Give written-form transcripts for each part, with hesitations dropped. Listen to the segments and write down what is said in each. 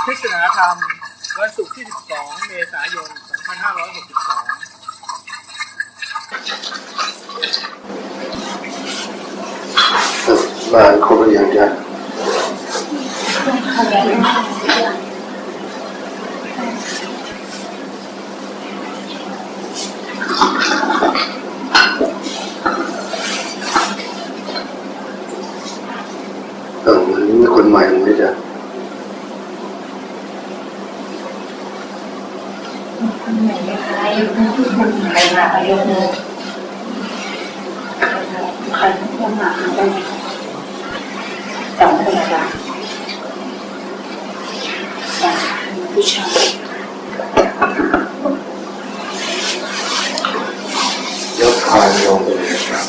เทศนาธรรมวันศุกร์ที่ 12 เมษายน 2562บ้านเขาก็ยังจะมันมีคนใหม่ไหมจ๊ะคนใหม่ไหมคะยกมือที่คนใหม่มายกมือใครที่มาได้สองคนละผู้ชายยกพานลงไปเลยครับ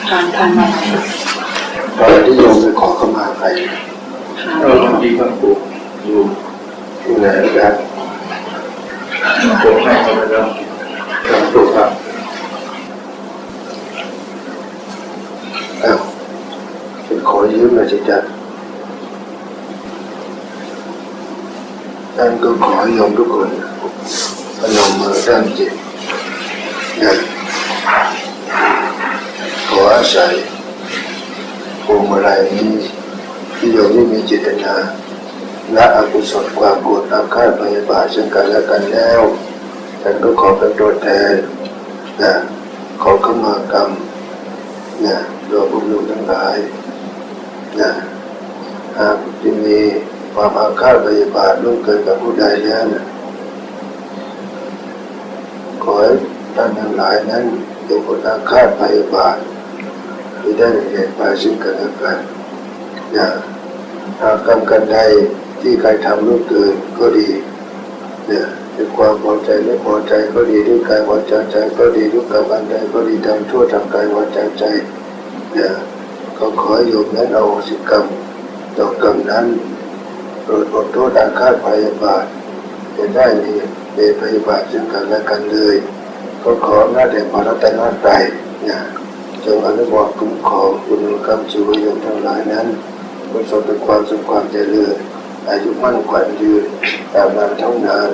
ทานทานอะไรตอนที่โยมไปขอเข้ามาใครบางทีก็ปลูกอยู่ไหนครับปลูกให้เขาไปแล้วปลูกครับเป็นขอยืมหน่อยสิจ๊ะท่านก็ขอโยมทุกคนพนมมือด้านจิตขออาศัยพวงมาลัยนี้ที่โยมไม่มีเจตนาละอกุศลความโกรธอาฆาตพยาบาทซึ่งกันและกันแล้วท่านก็ขอเป็นตัวแทนขอเข้ามากรรมโดยพวกเราทั้งหลายหากที่มีความอาฆาตพยาบาทล่วงเกินกับผู้ใดแล้วขอให้ท่านทั้งหลายนั้นโดยผลอาฆาตพยาบาทที่ได้เหตุไปซึ่งกันและกันหากกรรมกันใดที่ใครทำล่วงเกินก็ดีด้วยความพอใจไม่พอใจก็ดีด้วยกายวาจาใจก็ดีด้วยกรรมอันใดก็ดีทำชั่วทางกายวาจาใจก็ขอให้โยมนั้นเอาสิกรรมต่อกรรมนั้นโปรดอดโทษอาฆาตพยาบาทจะได้มีเดชพยาบาทซึ่งกันและกันเลยก็ขอหน้าแด่พระรัตนตรัยจงอนุโมทนาคุ้มครองคุณกรรมชีวิตโยมทั้งหลายนั้นประสบแต่ความสุขความเจริญอายุมั่นขวัญยืนตามนานเท่านาน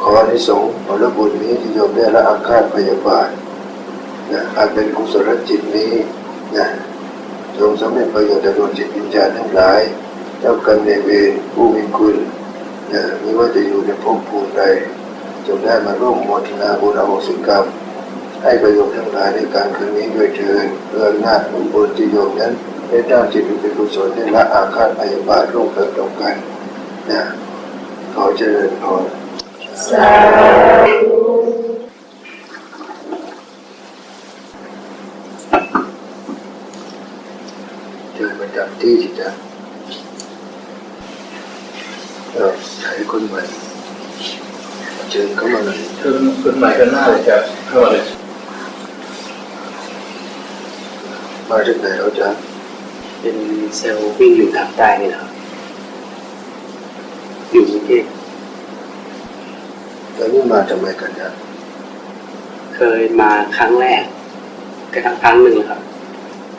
ขออานิสงส์ผลบุญนี้ที่โยมได้ละอาฆาตพยาบาทอาจเป็นกุศลจิตนี้จงสำเร็จประโยชน์แด่ดวงจิตวิญญาณทั้งหลายเจ้ากรรมนายเวรผู้มีคุณไม่ว่าจะอยู่ในภพภูมิใดจงได้มาร่วมโมทนาบุญอโหสิกรรมให้ประโยชน์ทั้งหลายในการครั้งนี้ด้วยเถิดเพื่ออำนาจบุญที่โยมนั้นได้ตั้งจิตเป็นกุศลได้ละอาฆาตพยาบาทร่วมกันตรงกันขอเจริญพรสาธุเจอประจำที่สิจ๊ะใช้คนใหม่เชิญเข้ามาเลยคนใหม่กันหน้าเลยจ้ะเข้ามาเลยมาจากไหนแล้วจ๊ะเป็นเซลล์วิ่งอยู่ทางใต้นี่แหละครับอยู่กรุงเทพแล้วนี่มาทำไมกันจ๊ะเคยมาครั้งแรกก็ครั้งหนึ่งครับ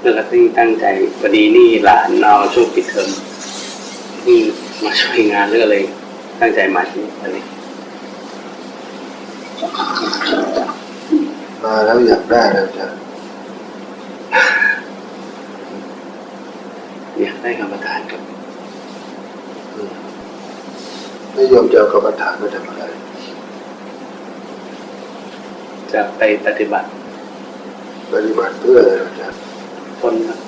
แล้วก็ตั้งใจพอดีนี่หลานเราช่วงปิดเทอมนี่มาช่วยงานเรื่องอะไรตั้งใจมาที่วันนี้มาแล้วอยากได้แล้วจ๊ะอยากได้กรรมฐานครับไม่ยอมจะเอากรรมฐานไปทำอะไรจะไปปฏิบัติเพื่ออะไรจ๊ะพ้นครับ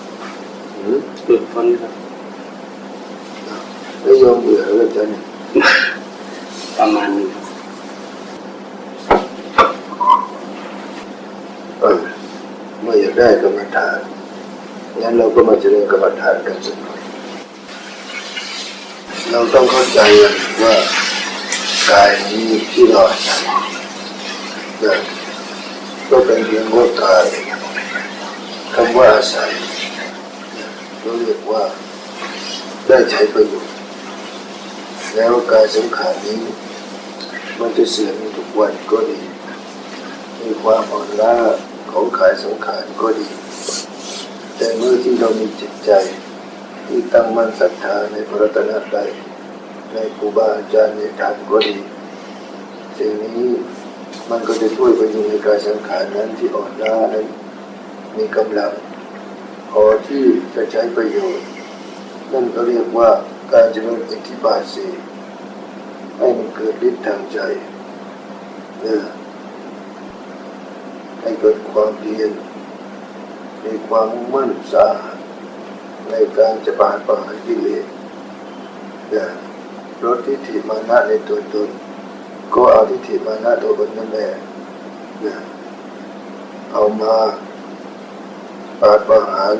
หลุดพ้นครับไม่ยอมเบื่อเลยจ๊ะเนี่ยประมาณนี้เมื่ออยากได้กรรมฐานงั้นเราก็มาเจริญกรรมฐานกันสักหน่อยเราต้องเข้าใจว่ากายนี้ที่เราอาศัยก็เป็นเพียงว่ากายคำว่าอาศัยเราเรียกว่าได้ใช้ประโยชน์แล้วกายสังขารนี้มันจะเสื่อมทุกวันก็ดีมีความอ่อนล้าของกายสังขารก็ดี แต่เมื่อที่เรามีจิตใจที่ตั้งมั่นศรัทธาในพระรัตนตรัยในครูบาอาจารย์ในธรรมก็ดีสิ่งนี้มันก็จะช่วยพยุงในกายสังขารนั้นที่อ่อนล้านั้นมีกำลังพอที่จะใช้ประโยชน์นั่นก็เรียกว่าการเจริญอิทธิบาทสี่ให้มันเกิดฤทธิ์ทางใจให้เกิดความเพียรมีความมุ่งมั่นอุตสาหะในการจะปราบประหารกิเลสลดทิฏฐิมานะในตัวตนก็เอาทิฏฐิมานะตัวตนนั่นแหละเอามาปราบประหาร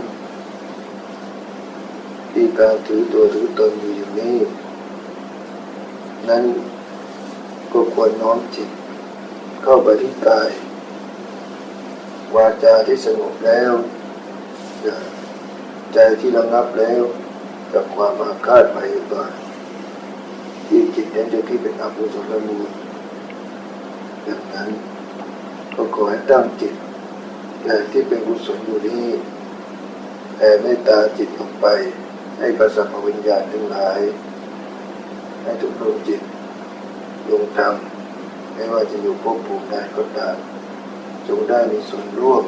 ที่การถือตัวถือตนอยู่อย่างนี้นั้นก็ควรน้อมจิตเข้าไปที่กายวาจาที่สงบแล้วใจที่ระงับแล้วกับความอาฆาตพยาบาทที่จิตนั้นจะคิดเป็นอกุศลมูลดังนั้นก็ขอให้ตั้งจิตที่เป็นกุศลอยู่นี้แผ่เมตตาจิตออกไปให้กับสรรพวิญญาณทั้งหลายให้ทุกดวงจิตดวงธรรมไม่ว่าจะอยู่ภพภูมิใดก็ตามจงได้มีส่วนร่วม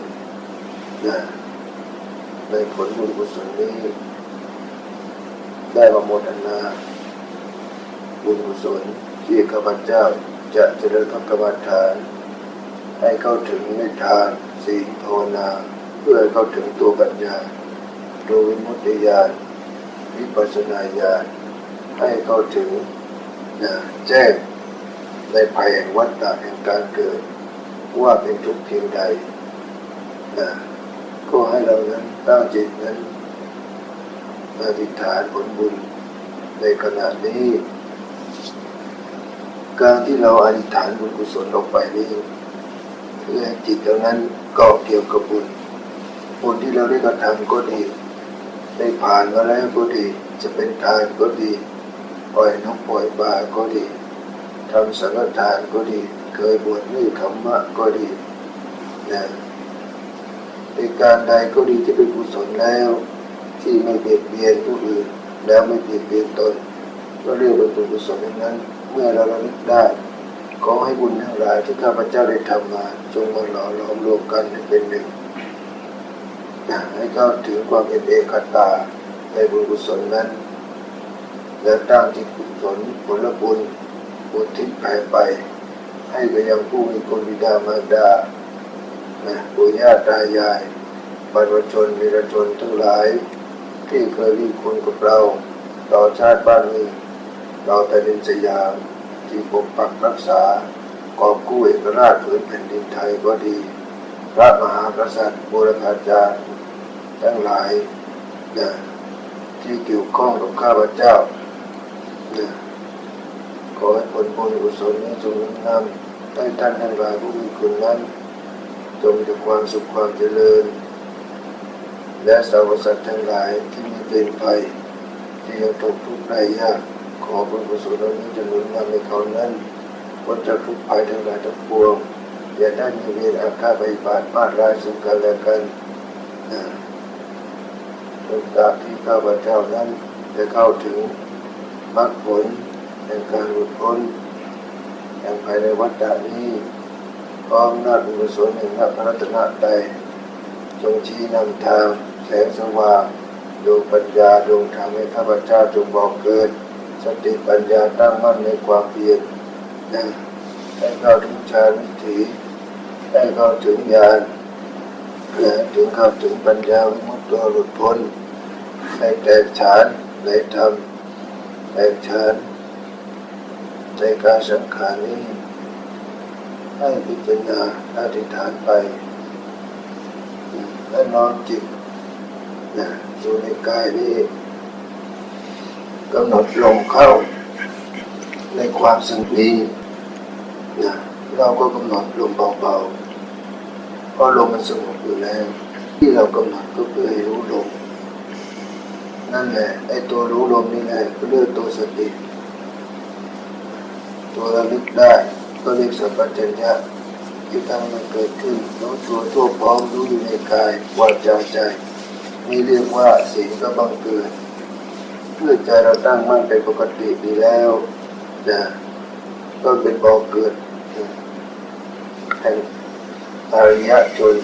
ในผลบุญกุศลนี้ได้มาโมทนาบุญกุศลที่ข้าพเจ้าจะเจริญพระกรรมฐานให้เข้าถึงในทานศีลภาวนาเพื่อเข้าถึงตัวปัญญาโดยวิมุตติญาณวิปัสสนาญาณให้เข้าถึงแจ้งในภัยแห่งวัฏฏะแห่งการเกิดว่าเป็นทุกข์เพียงใดก็ให้เรานั้นตั้งจิตนั้นอธิษฐานผลบุญในขณะนี้การที่เราอธิษฐานบุญกุศลออกไปนี้เพื่อให้จิตเรานั้นเกาะเกี่ยวกับบุญที่เราได้กระทำก็ดีได้ผ่านมาแล้วก็ดีจะเป็นทานก็ดีปล่อยนกปล่อยปลาก็ดีทำสังฆทานก็ดีเคยบวชเนคขมมะก็ดีในการใดก็ดีที่เป็นกุศลแล้วที่ไม่เบียดเบียนผู้อื่นแล้วไม่เบียดเบียนตนก็เรียกว่าเป็นกุศลนั้นเมื่อเราระลึกได้ขอให้บุญทั้งหลายที่ข้าพเจ้าได้ทำมาจงมาหล่อหลอมรวมกันให้เป็นหนึ่งให้เข้าถึงความเป็นเอกตาในบุญกุศลนั้นและตั้งจิตกุศลผลบุญอุทิศแผ่ไปให้ไปยังผู้มีคุณบิดามารดาปู่ย่าตายายบรรพชนวีรชนทั้งหลายที่เคยมีคุณกับเราต่อชาติบ้านเมืองเราแต่ดินสยามที่ปกปักรักษากอบกู้เอกราชผืนแผ่นดินไทยก็ดีพระมหากษัตริย์บูรพาจารย์ทั้งหลายที่เกี่ยวข้องกับข้าพเจ้าขอให้ผลบุญกุศลนี้จงนำให้ท่านทั้งหลายผู้มีคุณนั้นจงมีความสุขความเจริญและสรรพสัตว์ทั้งหลายที่มีเป็นภัยที่ยังตกทุกข์ได้ยากขอบุญกุศลนี้จะหนุนนำให้เขานั้นพ้นจากทุกข์ภัยทั้งหลายทั้งปวงอย่าได้มีเวรอาฆาตพยาบาทมาร้ายซึ่งกันและกันจงตราบที่ข้าพเจ้านั้นจะเข้าถึงมรรคผลแห่งการหลุดพ้นแห่งภายในวัฏฏะนี้พร้อมนาจบุญกุศลแห่งพระรัตนตรัยจงชี้นำทางแสงสว่างดวงปัญญาดวงธรรมให้ข้าพเจ้าจงบอกเกิดสติปัญญาตั้งมั่นในความเพียรให้เข้าถึงฌานวิถีให้เข้าถึงญาณถึงเข้าถึงปัญญาวิมุตติหลุดพ้นให้แตกฉานในธรรมแตกฉานในการสังขารนี้ให้พิจารณาอธิษฐานไปและน้อมจิตสู่ในกายนี้กำหนดลมเข้าในความสงบนี้เราก็กำหนดลมเบาๆเพราะลมมันสงบอยู่แล้วที่เรากำหนดก็เพื่อให้รู้ลมนั่นแหละไอ้ตัวรู้ลมนี่แหละก็เรียกตัวสติตัวระลึกได้ก็เรียกสัมปชัญญะที่ทำให้มันเกิดขึ้นรู้ตัวทั่วพร้อมรู้อยู่ในกายวาจาใจ นี่เรียกว่าศีลก็บังเกิดเมื่อใจเราตั้งมั่นเป็นปกติดีแล้วนะก็เป็นบ่อเกิดแห่งอริยชน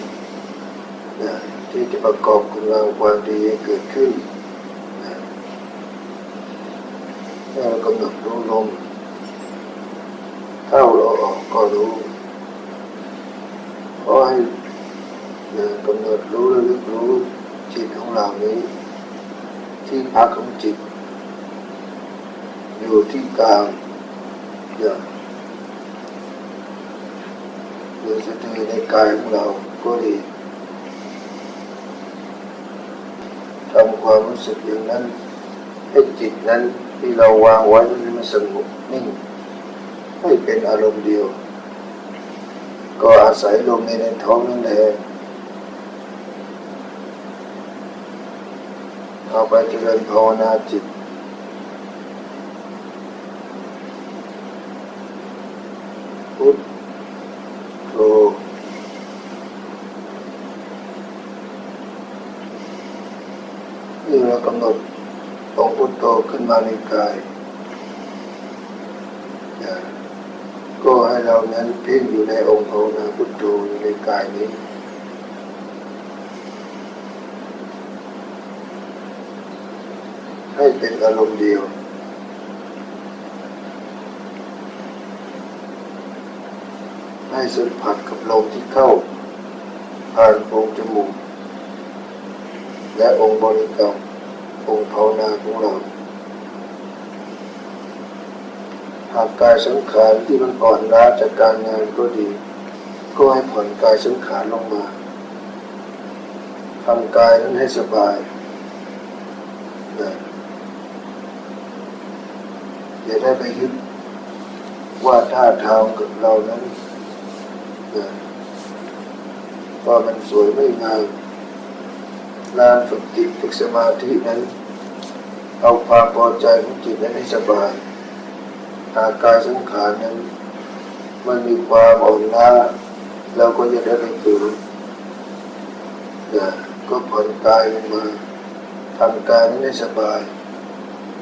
นะที่จะประกอบคุณงามความดีให้เกิดขึ้นนะเรากำหนดรู้ลมเข้าเราออกก็รู้ขอให้กำหนดรู้และลึกรู้จิตของเรานี้ที่พักของจิตอยู่ที่กลางหรือสติในกายของเราก็ดีทำความรู้สึกอย่างนั้นให้จิตนั้นที่เราวางไว้มันสงบนิ่งให้เป็นอารมณ์เดียวก็อาศัยลมในท้องนั่นแหละเอาไปเจริญภาวนาจิตพุทโธนี่เรากำหนดองค์พุทโธขึ้นมาในกายก็ให้เรานั้นเพ่งอยู่ในองค์ภาวนาพุทโธอยู่ในกายนี้ให้เป็นอารมณ์เดียวให้สัมผัสกับลมที่เข้าผ่านโพรงจมูกและองค์บริกรรมองค์ภาวนาของเราหากกายสังขารที่มันอ่อนล้าจากการงานก็ดีก็ให้ผ่อนกายสังขารลงมาทำกายนั้นให้สบายอย่าได้ไปยึดว่าท่าทางกับเรานั้นว่ามันสวยไม่งามลานฝึกจิตฝึกสมาธินั้นเอาความพอใจของจิตนั้นให้สบายหากกายสังขารนั้นมันมีความอ่อนล้าเราก็จะได้ไปฝืนก็ผ่อนกายลงมาทำกายนั้นให้สบาย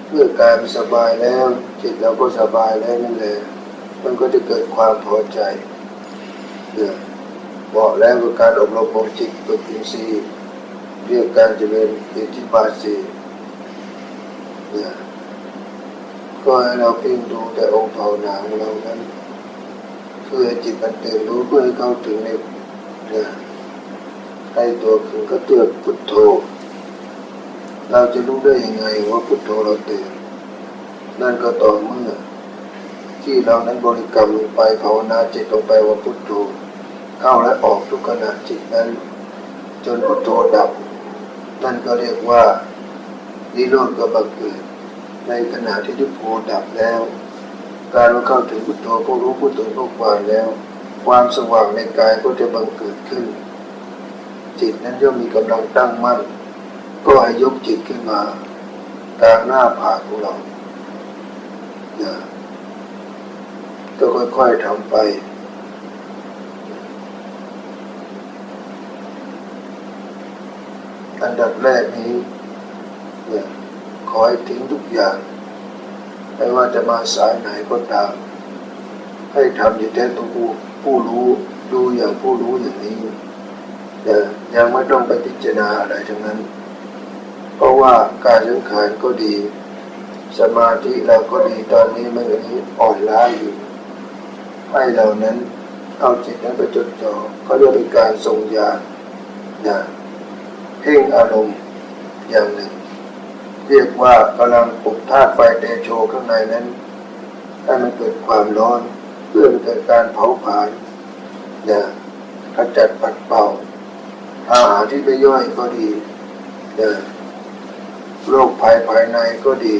เมื่อกายมันสบายแล้วจิตเราก็สบายแล้วนั่นแหละมันก็จะเกิดความพอใจบอกแล้วว่าการอบรมของจิตฝึกอินทรีย์เรียกการเจริญอิทธิบาทสี่ก็ให้เราเพ่งดูแต่องค์ภาวนาของเรานั้นเพื่อให้จิตมันตื่นรู้เพื่อให้เข้าถึงในให้ตัวถึงก็เตือนพุทโธเราจะรู้ได้ยังไงว่าพุทโธเราตื่นนั่นก็ต่อเมื่อที่เรานั้นบริกรรมลงไปภาวนาจิตลงไปว่าพุทโธเข้าและออกทุกขณะจิตนั้นจนพุทโธดับนั่นก็เรียกว่านิโรธก็บังเกิดในขณะที่พุทโธดับแล้วการเราเข้าถึงพุทโธผู้รู้ผู้ตื่นผู้ควานแล้วความสว่างในกายก็จะบังเกิดขึ้นจิตนั้นย่อมมีกำลังตั้งมั่นก็ให้ยกจิตขึ้นมากลางหน้าผากของเราก็ค่อยๆทำไปอันดับแรกนี้ขอให้ทิ้งทุกอย่างไม่ว่าจะมาสายไหนก็ตามให้ทำอยู่แต่ตัวผู้รู้ดูอย่างผู้รู้อย่างนี้ยังไม่ต้องไปพิจารณาอะไรทั้งนั้นเพราะว่าการสังขารก็ดีสมาธิเราก็ดีตอนนี้มันอย่างนี้อ่อนล้าอยู่ให้เรานั้นเอาจิตนั้นไปจดจ่อก็เรียกเป็นการทรงญาณเพ่งอารมณ์อย่างหนึ่งเรียกว่ากำลังปลุกธาตุไฟเตโชข้างในนั้นให้มันเกิดความร้อนเพื่อเกิดการเผาผลาญขจัดปัดเป่าอาหารที่ไม่ย่อยก็ดีโรคภัยภายในก็ดี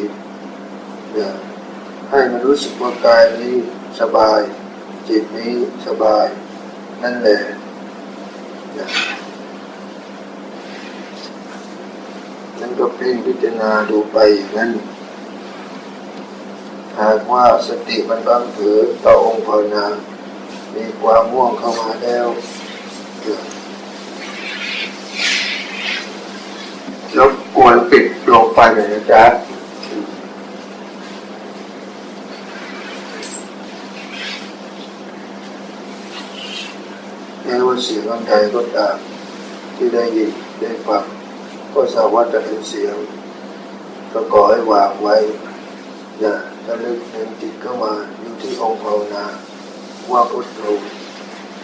ให้มันรู้สึกว่ากายนี้สบายจิตนี้สบายนั่นแหละนั่นก็เพ่งพิจารณาดูไปอย่างนั้นหากว่าสติมันบังเกิดต่อองค์ภาวนามีความง่วงเข้ามาแล้ว ควรปิดลงไปเลยนะจ๊ะแม้ว่าเสียงอันใดก็ตามที่ได้ยินได้ฟังก็สามารถจะเป็นเสียงก็ขอให้วางไว้นะระลึกถึงจิตเข้ามาอยู่ที่องค์ภาวนาว่าพุทโธ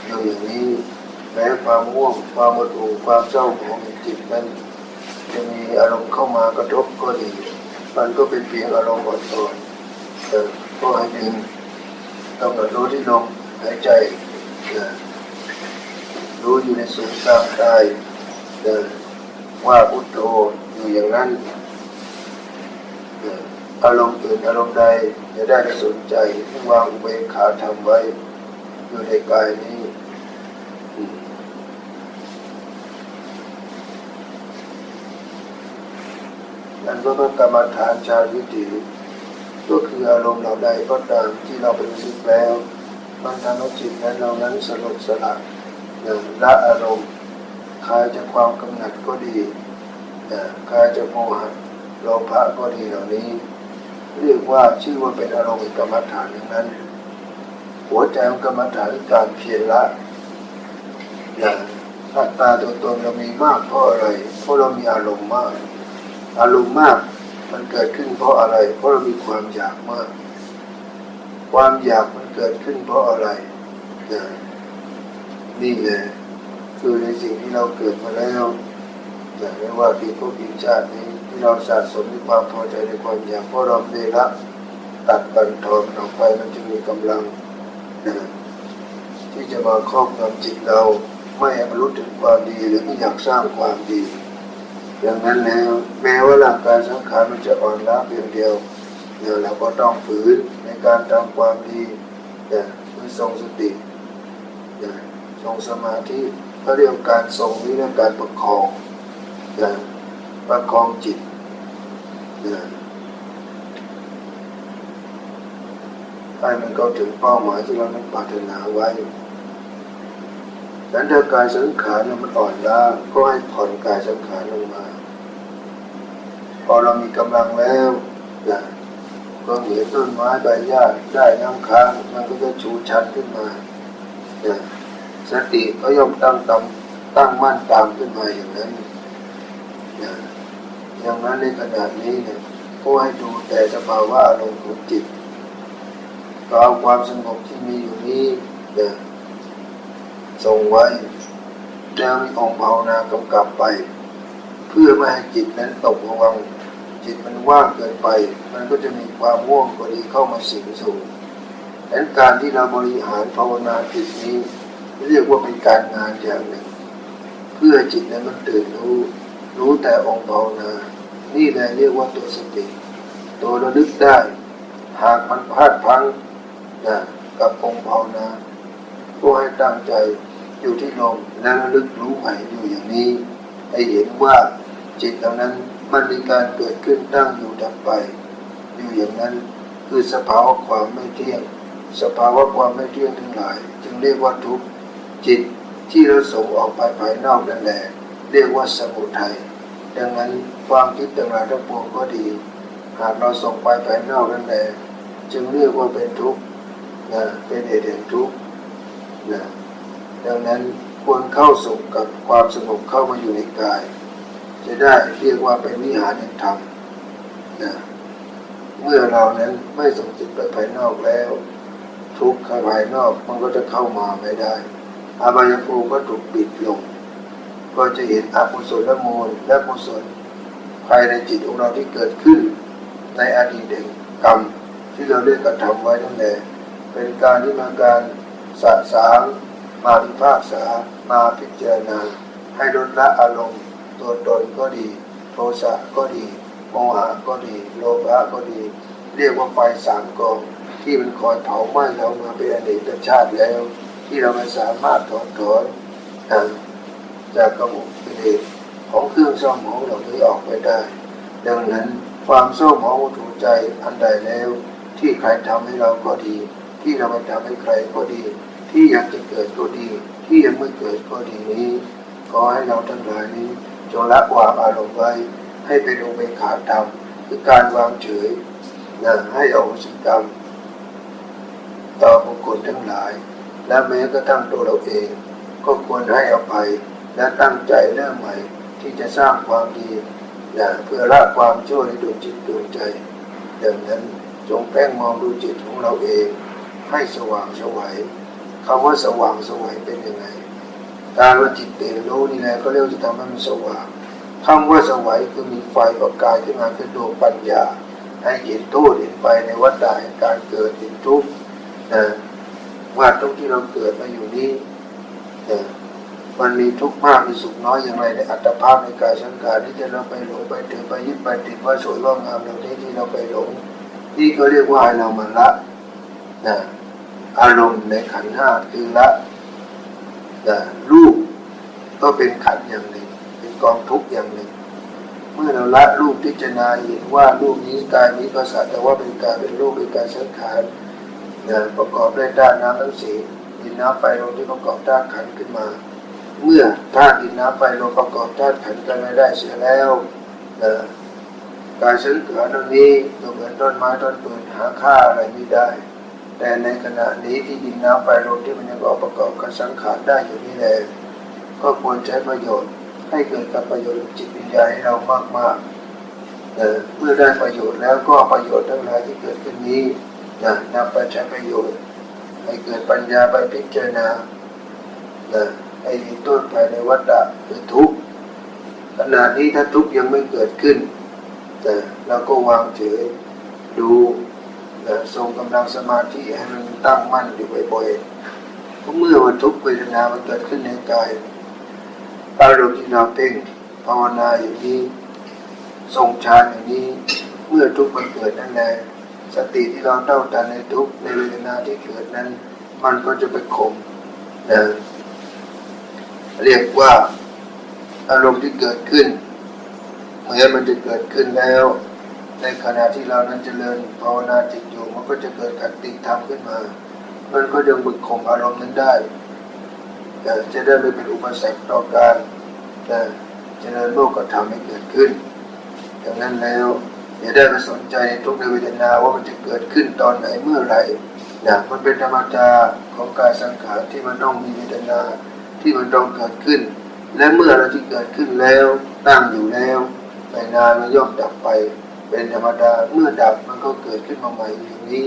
อยู่อย่างนี้แม้ความง่วงความหมดหูความเศร้าหมองในจิตนั้นจะมีอารมณ์เข้ามากระทบก็ดีมันก็เป็นเพียงอารมณ์อ่อนๆก็ให้ดึงกำหนดรู้ที่ลมหายใจรู้อยู่ในศูนย์กลางกายว่าพุทโธอยู่อย่างนั้นอารมณ์อื่นอารมณ์ใดจะได้สนใจที่วางอุเบกขาทำไว้อยู่ในกายนี้นั่นก็เป็นกรรมฐานฌานวิถีก็คืออารมณ์เหล่าใดก็ตามที่เราไปรู้แล้วมันทำให้จิตนั้นเรานั้นสลดสละละอารมณ์คลายจากความกำหนัดก็ดีคลายจากโมหะโลภะก็ดีเหล่านี้เรียกว่าชื่อว่าเป็นอารมณ์กรรมฐานอย่างนั้นหัวใจของกรรมฐานการเพียรละอัตตาตัวตนเรามีมากเพราะอะไรเพราะเรามีอารมณ์มากอารมณ์มากมันเกิดขึ้นเพราะอะไรเพราะเรามีความอยากมากความอยากมันเกิดขึ้นเพราะอะไรนี่แหละคือในสิ่งที่เราเกิดมาแล้วไม่ว่าปีพบปีชาตินี้ที่เราสะสมในความพอใจในความอยากเพราะเราได้ละตัดบันทอนออกไปมันจึงมีกำลังที่จะมาครอบงำจิตเราไม่ให้บรรลุถึงความดีหรือไม่อยากสร้างความดีอย่างนั้นแล้วแม้ว่าร่างกายสังขารมันจะอ่อนล้าเพียงเดียวเราก็ต้องฝืนในการทำความดีคือทรงสติทรงสมาธิเขาเรียกการทรงนี้เรื่องการประคองประคองจิตให้มันเข้าถึงเป้าหมายที่เรานั้นปรารถนาไว้ดังนั้นกายสังขารมันอ่อนล้าก็ให้ผ่อนกายสังขารลงมาพอเรามีกำลังแล้วก็เหมือนต้นไม้ใบหญ้าได้น้ำค้างมันก็จะชูชันขึ้นมาสติก็ย่อมตั้งมั่นตามขึ้นมาอย่างนั้นอย่างนั้นในขณะนี้เนี่ยก็ให้ดูแต่สภาวะอารมณ์ของจิตก็เอาความสงบที่มีอยู่นี้ส่งไว้แล้วมีองค์ภาวนากำกับไปเพื่อไม่ให้จิตนั้นตกผวังค์จิตมันว่างเกินไปมันก็จะมีความง่วงพอดีเข้ามาสิงสู่ดังนั้นการที่เราบริหารภาวนาจิตนี้เรียกว่าเป็นการงานอย่างหนึ่งเพื่อจิตนั้นมันตื่นรู้แต่องค์ภาวนานี่แหละเรียกว่าตัวสติตัวระลึกได้หากมันพลาดพลั้งกับองค์ภาวนาก็ให้ตั้งใจอยู่ที่ลมและระลึกรู้ใหม่อยู่อย่างนี้ให้เห็นว่าจิตเหล่านั้นมันมีการเกิดขึ้นตั้งอยู่ดับไปอยู่อย่างนั้นคือสภาวะความไม่เที่ยงสภาวะความไม่เที่ยงทั้งหลายจึงเรียกว่าทุกข์จิตที่เราส่งออกไปภายนอกนั่นแหละเรียกว่าสมุทัยดังนั้นความคิดต่างๆทั้งปวงก็ดีหากเราส่งไปภายนอกนั่นแหละจึงเรียกว่าเป็นทุกข์เป็นเหตุแห่งทุกข์ดังนั้นควรเข้าสู่กับความสงบเข้ามาอยู่ในกายจะได้เรียกว่าเป็นวิหารแห่งธรรมเมื่อเรานั้นไม่ส่งจิตไปภายนอกแล้วทุกข์ภายนอกมันก็จะเข้ามาไม่ได้อบายภูมิก็ถูกปิดลงก็จะเห็นอกุศลมูลและกุศลภายในจิตของเราที่เกิดขึ้นในอดีตแห่งกรรมที่เราได้กระทำไว้นั่นแหละเป็นการที่มาการสะสางมาพิพากษามาพิจารณาให้ลดละอารมณ์ตัวตนก็ดีโทสะก็ดีโมหะก็ดีโลภะก็ดีเรียกว่าไฟสามกองที่มันคอยเผาไหม้เรามาเป็นอดีตชาติแล้วที่เราไม่สามารถถอนจากกระบวนการของเครื่องเศร้าหมองเหล่านี้ออกไปได้ดังนั้นความเศร้าหมองถูกใจอันใดแล้วที่ใครทำให้เราก็ดีที่เราไม่ทำให้ใครก็ดีที่อยากจะเกิดก็ดีที่ยังไม่เกิดก็ดีนี้ขอให้เราทั้งหลายนี้จงละวางอารมณ์ไว้ ให้เป็นอุเบกขาธรรมคือการวางเฉยให้อโหสิกรรมต่อบุคคลทั้งหลายและแม้กระทั่งตัวเราเองก็ควรให้อภัยและตั้งใจเริ่มใหม่ที่จะสร้างความดีเพื่อละความชั่วในดวงจิตดวงใจดังนั้นจงเพ่งมองดูจิตของเราเองให้สว่างไสวคำว่าสว่างไสวเป็นยังไงการว่าจิตตื่นรู้นี่แหละก็เรียกจะทำให้มันสว่างคำว่าไสวคือมีไฟประกายขึ้นมาคือดวงปัญญาให้เห็นโทษเห็นไปในวัฏฏะแห่งการเกิดเห็นทุกข์ว่าทุกที่เราเกิดมาอยู่นี้มันมีทุกข์มากมีสุขน้อยอย่างไรในอัตภาพในกายสังขารที่จะเราไปหลงไปถือไปยึดไปติดว่าสวยว่างามเหล่านี้ที่เราไปหลงนี่ก็เรียกว่าให้เรามาละอารมณ์ในขันธ์ห้าคือละรูปก็เป็นขันธ์อย่างหนึ่งเป็นกองทุกข์อย่างหนึ่งเมื่อเราละรูปพิจารณาเห็นว่ารูปนี้กายนี้ก็สักแต่ว่าเป็นกายเป็นรูปเป็นกายสังขารประกอบด้วยธาตุน้ำทั้งสี่ดินน้ำไฟลมที่ประกอบธาตุขันธ์ขึ้นมาเมื่อธาตุดินน้ำไฟลมประกอบธาตุขันธ์กันไม่ได้เสียแล้วกายสังขารตรงนี้ก็เหมือนต้นไม้ต้นปืนหาค่าอะไรไม่ได้แต่ในขณะนี้ที่ดินน้ำไฟลมที่มันยังประกอบกันสังขารได้อยู่นี่แหละก็ควรใช้ประโยชน์ให้เกิดกับประโยชน์จิตวิญญาณให้เรามากๆเมื่อได้ประโยชน์แล้วก็ประโยชน์ทั้งหลายที่เกิดขึ้นนี้นำไปใช้ประโยชน์ให้เกิดปัญญาไปพิจารณาให้เห็นต้นภายในวัฏฏะคือทุกข์ขณะนี้ถ้าทุกข์ยังไม่เกิดขึ้นเราก็วางเฉยดูทรงกำลังสมาธิให้มันตั้งมั่นอยู่บ่อยๆเพราะเมื่อวันทุกข์เวทนามันเกิดขึ้นในกายอารมณ์ที่เราเพ่งภาวนาอย่างนี้ทรงฌานอย่างนี้เมื่อทุกข์มันเกิดนั่นแหละสติที่เราเท่าทันในทุกข์ในเวทนาที่เกิดนั้นมันก็จะไปข่มเรียกว่าอารมณ์ที่เกิดขึ้นเมื่อมันจะเกิดขึ้นแล้วในขณะที่เรานั้นเจริญภาวนาจิตอยู่มันก็จะเกิดขันติธรรมขึ้นมามันก็ยังบึกข่มอารมณ์นั้นได้จะได้ไม่เป็นอุปสรรคต่อการเจริญโลกธรรมให้เกิดขึ้นดังนั้นแล้วอย่าได้ไปสนใจในทุกในเวทนาว่ามันจะเกิดขึ้นตอนไหนเมื่อไหร่มันเป็นธรรมดาของกายสังขารที่มันต้องมีเวทนาที่มันต้องเกิดขึ้นและเมื่อเราที่เกิดขึ้นแล้วตั้งอยู่แล้วไม่นานมันย่อมดับไปเป็นธรรมดาเมื่อดับมันก็เกิดขึ้นมาใหม่อย่างนี้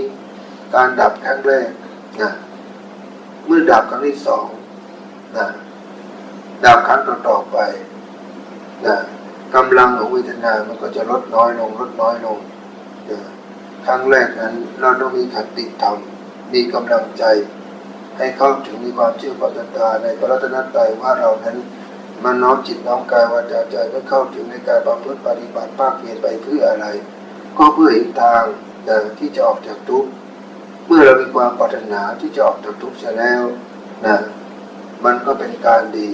การดับครั้งแรกเมื่อดับครั้งที่สองดับครั้งต่อไปกำลังของเวทนามันก็จะลดน้อยลงลดน้อยลงครั้งแรกนั้นเราต้องมีขันติธรรมมีกำลังใจให้เข้าถึงมีความเชื่อความศรัทธาในพระรัตนตรัยว่าเรานั้นมันน้อมจิตน้อมกายวาจาใจเพื่อเข้าถึงในการประพฤติปฏิบัติภาคเพียรไปเพื่ออะไรก็เพื่อเห็นทางที่จะออกจากทุกข์เมื่อเรามีความปรารถนาที่จะออกจากทุกข์เสียแล้วมันก็เป็นการดี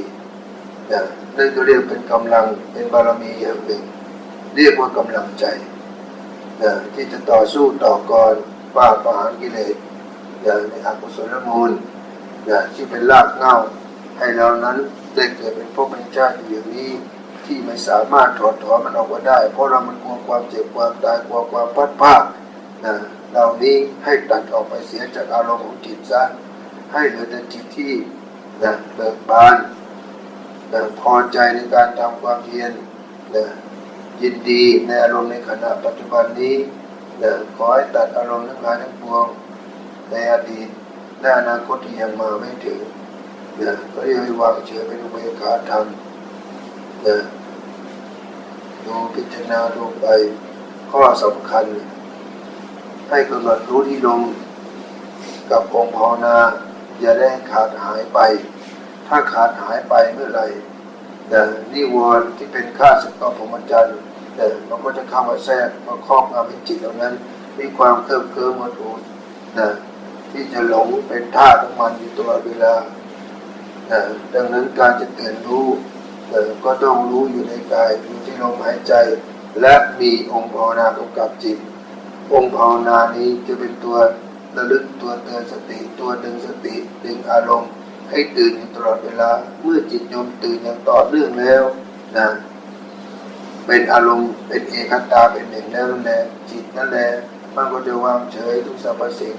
นั่นก็เรียกเป็นกำลังเป็นบารมีอย่างหนึ่งเรียกว่ากำลังใจที่จะต่อสู้ต่อกรฝ่าประหารกิเลสในอกุศลมูลที่เป็นรากเหง้าให้เรานั้นได้เกิดเป็นภพเป็นชาติอยู่อย่างนี้ที่ไม่สามารถถอดถอนมันออกมาได้เพราะเรามันกลัวความเจ็บความตายกลัวความพัดพรากเหล่านี้ให้ตัดออกไปเสียจากอารมณ์ของจิตซะให้เหลือแต่จิตที่เบิกบานพอใจในการทำความเพียรยินดีในอารมณ์ในขณะปัจจุบันนี้ขอให้ตัดอารมณ์ทั้งหลายทั้งปวงในอดีตและอนาคตที่ยังมาไม่ถึงก็เรียกว่าวางเฉยเป็นอุเบกขาธรรมดูพิจารณาดูไปข้อสำคัญให้กำหนดรู้ที่ลมกับองค์ภาวนาอย่าได้ขาดหายไปถ้าขาดหายไปเมื่อไหร่นิวรณ์ที่เป็นข้าศึกต่อพรหมจรรย์มันก็จะเข้ามาแทรกมาครอบงำให้จิตเหล่านั้นมีความเคลิ้มเคลิ้มหมดหูที่จะหลงเป็นท่าของมันอยู่ตลอดเวลาดังนั้นการจะตื่นรู้ก็ต้องรู้อยู่ในกายอยู่ที่ลมหายใจและมีองค์ภาวนากำกับจิตองค์ภาวนานี้จะเป็นตัวระลึกตัวเตือนสติตัวดึงสติดึงอารมณ์ให้ตื่นอยู่ตลอดเวลาเมื่อจิตโยมตื่นอย่างต่อเนื่องแล้ว เป็นอารมณ์เป็นเอกตาเป็นหนึ่งแล้วนั่นแหละจิตนั่นแหละมันก็จะวางเฉยทุกสรรพสิ่ง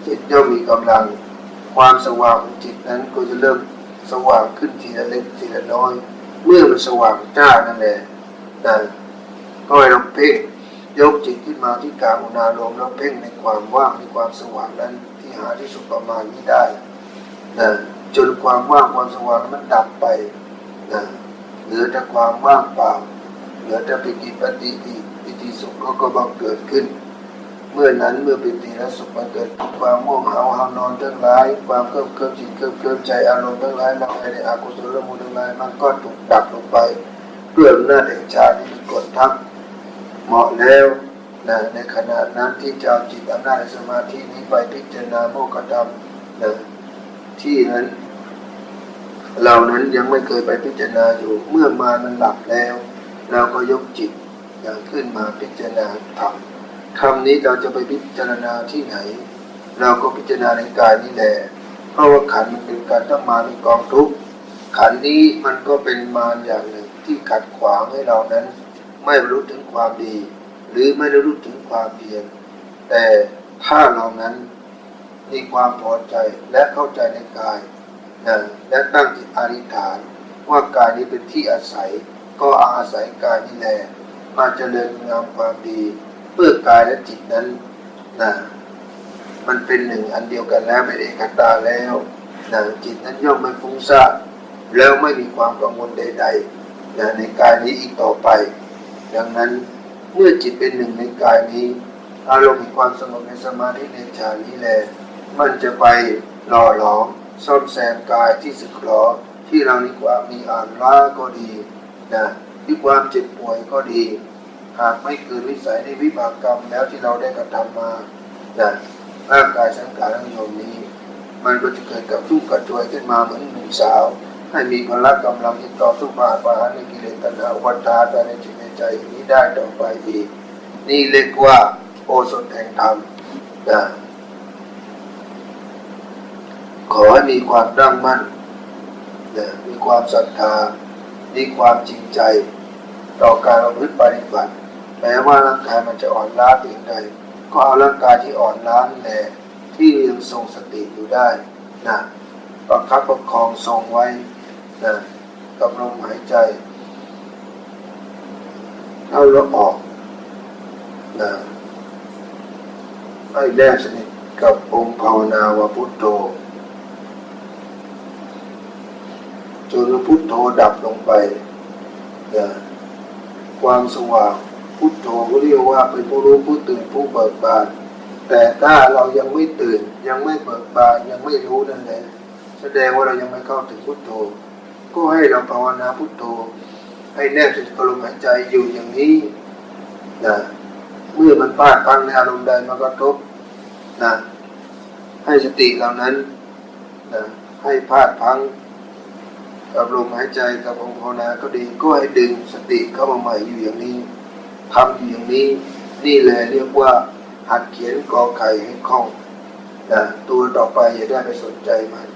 จิตย่อมมีกำลังความสว่างของจิตนั้นก็จะเริ่มสว่างขึ้นทีละเล็กทีละน้อยเมื่อมันสว่างจ้านั่นแหละนะก็ให้เราเพ่งยกจิตขึ้นมาที่กลางอุณาโลมแล้วเพ่งในความว่างในความสว่างนั้นที่หาที่สุดประมาณนี้ได้นะจนความว่างความสว่างนั้นมันดับไปนะเหลือแต่ความว่างเปล่าเหลือแต่ปิติปิติสุขก็บังเกิดขึ้นเมื่อนั้นเมื่อปิติและสุขมันเกิดความง่วงเหงาหานอนทั้งหลายความเคลิ้มจิตเคลิ้มใจอารมณ์ทั้งหลายมาในอกุศลมูลทั้งหลายมันก็ถูกดับลงไปด้วยอำนาจแห่งฌานที่มีกฎทัพเหมาะแล้วนะในขณะนั้นที่จะเอาจิตอำนาจในสมาธินี้ไปพิจารณาโมฆะธรรมนะที่นั้นเรานั้นยังไม่เคยไปพิจารณาอยู่เมื่อมามันหลับแล้วเราก็ยกจิตขึ้นมาพิจารณาธรรมนี้เราจะไปพิจารณาที่ไหนเราก็พิจารณาในกายนี้แหละเพราะว่าขันธ์มันเป็นการต้องมาเป็นกองทุกข์ขันธ์นี้มันก็เป็นมารอย่างหนึ่งที่ขัดขวางให้เรานั้นไม่รู้ถึงความดีหรือไม่รู้ถึงความเพียรแต่ถ้าเรานั้นมีความพอใจและเข้าใจในกายและตั้งจิตอธิษฐานว่ากายนี้เป็นที่อาศัยก็อาศัยกายนี้แหละมาเจริญงามความดีเพื่อกายและจิตนั้นมันเป็นหนึ่งอันเดียวกันแล้วเป็นเอกตาแล้วจิตนั้นย่อมไม่ฟุ้งซ่านแล้วไม่มีความกังวลใดๆในกายนี้อีกต่อไปดังนั้นเมื่อจิตเป็นหนึ่งในกายนี้อารมณ์มีความสงบในสมาธิในฌานนี้แหละมันจะไปหล่อหลอมซ่อมแซมกายที่สึกหรอที่เรานี่กว่ามีอ่านล้าก็ดีที่ความเจ็บป่วยก็ดีหากไม่เกินวิสัยในวิบากกรรมแล้วที่เราได้กระทำมาร่างกายสังขารทั้งโยมนี้มันก็จะเกิดกับทุกข์กระจวยขึ้นมาเหมือนหนุ่มสาวให้มีพละกำลังที่ต่อสู้ผ่านปัญหาในกิเลสตัณหาอุปาทานภายในจิตในใจนี้ได้ต่อไปอีกนี่เรียกว่าโอสถแห่งธรรมขอให้มีความตั้งมั่นมีความศรัทธามีความจริงใจต่อการประพฤติปฏิบัติแม้ว่าร่างกายมันจะอ่อนล้าเพียงใดก็เอาร่างกายที่อ่อนล้านี่แหละที่ยังทรงสติอยู่ได้ประคับประคองทรงไว้กับลมหายใจเข้าแล้วออกให้แนบสนิทกับองค์ภาวนาวาพุทโธจนพุทโธดับลงไปความสว่างพุทโธก็เรียกว่าเป็นผู้รู้ผู้ตื่นผู้เบิกบานแต่ถ้าเรายังไม่ตื่นยังไม่เบิกบานยังไม่รู้นั่นแหละแสดงว่าเรายังไม่เข้าถึงพุทโธก็ให้เราภาวนาพุทโธให้แนบสนิทกับลมหายใจอยู่อย่างนี้เมื่อมันพลาดพลั้งในอารมณ์ใดมากระทบให้สติเหล่านั้นให้พลาดพลั้งกับลมหายใจกับองค์ภาวนาก็ดีก็ให้ดึงสติเข้ามาใหม่อยู่อย่างนี้ทำอยู่อย่างนี้นี่แหละเรียกว่าหัดเขียนกอไก่ให้คล่องตัวต่อไปอย่าได้ไปสนใจมัน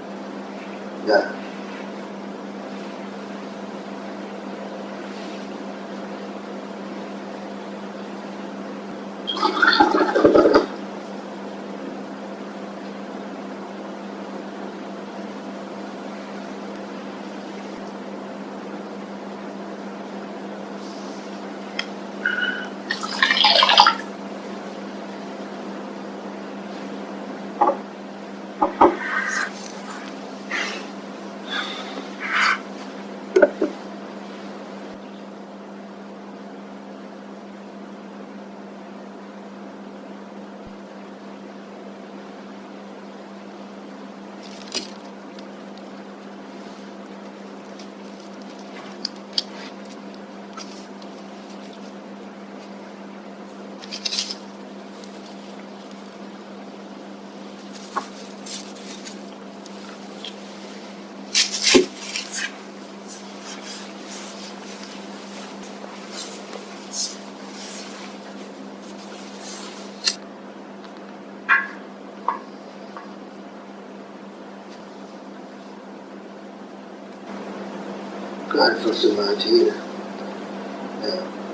การฝึกสมาธิ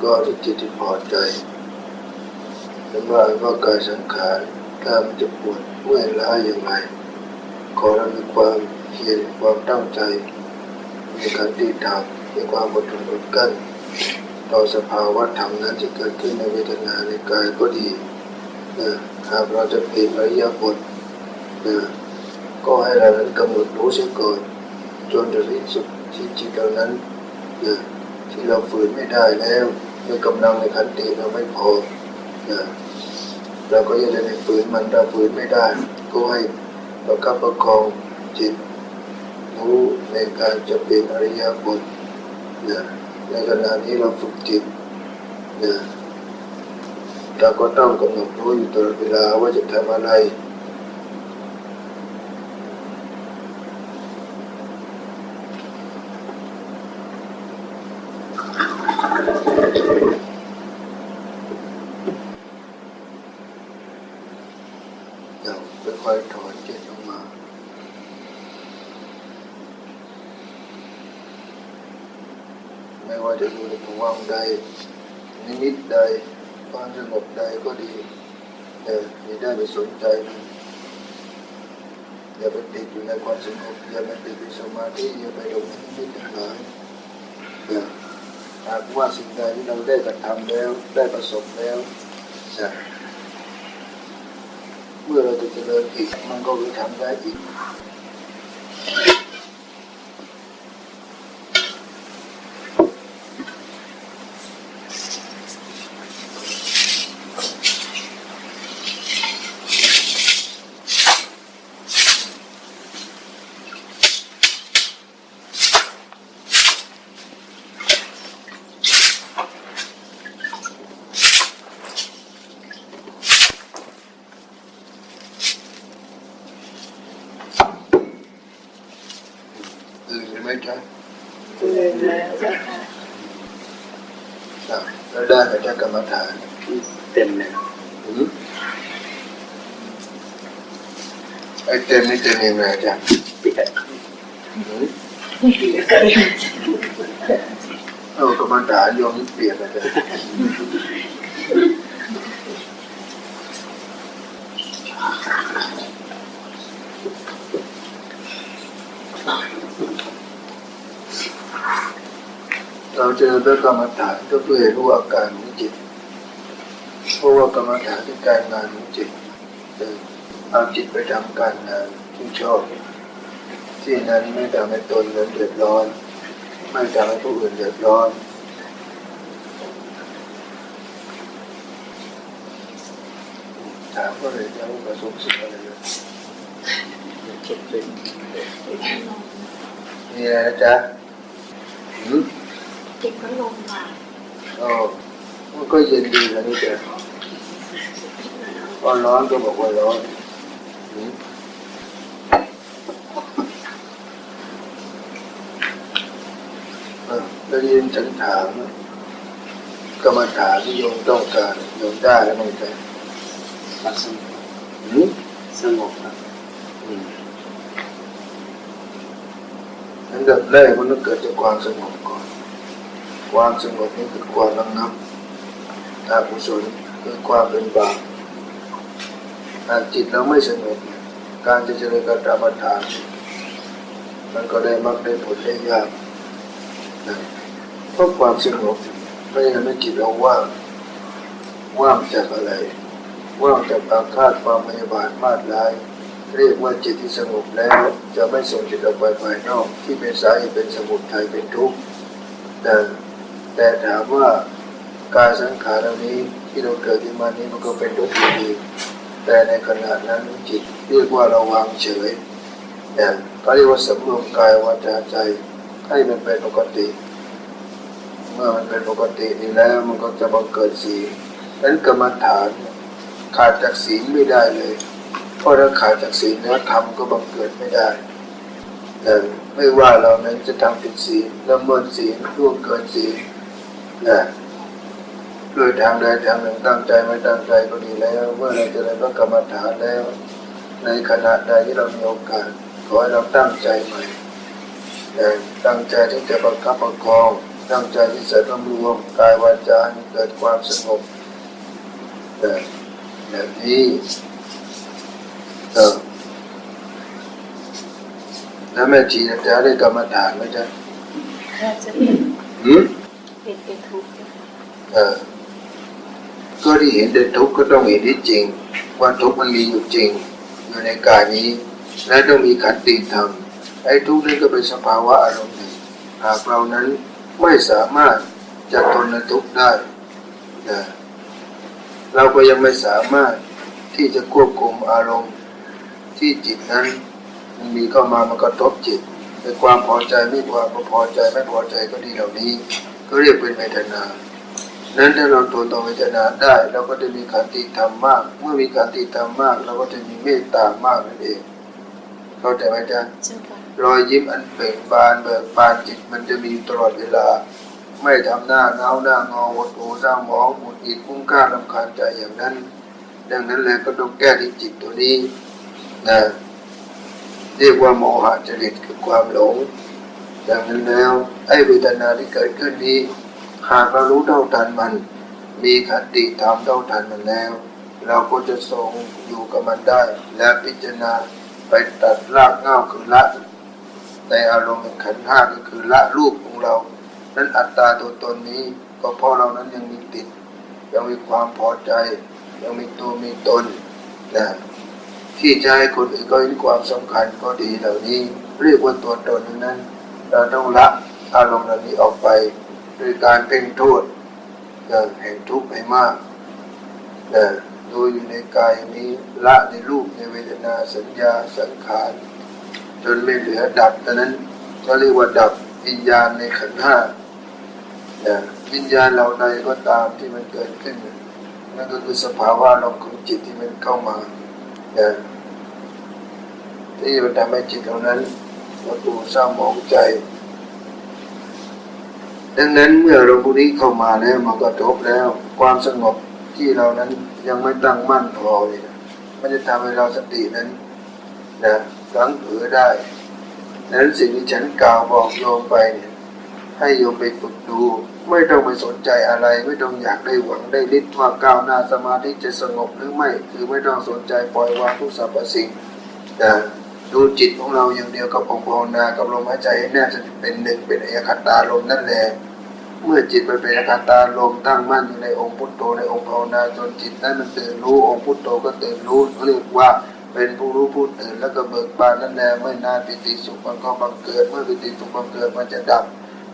ก็ที่จิตที่พอใจไม่ว่ากายสังขารกายมันจะปวดเมื่อยล้าอย่างไรขอเรามีความเพียรความตั้งใจมีขันติธรรมมีความอดทนอดกลั้นต่อสภาวะธรรมนั้นที่เกิดขึ้นในเวทนาในกายก็ดีหากเราจะเปลี่ยนอริยบทก็ให้เรานั้นกำหนดรู้เสียก่อนจนถึงที่สุดที่จิตเรานั้นที่เราฝืนไม่ได้แล้วในกำลังในขันติเราไม่พอเราก็ยังได้ฝืนมันเราฝืนไม่ได้ก็ให้ประคับประคองจิตรู้ในการจะเปลี่ยนอริยบทในขณะนี้เราฝึกจิตเราก็ต้องกำหนดรู้อยู่ตลอดเวลาว่าจะทำอะไรค่อยๆถอนจิตออกมาไม่ว่าจะอยู่ในภวังค์ใดนิมิตใดความสงบใดก็ดีอย่าได้ไปสนใจมันอย่าไปติดอยู่ในความสงบอย่าไปติดอยู่สมาธิอย่าไปหลงในนิมิตทั้งหลายหากว่าสิ่งใดที่เราได้กระทำแล้วได้ประสบแล้วเมื่อเราจะเจริญอีกมันก็จะทำได้อีกไม่ใช่แล้วได้ไหมจ๊ะกรรมฐานเต็มเลยไอ้เต็มนี่เต็มยังไงจ๊ะเปลี่ยนกรรมฐานโยมเปลี่ยนนะจ๊ะเราเจอด้วยกรรมฐานก็เพื่อรู้อาการของจิตเพราะว่ากรรมฐานเป็นการงานของจิตเอาจิตไปทำการงานที่ชอบที่นั้นไม่ทำให้ตนนั้นเดือดร้อนไม่ทำให้ผู้อื่นเดือดร้อนถามก็เลยจะประสบสิ่งอะไรเลยสุดสิ่งนี่นะจ๊ะจิตก็ลงมามันก็เย็นดีแล้วนี่แต่พอร้อนก็บอกว่าร้อนแล้วยินฉันถามกรรมฐานที่โยมต้องการโยมได้แล้วมั้งจ๊ะสงบครับอันดับแรกมันต้องเกิดจากความสงบก่อนความสงบนี่คือความระงับอกุศลคือความเป็นบาปหากจิตเราไม่สงบการจะเจริญกรรมฐานมันก็ได้มากได้ผลได้ยากเพราะความสงบไม่ได้ทำให้จิตเราว่างจากอะไรว่างจากอาฆาตความพยาบาทมาดร้ายเรียกว่าจิตที่สงบแล้วจะไม่ส่งจิตออกไปภายนอกที่เป็นสาเหตุเป็นสมุทัยเป็นทุกข์แต่ถามว่ากายสังขารเหล่านี้ที่เราเกิดขึ้นมานี้มันก็เป็นทุกข์ดีแต่ในขณะนั้นจิตเรียกว่าเราวางเฉยเขาเรียกว่าสำรวมกายวาจาใจให้มันเป็นปกติเมื่อมันเป็นปกตินี้แล้วมันก็จะบังเกิดศีลนั้นกรรมฐานขาดจากศีลไม่ได้เลยเพราะถ้าขาดจากศีลแล้วธรรมก็บังเกิดไม่ได้ไม่ว่าเรานั้นจะทำผิดศีลละเมิดศีลล่วงเกินศีลโดยทางใดทางหนึ่งตั้งใจไม่ตั้งใจก็ดีแล้วเมื่อเราจะได้พระกรรมฐานแล้วในขณะใดที่เรามีโอกาสขอให้เราตั้งใจใหม่ตั้งใจที่จะประคับประคอง ตั้งใจที่จะรวมกายวาจาให้เกิดความสงบแบบนี้แล้วแม่ชีจะได้กรรมฐานไหมจ๊ะจะเป็นทุกข์ก็ที่เห็นเป็นทุกข์ก็ต้องเห็นที่จริงว่าทุกข์มันมีอยู่จริงอยู่ในกายนี้และต้องมีขันติธรรมไอ้ทุกข์นี้ก็เป็นสภาวะอารมณ์หนึ่งหากเรานั้นไม่สามารถจะทนในทุกข์ได้เราก็ยังไม่สามารถที่จะควบคุมอารมณ์ที่จิตนั้นมันมีเข้ามากระทบจิตในความพอใจไม่พอใจไม่พอใจก็ดีเหล่านี้ก็เรียกเป็นเวทนานั้นถ้าเราทนต่อเวทนาได้เราก็จะมีขันติธรรมมากเมื่อมีขันติธรรมมากเราก็จะมีเมตตามากนั่นเองเข้าใจไหมจ๊ะรอยยิ้มอันเบ่งบานเบิกบานจิตมันจะมีตลอดเวลาไม่ทำหน้าเงาหน้างอหดหูเศร้าหมองหงุดหงิดฟุ้งซ่านรำคาญใจอย่างนั้นดังนั้นเลยก็ต้องแก้ที่จิตตัวนี้นะเรียกว่าโมหะจริตคือความหลงดังนั้นแล้วไอ้เวทนาที่เกิดขึ้นนี้หากเรารู้เท่าทันมันมีขันติธรรมเท่าทันมันแล้วเราก็จะทรงอยู่กับมันได้และพิจารณาไปตัดรากเหง้าคือละในอารมณ์ขันธ์ห้าก็คือละรูปของเรานั้นอัตตาตัวตนนี้ก็เพราะเรานั้นยังมีติดยังมีความพอใจยังมีตัวมีตนนะที่จะให้คนอื่นก็เห็นความสำคัญก็ดีเหล่านี้เรียกว่าตัวตนนั้นเราต้องละอารมณ์เหล่านี้ออกไปโดยการเพ่งโทษแห่งทุกข์ให้มากโดยอยู่ในกายนี้ละในรูปในเวทนาสัญญาสังขารจนไม่เหลือดับแต่นั้นก็เรียกว่าดับวิญญาณในขันธ์ห้าวิญญาณเหล่าใดก็ตามที่มันเกิดขึ้นนั่นก็คือสภาวะอารมณ์ของจิตที่มันเข้ามาที่มันทำให้จิตเหล่านั้นวัตถุเศร้าหมองใจดังนั้นเมื่ออารมณ์พวกนี้เข้ามาแล้วมันก็จบแล้วความสงบที่เรานั้นยังไม่ตั้งมั่นพอเลยมันจะทำให้เราสตินั้นหลังเผลอได้ดังนั้นสิ่งที่ฉันกล่าวบอกโยมไปเนี่ยให้โยมไปฝึกดูไม่ต้องไปสนใจอะไรไม่ต้องอยากได้หวังได้ฤทธิ์ว่าก้าวหน้าสมาธิจะสงบหรือไม่คือไม่ต้องสนใจปล่อยวางทุกสรรพสิ่งดูจิตของเราอย่างเดียวกับภาวนากับลมหายใจให้แน่จะเป็นหนึ่งเป็นเอกคตาลมนั่นแหละเมื่อจิตมันเป็นเอกคตาลมตั้งมั่นอยู่ในองค์พุทโธในองค์ภาวนาจนจิตนั้นมันตื่นรู้องค์พุทโธก็ตื่นรู้เรียกว่าเป็นผู้รู้ผู้ตื่นแล้วก็เบิกบานนั่นแหละไม่นานปิติสุขมันก็บังเกิดเมื่อปิติสุขบังเกิดมันจะดับ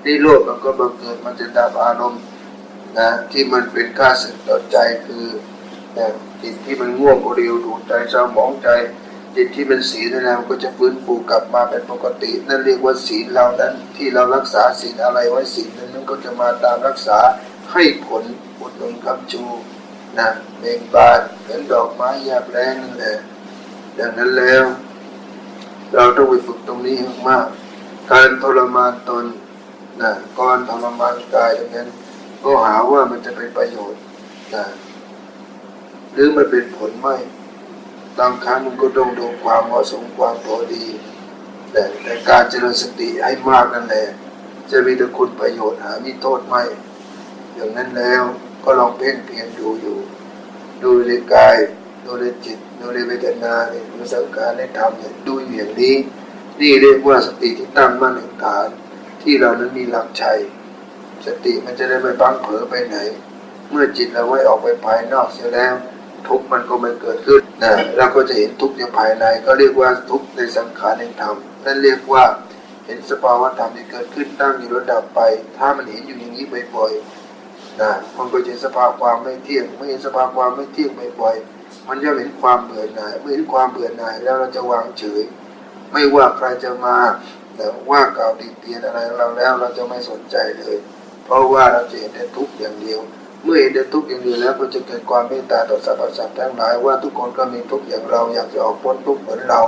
นิโรธมันก็บังเกิดมันจะดับอารมณ์ที่มันเป็นข้าศึกต่อใจคือจิตที่มันง่วงเร็วดูดใจเศร้าหมองใจจิตที่เป็นศีลนั่นแหละมันก็จะฟื้นฟูกลับมาเป็นปกตินั่นเรียกว่าศีลเรานั้นที่เรารักษาศีลอะไรไว้ศีลนั้นก็จะมาตามรักษาให้ผลอุดหนุนคำชูเบ่งบานเหมือนดอกไม้หยาบแรงนั่นแหละดังนั้นแล้วเราต้องไปฝึกตรงนี้ให้มากการทรมานตนก่อนทรมานกายอย่างนั้นก็หาว่ามันจะเป็นประโยชน์หรือมันเป็นผลไม่บางครั้งมันก็ต้องดูความเหมาะสมความพอดีแต่การเจริญสติให้มากนั่นแหละจะมีแต่คุณประโยชน์หามีโทษไม่อย่างนั้นแล้วก็ลองเพ่งเพียรดูอยู่ดูในกายดูในจิตดูในเวทนาดูสังขารในธรรมดูอย่างนี้นี่เรียกว่าสติที่ตั้งมั่นแห่งฐานที่เรานั้นมีหลักชัยสติมันจะได้ไม่บังเผลอไปไหนเมื่อจิตเราไว้ออกไปภายนอกเสียแล้วทุกข์มันก็ไม่เกิดขึ้นเราก็จะเห็นทุกข์ในภายในก็เรียกว่าทุกข์ในสังขารในธรรมนั่นเรียกว่าเห็นสภาวะธรรมที่เกิดขึ้นตั้งอยู่ระดับไปถ้ามันเห็นอยู่อย่างนี้บ่อยๆมันก็จะเห็นสภาวะความไม่เที่ยงเมื่อเห็นสภาวะความไม่เที่ยงบ่อยๆมันจะเห็นความเบื่อหน่ายเมื่อเห็นความเบื่อหน่ายแล้วเราจะวางเฉยไม่ว่าใครจะมาว่ากล่าวติเตียนอะไรเราแล้วเราจะไม่สนใจเลยเพราะว่าเราจะเห็นแต่ทุกข์อย่างเดียวเมื่อเห็นแต่ทุกข์อย่างเดียวแล้วก็จะเกิดความเมตตาต่อสรรพสัตว์ทั้งหลายว่าทุกคนก็มีทุกข์อย่างเราอยากจะออกพ้นทุกข์เหมือนเรา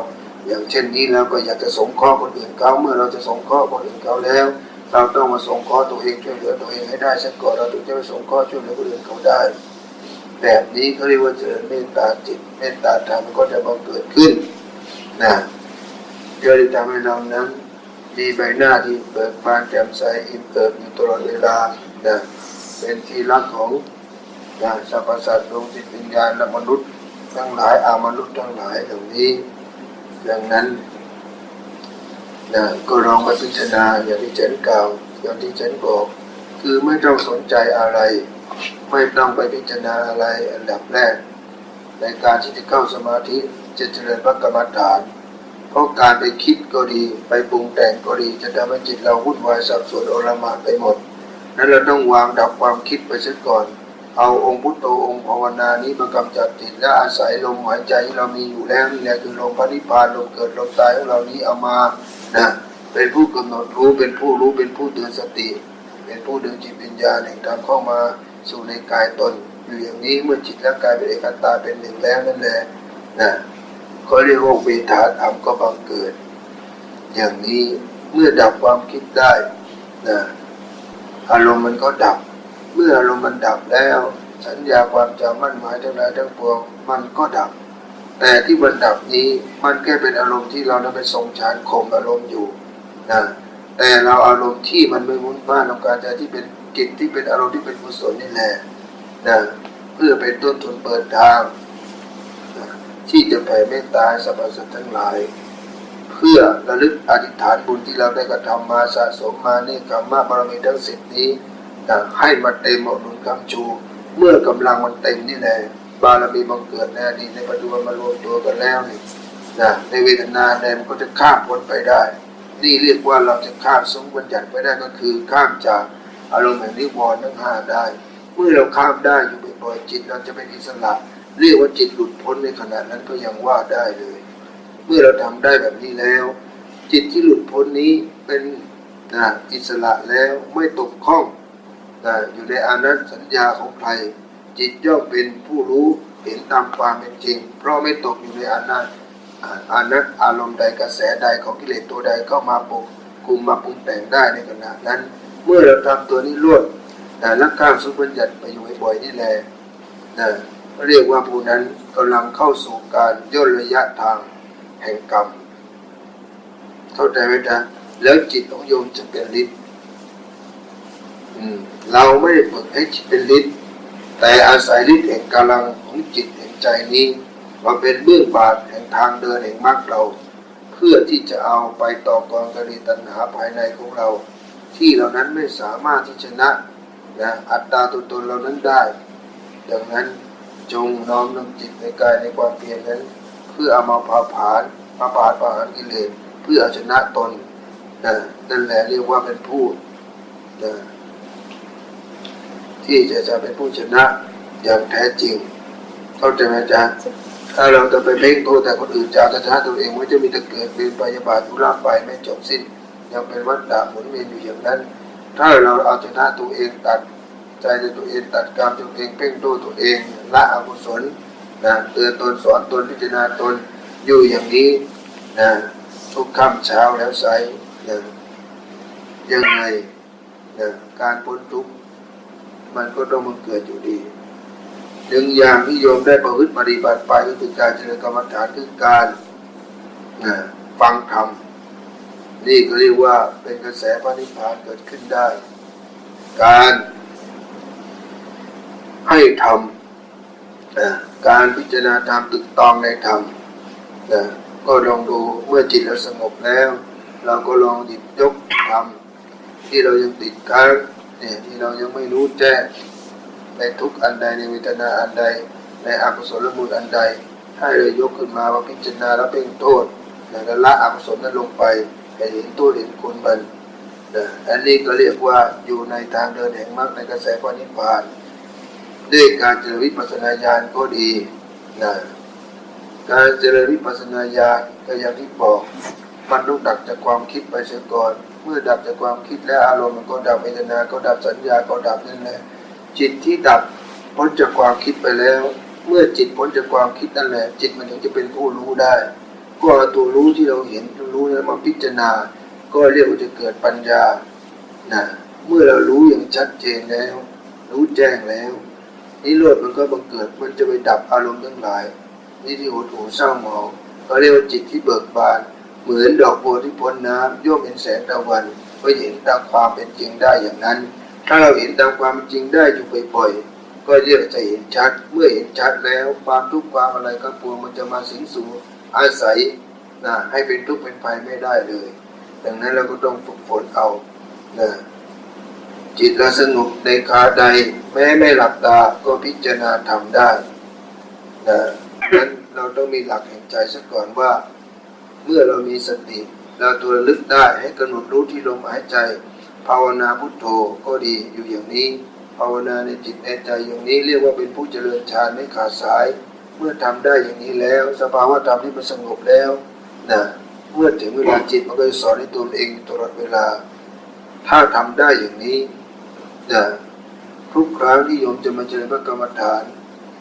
อย่างเช่นนี้แล้วก็อยากจะสงเคราะห์คนอื่นเขาเมื่อเราจะสงเคราะห์คนอื่นเขาแล้วเราต้องมาสงเคราะห์ตัวเองช่วยเหลือตัวเองให้ได้สักก่อนเราถึงจะไปสงเคราะห์ช่วยเหลือคนอื่นเขาได้แบบนี้เขาเรียกว่าเจริญเมตตาจิตเมตตาธรรมก็จะบังเกิดขึ้นจะได้ทำให้เรานั้น มีใบหน้าที่เบิกบานแจ่มใสอิ่มเอิบอยู่ตลอดเวลาเป็นที่รักของสรรพสัตว์ดวงจิตวิญญาณและมนุษย์ทั้งหลายมนุษย์ทั้งหลายเหล่านี้ดังนั้นก็ลองไปพิจารณาอย่างที่ฉันกล่าวอย่างที่ฉันบอกคือไม่ต้องสนใจอะไรไม่ต้องไปพิจารณาอะไรอันดับแรกในการที่จะเข้าสมาธิจะเจริญพระกรรมฐานเพราะการไปคิดก็ดีไปปรุงแต่งก็ดีจะทำให้จิตเราวุ่นวายสับสนโอลหม่านไปหมดนั้นเราต้องวางดับความคิดไปเสียก่อนเอาองค์พุทโธองค์ภาวนานี้มากำจัดจิตและอาศัยลมหายใจที่เรามีอยู่แล้วนี่แหละคือลมพระนิพพานลมเกิดลมตายของเรานี้เอามาเป็นผู้กำหนดรู้เป็นผู้รู้เป็นผู้เตือนสติเป็นผู้ดึงจิตวิญญาณแห่งธรรมเข้ามาสู่ในกายตนอยู่อย่างนี้เมื่อจิตและกายเป็นเอกตาเป็นหนึ่งแล้วนั่นแหละเขาเรียกว่าเวทนาธรรมก็บังเกิดอย่างนี้เมื่อดับความคิดได้อารมณ์มันก็ดับเมื่ออารมณ์มันดับแล้วสัญญาความจำมั่นหมายทั้งหลายทั้งปวงมันก็ดับแต่ที่มันดับนี้มันแค่เป็นอารมณ์ที่เราได้ไปทรงฌานข่มอารมณ์อยู่แต่เราอารมณ์ที่มันไม่มุ่งบ้านของการใจที่เป็นจิตที่เป็นอารมณ์ที่เป็นกุศลนี่แหละเพื่อเป็นต้นทุนเปิดทางที่จะแผ่เมตตาสรรพสัตว์ทั้งหลายเพื่อระลึกอธิษฐานบุญที่เราได้กระทำมาสะสมมานี่กรรมบารมีทั้ง10นี้ให้มาเต็มหนุนคำชูเมื่อกำลังมันเต็มนี่แหละบารมีบังเกิดในอดีตในปัจจุบันมารวมตัวกันแล้วนี่ในเวทนาแดมันก็จะข้ามพ้นไปได้นี่เรียกว่าเราจะข้ามสมบัญญัติไปได้ก็คือข้ามจากอารมณ์แห่งนิวรณ์ทั้ง5ได้เมื่อเราข้ามได้อยู่บ่อยๆจิตเราจะเป็นอิสระเรียกว่าจิตหลุดพ้นในขณะนั้นก็ยังว่าได้เลยเมื่อเราทำได้แบบนี้แล้วจิตที่หลุดพ้นนี้เป็นอิสระแล้วไม่ตกข้องอยู่ในอานัตสัญญาของใครจิตย่อมเป็นผู้รู้เห็นตามความเป็นจริงเพราะไม่ตกอยู่ในอานัตอารมณ์ใดกระแสใดของกิเลสตัวใดเข้ามาปกคุมมาปรุงแต่งได้ในขณะนั้นเมื่อเราทำตัวนี้รวดและข้ามสมบัญญัติไปอยู่บ่อยๆนี่แหละเรียกว่าผู้นั้นกำลังเข้าสู่การย่นระยะทางแห่งกรรมเข้าใจไหมจ๊ะแล้วจิตของโยมจะเป็นฤทธิ์เราไม่ได้ฝึกให้จิตเป็นฤทธิ์แต่อาศัยฤทธิ์แห่งกำลังของจิตแห่งใจนี้มาเป็นเบื้องบาทแห่งทางเดินแห่งมรรคเราเพื่อที่จะเอาไปต่อกรกิเลสตัณหาภายในของเราที่เหล่านั้นไม่สามารถที่ชนะอัตตาตัวตนเรานั้นได้ดังนั้นจงน้อมนำจิตในกายในความเพียรนั้นเพื่อเอามาผ่าผลาญกิเลสเพื่อเอาชนะตนนั่นแหละเรียกว่าเป็นผู้ที่จะเป็นผู้ชนะอย่างแท้จริงเข้าใจไหมจ๊ะถ้าเราจะไปเพ่งโทษแต่คนอื่นจะเอาชนะตัวเองมันจะมีแต่เกิดเป็นพยาบาททุรไปไม่จบสิ้นยังเป็นวัฏฏะหมุนเวียนอยู่อย่างนั้นถ้าเราเอาชนะตัวเองตัดใจในตัวเองตัดกรรมตัวเองเพ่งโทษตัวเองละอกุศลเตือนตนสอนตนพิจารณาตนอยู่อย่างนี้ทุกค่ำเช้าแล้วไซยังไงการพ้นทุกข์มันก็ต้องมันเกิดอยู่ดีหนึ่งอย่างที่โยมได้ประพฤติปฏิบัติไปก็คือการเจริญกรรมฐานคือการฟังธรรมนี่ก็เรียกว่าเป็นกระแสพระนิพพานเกิดขึ้นได้การให้ธรรมการพิจารณาธรรมตึกตองในธรรมก็ลองดูเมื่อจิตเราสงบแล้วเราก็ลองหยิบยกธรรมที่เรายังติดค้างที่เรายังไม่รู้แจ้งในทุกอันใดในเวทนาอันใดในอกุศลมูลอันใดให้เรายกขึ้นมาพิจารณาแล้วเป็นโทษและละอกุศลนั้นลงไปให้เห็นโทษเห็นคุณมันอันนี้ก็เรียกว่าอยู่ในทางเดินแห่งมรรคในกระแสพระนิพพานด้วยการเจริญวิปัสสนาญาณก็ดีการเจริญวิปัสสนาญาณก็อย่างที่บอกมันต้องดับจากความคิดไปเสียก่อนเมื่อดับจากความคิดและอารมณ์มันก็ดับเวทนาก็ดับสัญญาก็ดับนั่นแหละจิตที่ดับพ้นจากความคิดไปแล้วเมื่อจิตพ้นจากความคิดนั่นแหละจิตมันถึงจะเป็นผู้รู้ได้ก็เอาตัวรู้ที่เราเห็นรู้แล้วมาพิจารณาก็เรียกว่าจะเกิดปัญญาเมื่อเรารู้อย่างชัดเจนแล้วรู้แจ้งแล้วนิโรธมันก็บังเกิดมันจะไปดับอารมณ์ทั้งหลายนี่ที่หดหู่เศร้าหมองก็เรียกว่าจิตที่เบิกบาน เหมือนดอกบัวที่พ้นน้ำย่อมเห็นแสงตะวันก็เห็นตามความเป็นจริงได้อย่างนั้นถ้าเราเห็นตามความจริงได้อยู่บ่อยๆก็จะเห็นชัดเมื่อเห็นชัดแล้วความทุกข์ความอะไรก็ปวงมันจะมาสิงสู่อาศัยให้เป็นทุกข์เป็นภัยไม่ได้เลยดังนั้นเราก็ต้องฝึกฝนเอาจิตเราสงบในคาใดแม้ไม่หลับตาก็พิจารณาทำได้นั้นเราต้องมีหลักแห่งใจซะก่อนว่าเมื่อเรามีสติเราตัวระลึกได้ให้กำหนดรู้ที่ลมหายใจภาวนาพุทโธก็ดีอยู่อย่างนี้ภาวนาในจิตในใจอย่างนี้เรียกว่าเป็นผู้เจริญฌานไม่ขาดสายเมื่อทำได้อย่างนี้แล้วสภาวะธรรมที่มันสงบแล้วเมื่อถึงเวลาจิตมันก็จะสอนในตัวเองตลอดเวลาถ้าทำได้อย่างนี้ทุกครั้งที่โยมจะมาเจริญพระกรรมฐาน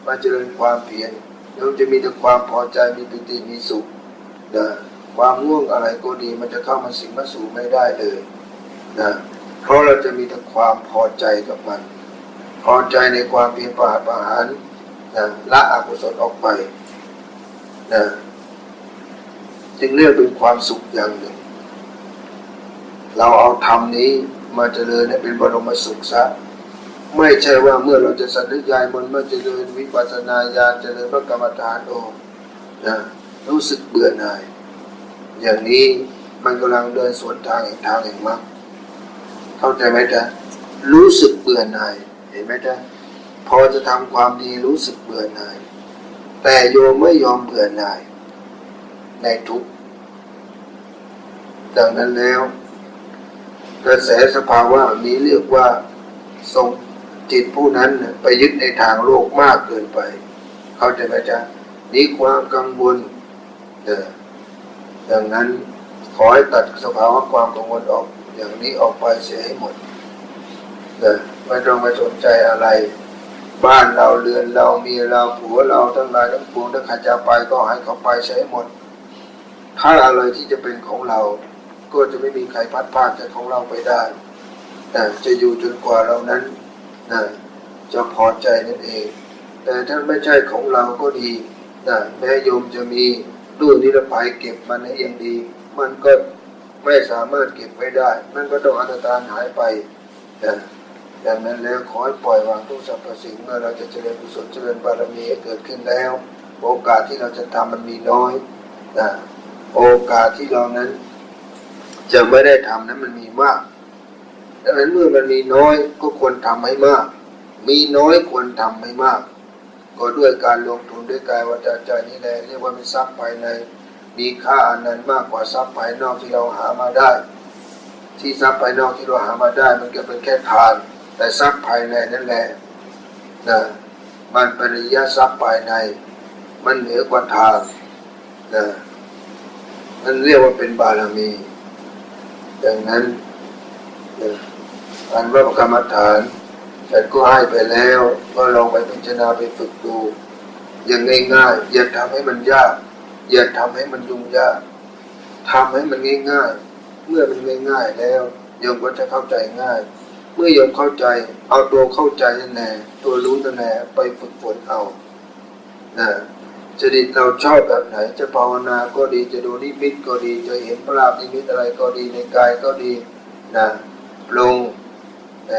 มาเจริญความเพียรโยมจะมีแต่ความพอใจมีปิติมีสุขความง่วงอะไรก็ดีมันจะเข้ามาสิงมาสู่ไม่ได้เลยเพราะเราจะมีแต่ความพอใจกับมันพอใจในความเพียรประหารละอกุศลออกไปจึงเรียกเป็นความสุขอย่างหนึ่งเราเอาธรรมนี้มาเจริญให้เป็นบรมสุขซะไม่ใช่ว่าเมื่อเราจะสันนิยายมันมาเจริญวิปัสสนาญาณเจริญพระกรรมฐานรู้สึกเบื่อหน่ายอย่างนี้มันกำลังเดินสวนทางแห่งมรรคเข้าใจไหมจ๊ะรู้สึกเบื่อหน่ายเห็นไหมจ๊ะพอจะทำความดีรู้สึกเบื่อหน่ายแต่โยมไม่ยอมเบื่อหน่ายในทุกข์ดังนั้นแล้วกระแสสภาวะนี้เรียกว่าทรงจิตผู้นั้นไปยึดในทางโลกมากเกินไปเข้าใจไหมจ๊ะนี้ความกังวลดังนั้นขอให้ตัดสภาวะความกังวลออกอย่างนี้ออกไปเสียให้หมดไม่ต้องไปสนใจอะไรบ้านเราเรือนเราเมียเราผัวเราทั้งหลายทั้งปวงถ้าใครจะไปก็ให้เขาไปเสียให้หมดถ้าอะไรที่จะเป็นของเราก็จะไม่มีใครพัดพรากจากของเราไปได้จะอยู่จนกว่าเรานั้นจะพอใจนั่นเองแต่ถ้าไม่ใช่ของเราก็ดีแม้โยมจะมีตู้นิรภัยเก็บมันให้อย่างดีมันก็ไม่สามารถเก็บไว้ได้มันก็ต้องอนัตตาหายไปดังนั้นแล้วขอให้ปล่อยวางทุกสรรพสิ่งเมื่อเราจะเจริญกุศลเจริญบารมีให้เกิดขึ้นแล้วโอกาสที่เราจะทำมันมีน้อยโอกาสที่เรานั้นจะไม่ได้ทำนั้นมันมีมากดังนั้นเมื่อมันมีน้อยก็ควรทำให้มากมีน้อยควรทำให้มากก็ด้วยการลงทุนด้วยกายวาจาใจนี่แหละเรียกว่าเป็นทรัพย์ภายในมีค่าอันนั้นมากกว่าทรัพย์ภายนอกที่เราหามาได้ที่ทรัพย์ภายนอกที่เราหามาได้มันก็เป็นแค่ทานแต่ทรัพย์ภายในนั่นแหละมันเป็นอริยทรัพย์ภายในมันเหนือกว่าทานมันเรียกว่าเป็นบารมีดังนั้นอันว่ากรรมฐานฉันก็ให้ไปแล้วก็ลองไปพิจารณาไปฝึกดูอย่างง่ายๆอย่าทำให้มันยากอย่าทำให้มันยุ่งยากทำให้มันง่ายๆเมื่อมันง่ายๆแล้วโยมก็จะเข้าใจง่ายเมื่อโยมเข้าใจเอาตัวเข้าใจนั่นแหละตัวรู้นั่นแหละไปฝึกฝนเอาจริตเราชอบแบบไหนจะภาวนาก็ดีจะดูนิมิตก็ดีจะเห็นพระราบนิมิตอะไรก็ดีในกายก็ดีลง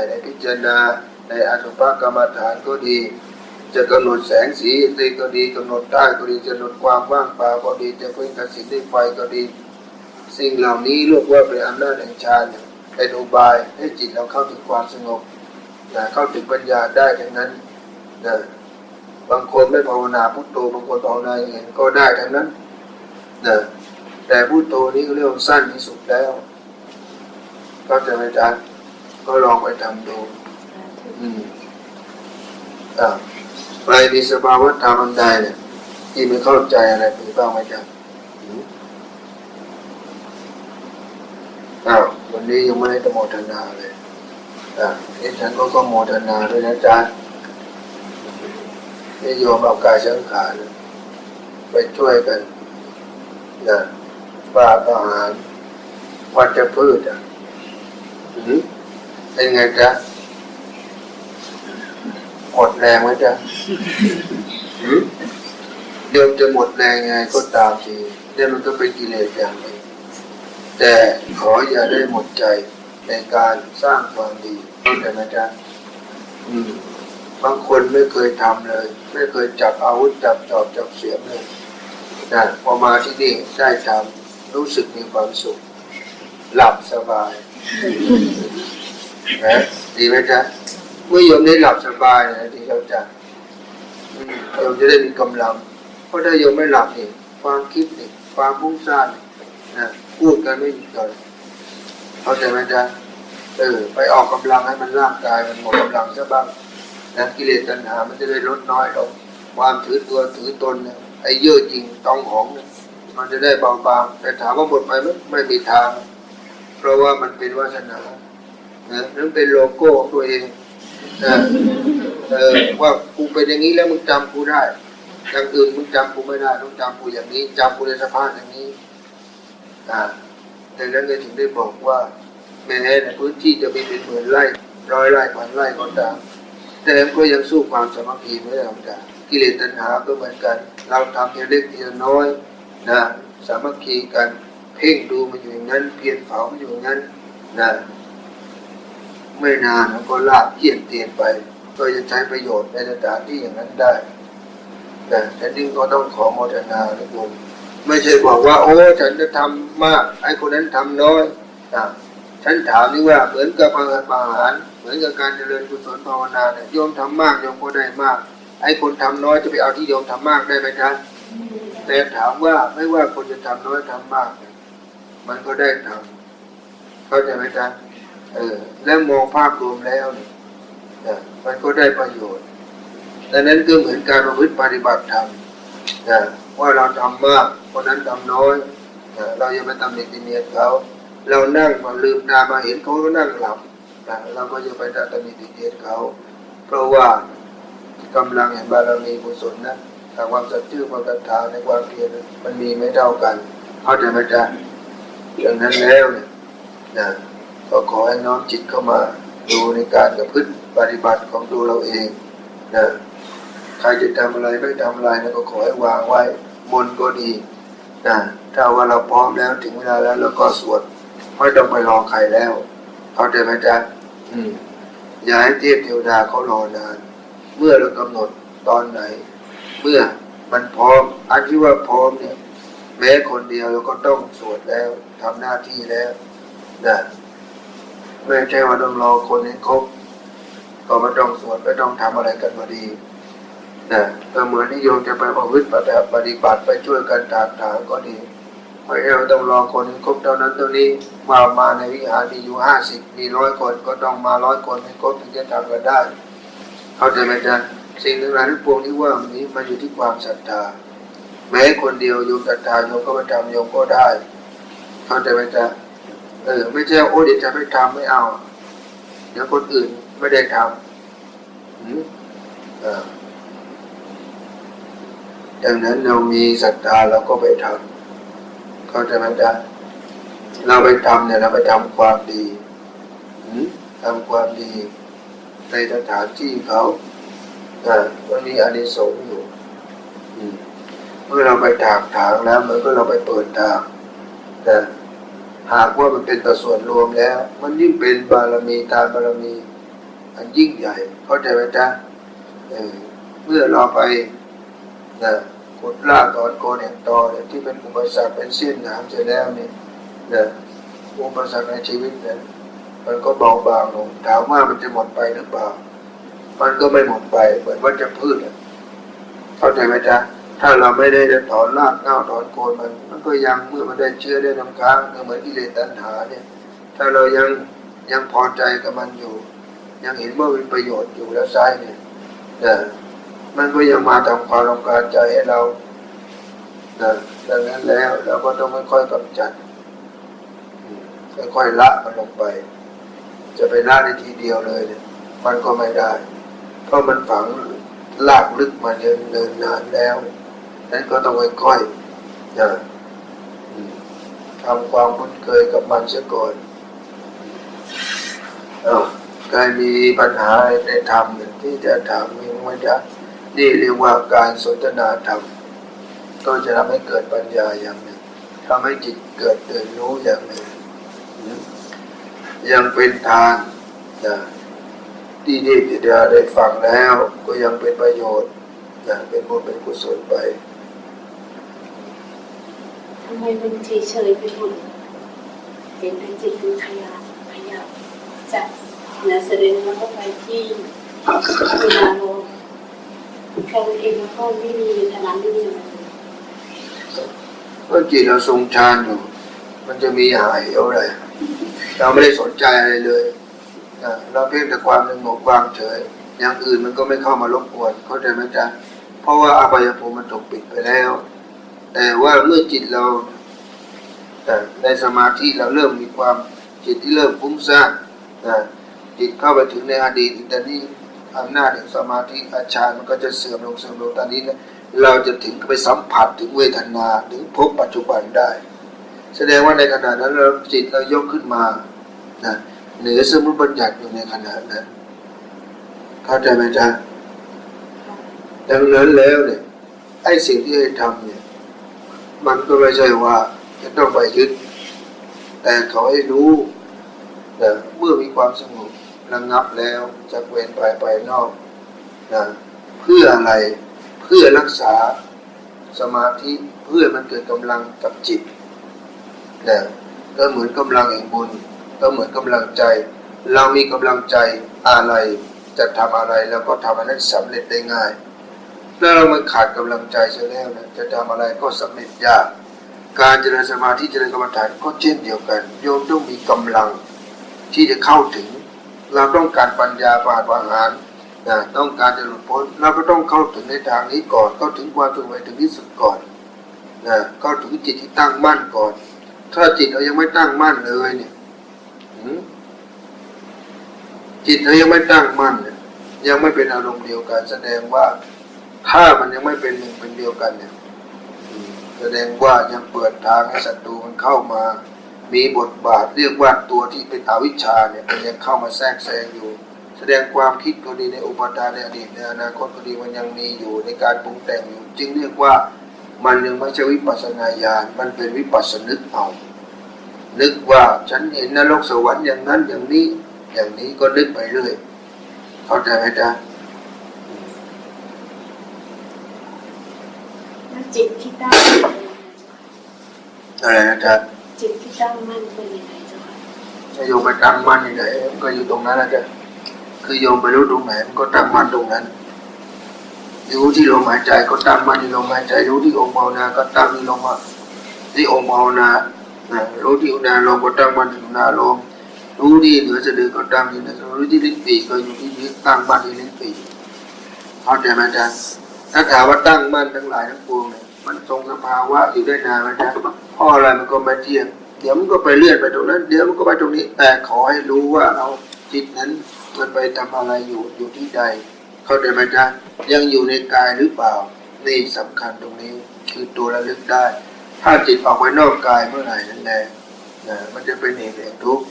ในพิจารณาในอสุภกรรมฐานก็ดีจะกำหนดแสงสีอะไรก็ดีกำหนดได้ก็ดีจะกำหนดความว่างเปล่าก็ดีจะเพ่งกสิณด้วยไฟก็ดีสิ่งเหล่านี้เรียกว่าเป็นอำนาจแห่งฌานเป็นอุบายให้จิตเราเข้าถึงความสงบเข้าถึงปัญญาได้ทั้งนั้นบางคนไม่ภาวนาพุทโธบางคนภาวนาอย่างอื่นก็ได้ทั้งนั้นแต่พุทโธนี้เรียกว่าสั้นที่สุดแล้วก็จะไม่ได้ก็ลองไปทำดูใครมีสภาวะธรรมอันใดเนี่ยที่ไม่เข้าใจอะไรไปบ้างไหมจ๊ะวันนี้ยังไม่ได้โมทนาเลยนี่ฉันก็โมทนาด้วยนะจ๊ะนี่โยมเอากายสังขารไปช่วยกันปราบอาหารวัชพืชเป็นไงจ๊ะหมดแรงไหมจ๊ะโยมจะหมดแรงไงก็ตามทีเนี่ยมันก็เป็นกิเลสอย่างหนึ่ง แต่ขออย่าได้หมดใจในการสร้างความดีเข้าใจไหมจ๊ะบางคนไม่เคยทำเลยไม่เคยจับอาวุธจับจอบจับเสียมเลยนะพอมาที่นี่ได้ทำรู้สึกมีความสุขหลับสบายนะดีไหมจ๊ะเมื่อโยมได้หลับสบายนะที่เราจะโยมจะได้มีกำลังเพราะถ้าโยมไม่หลับนี่ความคิดนี่ความฟุ้งซ่านนะพูดกันไม่หยุดเลยเข้าใจไหมจ๊ะไปออกกำลังให้มันร่างกายมันหมดกำลังซะบ้างนะกิเลสตัณหามันจะได้ลดน้อยลงความถือตัวถือตนเนี่ยไอ้เย่อหยิ่งต้องหองเนี่ยมันจะได้เบาบางแต่ถามว่าหมดไปไม่มีทางเพราะว่ามันเป็นวาสนานะนั่นเป็นโลโก้ของตัวเองนะว่ากูเป็นอย่างนี้แล้วมึงจำกูได้อย่างอื่นมึงจำกูไม่ได้ต้องจำกูอย่างนี้จำกูในสภาพอย่างนี้ดังนั้นเลยถึงได้บอกว่าแม้ในพื้นที่จะมีเป็นหมื่นไร่ร้อยไร่พันไร่ก็ตามแต่ก็ยังสู้ความสามัคคีไม่ได้ธรรมดากิเลสตัณหาก็เหมือนกันเราทำทีเล็กทีน้อยนะสามัคคีกันเพ่งดูมันอยู่อย่างนั้นเพียรเผามันอยู่อย่างนั้นนะไม่นานมันก็ลากเกี่ยนเตียนไปก็จะใช้ประโยชน์ในสถานที่อย่างนั้นได้นะแต่จริงก็ต้องขอโมทนาทุกคนไม่ใช่บอกว่าโอ้ฉันจะทำมากไอ้คนนั้นทำน้อยฉันถามนี่ว่าเหมือนกับอาหารเหมือนกับการเจริญกุศลภาวนาเนี่ยโยมทำมากโยมก็ได้มากไอ้คนทำน้อยจะไปเอาที่โยมทำมากได้ไหมจ๊ะแต่ถามว่าไม่ว่าคนจะทำน้อยทำมากมันก็ได้ทำเข้าใจไหมจ๊ะแล้วมองภาพรวมแล้วเนี่ยมันก็ได้ประโยชน์ดังนั้นก็เหมือนการประพฤติปฏิบัติธรรมว่าเราทำมากคนนั้นทำน้อยเราอย่าไปตำหนิติเนียนเขาเรานั่งมาลืมตามาเห็นเขาก็นั่งหลับเราก็อย่าไปตำหนิติเนียนเขาเพราะว่ากำลังแห่งบารมีกุศลนะทางความสัตย์ซื่อความศรัทธาในความเพียรมันมีไม่เท่ากันเข้าใจไหมจ๊ะดังนั้นแล้วเนี่ยก็ขอให้น้อมจิตเข้ามาดูในการประพฤติปฏิบัติของตัวเราเองนะใครจะทำอะไรไม่ทำอะไรนะก็ขอให้วางไว้มนก็ดีนะถ้าว่าเราพร้อมแล้วถึงเวลาแล้วเราก็สวดไม่ต้องไปรอใครแล้วเข้าใจไหมจ๊ะอย่าให้เทพเทวดาเขารอนานเมื่อเรากำหนดตอนไหนเมื่อมันพร้อมอันที่ว่าพร้อมเนี่ยแม้คนเดียวเราก็ต้องสวดแล้วทำหน้าที่แล้วนะไม่ใช่ว่าต้องรอคนให้ครบก็ไม่ต้องสวดไม่ต้องทำอะไรกันมาดีนะก็เหมือนนิยมจะไปประพฤติปฏิบัติไปช่วยกันถากถางก็ดีไม่ใช่ว่าต้องรอคนให้ครบเท่านั้นเท่านี้มาในวิหารมีอยู่50มี100คนก็ต้องมา100คนให้ครบถึงจะทำกันได้เข้าใจไหมจ๊ะสิ่งทั้งหลายทั้งปวงที่ว่านี้มันอยู่ที่ความศรัทธาแม้คนเดียวโยมศรัทธาโยมก็ไปทำโยมก็ได้เข้าใจไหมจ๊ะไม่ใช่โอ้เดี๋ยวจะไม่ทำไม่เอาเดี๋ยวคนอื่นไม่ได้ทำดังนั้นเรามีศรัทธาเราก็ไปทำเข้าใจไหมจ๊ะเราไปทำเนี่ยเราไปทำความดีทำความดีในสถานที่เขามันมีอานิสงส์อยู่เมื่อเราไปถากถางแล้วมันก็เราไปเปิดทางแต่หากว่ามันเป็นต่อส่วนรวมแล้วมันยิ่งเป็นบารมีทานบารมีอันยิ่งใหญ่เข้าใจไหมจ๊ะเมื่อเราไปขุดรากถอนโคนแห่งตอเนี่ยที่เป็นอุปสรรคเป็นเส้นหนามเสร็จแล้วเนี่ยอุปสรรคในชีวิตเนี่ยมันก็เบาบางลงถามว่ามันจะหมดไปหรือเปล่ามันก็ไม่หมดไปเหมือนว่าจะพืชเข้าใจไหมจ๊ะถ้าเราไม่ได้จะถอนรากเหง้าถอนโคนมันก็ยังเมื่อมันได้เชื้อได้น้ำค้างก็เหมือนกิเลสตัณหาเนี่ยถ้าเรายังพอใจกับมันอยู่ยังเห็นว่าเป็นประโยชน์อยู่แล้วใช้เนี่ยมันก็ยังมาทำความรำคาญใจให้เราดังนั้นแล้วเราก็ต้องค่อยๆกำจัดค่อยๆละมันลงไปจะไปละในทีเดียวเลยเนี่ยมันก็ไม่ได้เพราะมันฝังลากลึกมาเนินนานแล้วนั้นก็ต้องค่อยๆทำความคุ้นเคยกับมันเสียก่อนใครมีปัญหาในธรรมที่จะถามมีไหมจ๊ะนี่เรียกว่าการสนทนาธรรมก็จะทำให้เกิดปัญญาอย่างหนึ่งทำให้จิตเกิดตื่นรู้อย่างหนึ่ง ยังเป็นทานนะที่ได้ฟังแล้วก็ยังเป็นประโยชน์นะเป็นบุญเป็นกุศลไปทำไมมันเฉยๆไปหมดเห็นจิตมันขยับจากเหนือสะดือแล้วก็ไปที่เวลาลงแค่นั้นเองแล้วก็ไม่มีพลังไม่มีอะไรก็จิตเราทรงฌานอยู่มันจะมีหายเอาอะไรเราไม่ได้สนใจอะไรเลยเราเพียงแต่ความสงบความเฉยอย่างอื่นมันก็ไม่เข้ามารบกวนเข้าใจไหมจ๊ะเพราะว่าอบายภูมิมันถูกปิดไปแล้วแต่ว่าเมื่อจิตเราในสมาธิเราเริ่มมีความจิตที่เริ่มฟุ้งซ่านจิตเข้าไปถึงในอดีตตอนนี้อำนาจแห่งสมาธิอาฌานมันก็จะเสื่อมลงตอนนี้นะเราจะถึงไปสัมผัสถึงเวทนาถึงพบปัจจุบันได้แสดงว่าในขณะนั้นเราจิตเรายกขึ้นมาเหนือสมมุติบัญญัติอยู่ในขณะนั้นเข้าใจไหมจ๊ะดังนั้นแล้วเนี่ยไอ้สิ่งที่ให้ทำเนี่ยมันก็ไม่ใช่ว่าจะต้องไปยึดแต่เขาให้รู้เมื่อมีความสงบระงับแล้วจากเวรไปนอกเพื่ออะไรเพื่อรักษาสมาธิเพื่อมันเกิดกำลังกับจิตก็เหมือนกำลังแห่งบุญก็เหมือนกำลังใจเรามีกำลังใจอะไรจะทำอะไรแล้วก็ทำอันนั้นสำเร็จได้ง่ายถ้าเรามันขาดกำลังใจเสียแล้วนะจะทำอะไรก็สำเร็จยากการเจริญสมาธิเจริญกรรมฐานก็เช่นเดียวกันโยมต้องมีกำลังที่จะเข้าถึงเราต้องการปัญญาปราหารต้องการจะหลุดพ้นเราก็ต้องเข้าถึงในทางนี้ก่อนเข้าถึงความสงบถึงที่สุดก่อนเข้าถึงจิตที่ตั้งมั่นก่อนถ้าจิตเรายังไม่ตั้งมั่นเลยเนี่ยจิตเรายังไม่ตั้งมั่นเนี่ยยังไม่เป็นอารมณ์เดียวกันแสดงว่าถ้ามันยังไม่เป็นหนึ่งเป็นเดียวกันเนี่ยแสดงว่ายังเปิดทางให้ศัตรูมันเข้ามามีบทบาทเรียกว่าตัวที่เป็นอวิชชาเนี่ยมันยังเข้ามาแทรกแซงอยู่แสดงความคิดก็ดีในอุปทานในอดีตในอนาคตก็ดีมันยังมีอยู่ในการปรุงแต่งอยู่จึงเรียกว่ามันยังไม่ใช่วิปัสสนาญาณมันเป็นวิปัสสนึกเอานึกว่าฉันเห็นนรกสวรรค์อย่างนั้นอย่างนี้ก็นึกไปเรื่อยเข้าใจไหมจ๊ะแล้วจิตที่ตั้งอะไรนะจ๊ะจิตที่ตั้งมั่นเป็นยังไงจ๊ะจะโยมไปตั้งมั่นที่ไหนก็อยู่ตรงนั้นนะจ๊ะคือโยมไปรู้ตรงไหนมันก็ตั้งมั่นตรงนั้นรู้ที่ลมหายใจก็ตั้งมั่นที่ลมหายใจรู้ที่องค์ภาวนาก็ตั้งที่ลมที่องค์ภาวนารู้ที่อุณาโลมก็ตั้งมั่นที่อุณาโลมรู้ที่เหนือสะดือก็ตั้งที่เหนือสะดือรู้ที่ลิ้นปี่ก็อยู่ที่ลิ้นตั้งมั่นที่ลิ้นปี่เข้าใจไหมจ๊ะถ้าถามว่าตั้งมั่นทั้งหลายทั้งปวงเนี่ยมันทรงสภาวะอยู่ได้นานไหมจ๊ะเพราะอะไรมันก็ไม่เที่ยงเดี๋ยวมันก็ไปเลื่อนไปตรงนั้นเดี๋ยวมันก็ไปตรงนี้แต่ขอให้รู้ว่าเราจิตนั้นมันไปทำอะไรอยู่ที่ใดเข้าใจไหมจ๊ะยังอยู่ในกายหรือเปล่านี่สำคัญตรงนี้คือตัวระลึกได้ถ้าจิตออกไปนอกกายเมื่อไหร่นั่นแหละมันจะเป็นเหตุแห่งทุกข์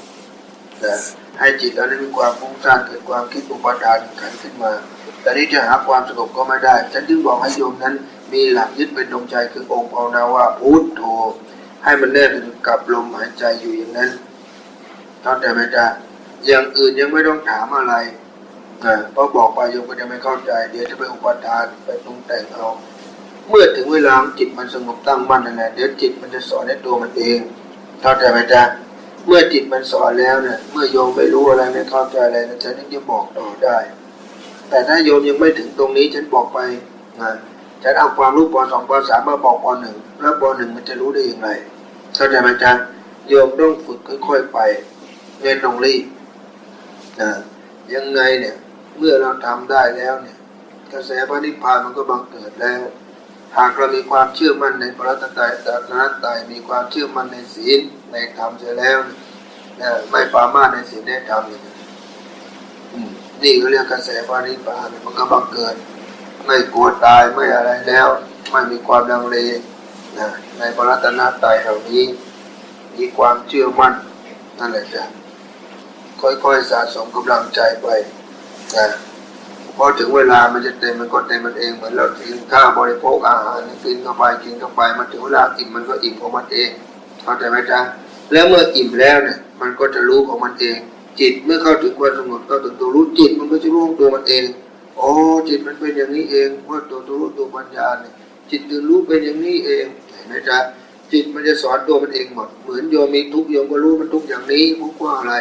ให้จิตเราได้มีความฟุ้งซ่านเกิดความคิดอุปาทานขันขึ้นมาแต่นี้จะหาความสงบก็ไม่ได้ฉันจึงบอกให้โยมนั้นมีหลักยึดเป็นดวงใจคือองค์ภาวนาว่าพุทโธให้มันแน่นกับลมหายใจอยู่อย่างนั้นเข้าใจไหมจ๊ะอย่างอื่นยังไม่ต้องถามอะไรเพราะบอกไปโยมก็จะไม่เข้าใจเดี๋ยวจะไปอุปทานไปปรุงแต่งเอาเมื่อถึงเวลาจิตมันสงบตั้งมั่นนั่นแหละเดี๋ยวจิตมันจะสอนในตัวมันเองเข้าใจไหมจ๊ะเมื่อจิตมันสอนแล้วเนี่ยเมื่อโยมไม่รู้อะไรไม่เข้าใจอะไรนะฉันจะบอกต่อได้แต่ถ้าโยมยังไม่ถึงตรงนี้ฉันบอกไปฉันเอาความรู้ป .2 ป .3 มาบอกป .1 แล้วป .1 มันจะรู้ได้อย่างไรเข้าใจไหมจ๊ะโยมต้องฝึกค่อยๆไปเงินตรงรีบยังไงเนี่ยเมื่อเราทำได้แล้วเนี่ยกระแสพระนิพพานมันก็บังเกิดแล้วหากเรามีความเชื่อมั่นในพระรัตนตรัยมีความเชื่อมั่นในศีลในธรรมเสียแล้วไม่ปรามาสในศีลในธรรมนี่ก็เรียกกระแสพระนิพพานมันก็บังเกิดไม่กลัวตายไม่อะไรแล้วไม่มีความลังเลในพระรัตนตรัยเหล่านี้มีความเชื่อมั่นนั่นแหละจ้ะค่อยๆสะสมกำลังใจไปพอถึงเวลามันจะเต็มมันก็เต็มมันเองเหมือนเรากินข้าวบริโภคอาหารกินเข้าไปมันถึงเวลาอิ่มมันก็อิ่มของมันเองเข้าใจไหมจ๊ะแล้วเมื่ออิ่มแล้วเนี่ย มันก็จะรู้ของมันเองจิตเมื่อเข้าถึงความสงบเข้าถึงตัวรู้จิตมันก็จะรู้ของตัวมันเองอ๋อจิตมันเป็นอย่างนี้เองว่าตัวรู้ตัวปัญญาเนี่ยจิตตื่นรู้เป็นอย่างนี้เองเห็นไหมจ๊ะจิตมันจะสอนตัวมันเองหมดเหมือนโยมมีทุกข์โยมก็รู้มันทุกข์อย่างนี้เพราะว่าอะไร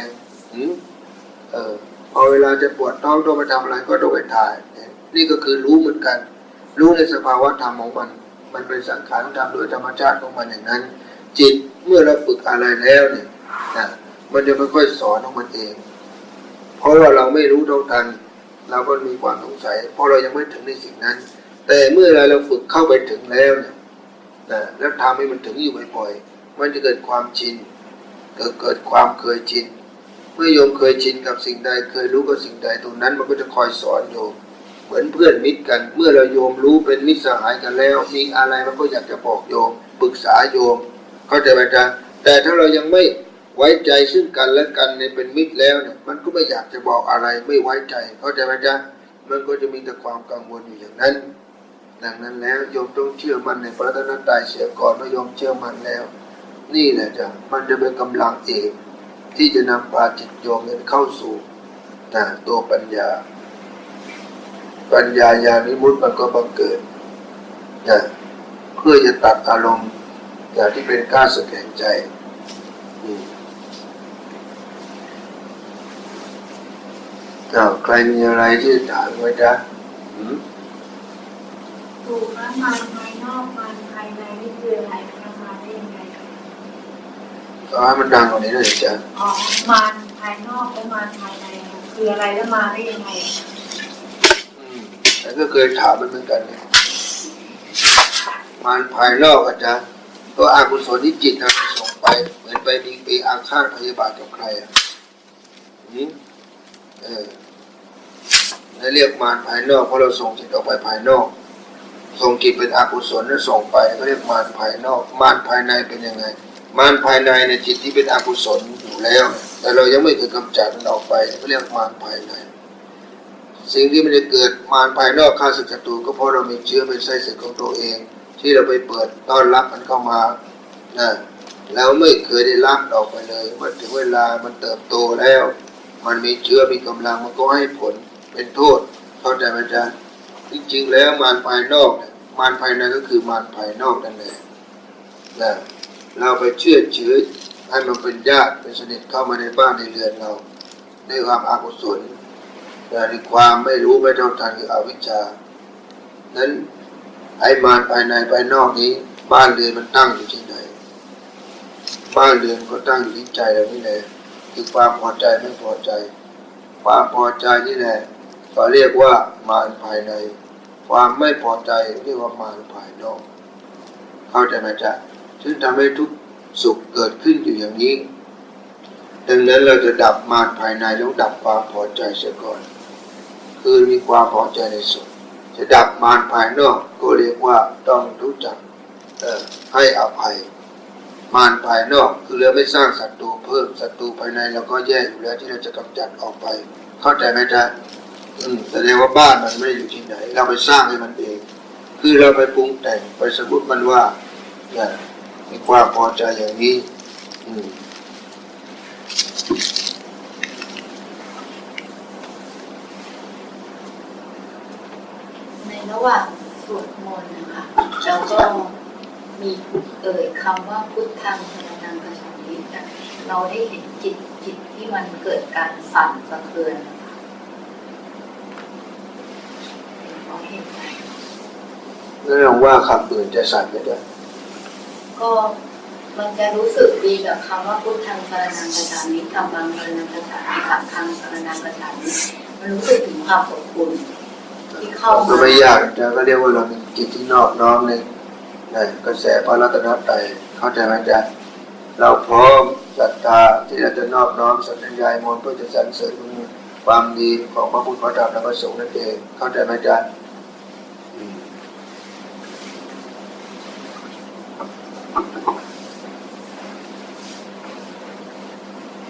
พอเวลาจะปวดท้องต้องไปทำอะไรก็ต้องไปถ่ายนี่ก็คือรู้เหมือนกันรู้ในสภาวะธรรมของมันเป็นสังขารธรรมโดยธรรมชาติของมันอย่างนั้นจิตเมื่อเราฝึกอะไรแล้วเนี่ยมันจะค่อยๆสอนของมันเองเพราะว่าเราไม่รู้เท่าทันเราก็มีความสงสัยเพราะเรายังไม่ถึงในสิ่งนั้นแต่เมื่อเราฝึกเข้าไปถึงแล้วเนี่ยแล้วทำให้มันถึงอยู่บ่อยๆมันจะเกิดความชินเกิดความเคยชินเมื่อโยมเคยชินกับสิ่งใดเคยรู้กับสิ่งใดตรงนั้นมันก็จะคอยสอนโยมเหมือนเพื่อนมิตรกันเมื่อเราโยมรู้เป็นมิตรสหายกันแล้วมีอะไรมันก็อยากจะบอกโยมปรึกษาโยมเข้าใจไหมจ๊ะแต่ถ้าเรายังไม่ไว้ใจซึ่งกันและกันในเป็นมิตรแล้วเนี่ยมันก็ไม่อยากจะบอกอะไรไม่ไว้ใจเข้าใจไหมจ๊ะมันก็จะมีแต่ความกังวลอยู่อย่างนั้นดังนั้นแล้วโยมต้องเชื่อมั่นในพระรัตนตรัยเสียก่อนเมื่อโยมเชื่อมั่นแล้วนี่แหละจ้ะมันจะเป็นกำลังเอกที่จะนำพาจิตโยมนั้นเข้าสู่ตัวปัญญาญาณวิมุตติมันก็บังเกิดเพื่อจะตัดอารมณ์อย่างที่เป็นข้าศึกแห่งใจใครมีอะไรที่ถามไว้จ๊ะดูว่ามารภายนอกมารภายในนี่คืออะไรคะมาได้ยังไงก็ให้มันดังกว่านี้หน่อยจ๊ะมารภายนอกและมารภายในคืออะไรและมาได้ยังไงแต่ก็เคยถามมันเหมือนกันเนี่ยมารภายนอกอาจารย์ตัวอกุศลที่จิตเราส่งไปเหมือนไปมีอาฆาตพยาบาทกับใครนั่นเรียกมารภายนอกเพราะเราส่งจิตออกไปภายนอกส่งจิตเป็นอกุศลแล้วส่งไปก็เรียกมารภายนอกมารภายในเป็นยังไงมารภายในในจิตที่เป็นอกุศลอยู่แล้วแต่เรายังไม่เคยกำจัดมันออกไปก็เรียกมารภายในสิ่งที่มันจะเกิดมารภายนอกข้าศึกศัตรูก็เพราะเรามีเชื้อเป็นไส้ศึกของตัวเองที่เราไปเปิดต้อนรับมันเข้ามาแล้วไม่เคยได้รับออกไปเลยเมื่อถึงเวลามันเติบโตแล้วมันมีเชื้อมีกำลังมันก็ให้ผลเป็นโทษเข้าใจไหมจ๊ะจริงๆแล้วมารภายนอกมารภายในก็คือมารภายนอกนั่นแหละเราไปเชื่อให้มันเป็นญาติเป็นสนิทเข้ามาในบ้านในเรือนเราในความอกุศลในความไม่รู้ไม่เท่าทันคืออวิชชานั้นไอ้มารภายในภายนอกนี้บ้านเรือนมันตั้งอยู่ที่ไหนบ้านเรือนก็ตั้งอยู่ที่ใจเรานี่แหละคือความพอใจไม่พอใจความพอใจนี่แหละก็เรียกว่ามารภายในความไม่พอใจเรียกว่ามารภายนอกเข้าใจไหมจ๊ะซึ่งทำให้ทุกสุขเกิดขึ้นอยู่อย่างนี้ดังนั้นเราจะดับมารภายในต้องดับความพอใจเสียก่อนคือมีความพอใจในสุขจะดับมารภายนอกก็เรียกว่าต้องรู้จักให้อภัยมารภายนอกคือเราไม่สร้างศัตรูเพิ่มศัตรูภายในเราก็แย่อยู่แล้วที่เราจะกำจัดออกไปเข้าใจไหมจ๊ะแสดงว่าบ้านมันไม่ได้อยู่ที่ไหนเราไปสร้างให้มันเองคือเราไปปรุงแต่งไปสมมติมันว่ามีความพอใจอย่างนี้ในระหว่างสวดมนต์นะคะแล้วก็มีคำว่าพุทธังสรณังคัจฉามิเราได้เห็นจิตที่มันเกิดการสั่นสะเทือนเราเห็นไหมแล้วลองว่าคำอื่นจะสั่นไหมจ๊ะก็มันจะรู้สึกดีกับคำว่าพุทธังสรณังคัจฉามิธัมมังสรณังคัจฉามิสังฆังสรณังคัจฉามิมันรู้สึกถึงความอบอุ่นที่เข้ามาไม่ยากจะก็เรียกว่าเรามีจิตที่นอบน้อมในกระแสพระรัตนตรัยเข้าใจไหมจ๊ะเราพร้อมศรัทธาที่เราจะนอบน้อมสัตยายมนต์เพื่อจะสรรเสริญความดีของพระพุทธพระธรรมและพระสงฆ์นั่นเองเข้าใจไหมจ๊ะ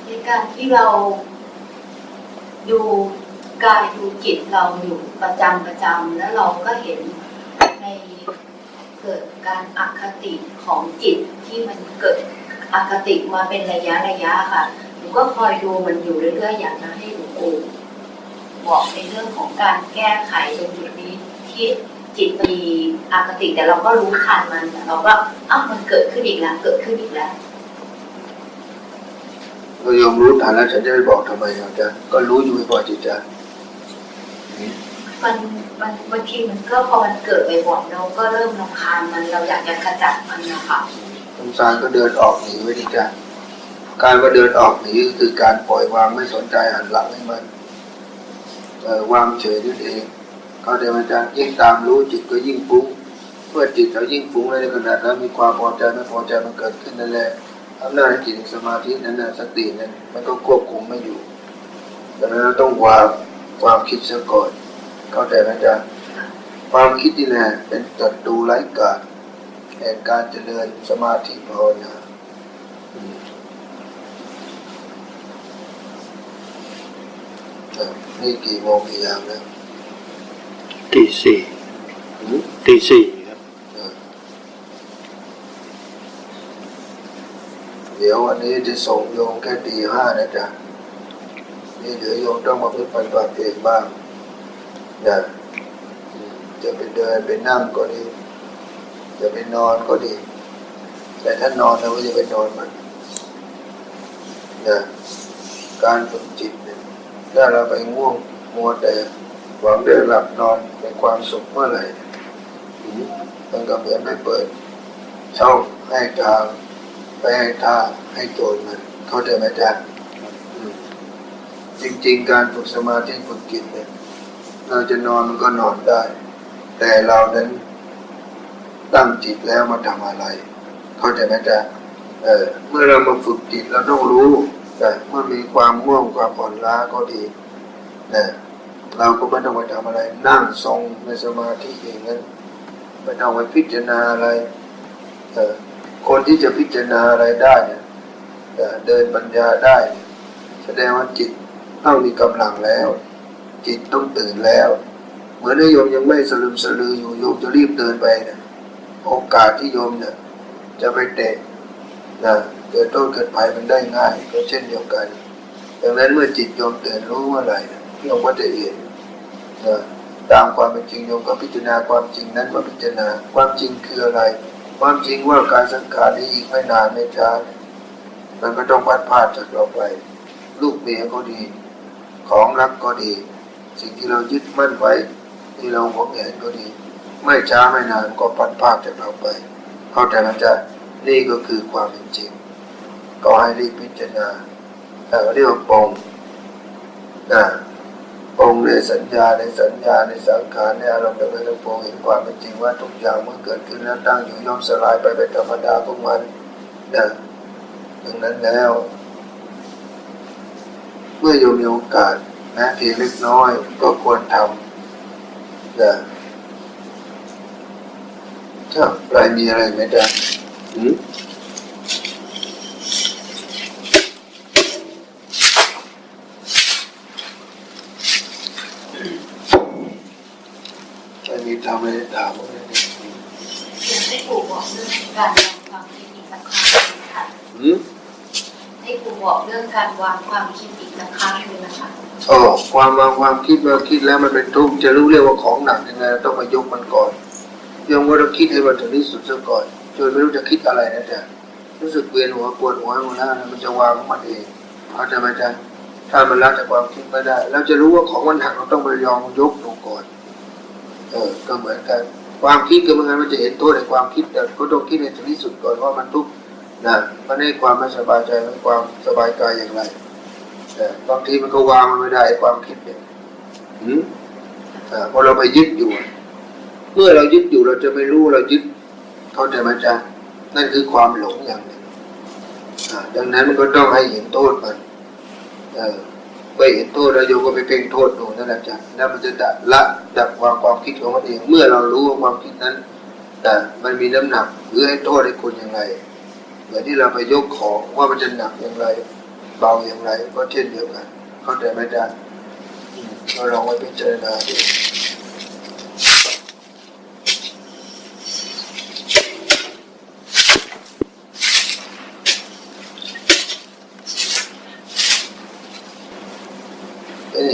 ในการที่เราดูกายดูจิตเราอยู่ประจำแล้วเราก็เห็นในเกิดการอคติของจิตที่มันเกิดอคติมาเป็นระยะค่ะ หนูก็คอยดูมันอยู่เรื่อยๆอยากจะให้หลวงปู่บอกในเรื่องของการแก้ไขตรงจุดนี้ที่จิตมีอคติแต่เราก็รู้ทันมันแต่เราก็มันเกิดขึ้นอีกแล้วเกิดขึ้นอีกแล้วเรายอมรู้ทันแล้วฉันจะไปบอกทำไมอาจารย์ก็รู้อยู่บ่อยๆจิตใจมันบางทีมันก็พอมันเกิดบ่อยๆเราก็เริ่มรำคาญมันเราอยากจะขจัดมันนะคะสงสารก็เดินออกหนีไว้ดีจ้ะการว่าเดินออกหนีคือการปล่อยวางไม่สนใจหันหลังให้มันวางเฉยนั่นเองเขาเดินมาจากยิ่งตามรู้จิตก็ยิ่งฟุ้งเมื่อจิตเรายิ่งฟุ้งในขณะนั้นมีความพอใจไม่พอใจมันเกิดขึ้นนั่นแหละอำนาจจิตสมาธินั้นสตินั้นมันก็ควบคุมไม่อยู่ดังนั้นเราต้องวางความคิดเสียก่อนเข้าใจไหมจ๊ะความคิดนี่แหละเป็นศัตรูไร้กาจแห่งการเจริญสมาธิภาวนานี่กี่โมงกี่ยามแล้วตี 4ตี 4ครับเดี๋ยววันนี้จะส่งโยมแค่ตี 5นะจ๊ะนี่เดี๋ยวโยมต้องมาปฏิบัติเองบ้างนะจะไปเดินไปนั่งก็ดีจะไปนอนก็ดีแต่ถ้านอนเราก็จะไปนอนมันนะการฝึกจิตเนี่ยถ้าเราไปง่วงมัวแต่หวังได้หลับนอนเป็นความสุขเมื่อไหร่มันก็เหมือนไม่เปิดช่องให้ทางไปให้ท่าให้โจรมันเข้าใจไหมจ๊ะจริงๆการฝึกสมาธิฝึกจิตเนี่ยเราจะนอนมันก็นอนได้แต่เรานั้นตั้งจิตแล้วมาทำอะไรเข้าใจไหมจ๊ะเมื่อเรามาฝึกจิตเราต้องรู้แต่เมื่อมีความง่วงความอ่อนล้าก็ดีนะเราก็ไม่ต้องไปทำอะไรนั่งทรงในสมาธิอย่างนั้นไม่ต้องไปพิจารณาอะไรคนที่จะพิจารณาอะไรได้เนี่ยเดินปัญญาได้แสดงว่าจิตต้องมีกำลังแล้วจิตต้องตื่นแล้วเหมือนโยมยังไม่สลึมสลืออยู่โยมจะรีบเดินไปเนี่ยโอกาสที่โยมเนี่ยจะไปเตะนะเกิดโทษเกิดภัยมันได้ง่ายก็เช่นเดียวกันดังนั้นเมื่อจิตโยมตื่นรู้เมื่อไหร่โยมก็จะเห็นนะตามความเป็นจริงโยมก็พิจารณาความจริงนั้นมาพิจารณาความจริงคืออะไรความจริงว่าการสังขารนี้อีกไม่นานไม่ช้ามันก็ต้องพัดพาดจากเราไปลูกเมียก็ดีของรักก็ดีสิ่งที่เรายึดมั่นไว้ที่เราหวงแหนก็ดีไม่ช้าไม่นานก็พัดพาดจากเราไปเข้าใจไหมจ๊ะนี่ก็คือความเป็นจริงก็ให้รีบพิจารณาเรียกว่าปองปองในสัญญาในสังขารในอารมณ์ในเรื่องปองเห็นความเป็นจริงว่าทุกอย่างเมื่อเกิดขึ้นแล้วตั้งอยู่ย่อมสลายไปเป็นธรรมดาของมันดังนั้นแล้วเมื่อโยมมีโอกาสนะเพียงเล็กน้อยก็ควรทำถ้าใครมีอะไรไหมจ๊ะมีทำอะไรถามอะไรอยากให้ปู่บอกเรื่องการวางความคิดอีกสักครั้งนึงค่ะให้ปู่บอกเรื่องการวางความคิดอีกสักครั้งนึงนะคะความวางความคิดว่าคิดแล้วมันเป็นทุกข์จะรู้เรียกว่าของหนักยังไงต้องมายกมันก่อนยังว่าเราคิดให้มันถึงที่สุดซะก่อนจนไม่รู้จะคิดอะไรนะจ๊ะรู้สึกเวียนหัวปวดหัวหมดแล้วมันจะวางมันเองเข้าใจไหมจ๊ะถ้ามันละจากความคิดไม่ได้เราจะรู้ว่าของมันหนักเราต้องไปยอมยกลงก่อนก็เหมือนกันความคิดก็เหมือนกันมันจะเห็นโทษในความคิดแต่ก็ต้องคิดให้ถึงที่สุดก่อนว่ามันทุกข์นะมันให้ความไม่สบายใจมันความสบายกายอย่างไรบางทีมันก็วางมันไม่ได้ความคิดเนี่ยพอเราไปยึดอยู่เมื่อเรายึดอยู่เราจะไม่รู้เรายึดเข้าใจไหมจ๊ะนั่นคือความหลงอย่างหนึ่งดังนั้นมันก็ต้องให้เห็นโทษมันไปเห็นโทษแล้วโยมก็ไปเพ่งโทษดูนั่นแหละจ้ะแล้วมันจะดับความคิดของมันเองเมื่อเรารู้ว่าความคิดนั้นมันมีน้ำหนักหรือให้โทษให้คุณอย่างไรเหมือนที่เราไปยกของว่ามันจะหนักอย่างไรเบาอย่างไรก็เช่นเดียวกันเข้าใจไหมจ๊ะเราลองไปพิจารณาดู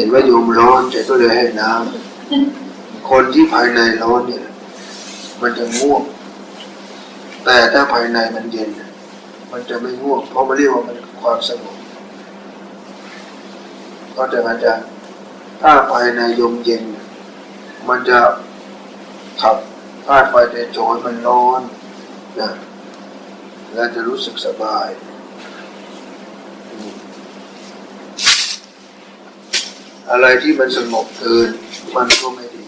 นว่าโยมร้อนใจก็เลยให้น้ำคนที่ภายในร้อนเนี่ยมันจะง่วงแต่ถ้าภายในมันเย็นมันจะไม่ง่วงเพราะมันเรียกว่ามันความสงบก็แต่อาจารย์ถ้าภายในโยมเย็นมันจะขับธาตุไฟในโจรมันร้อนนะแล้วจะรู้สึกสบายอะไรที่มันสงบเกินมันก็ไม่ดี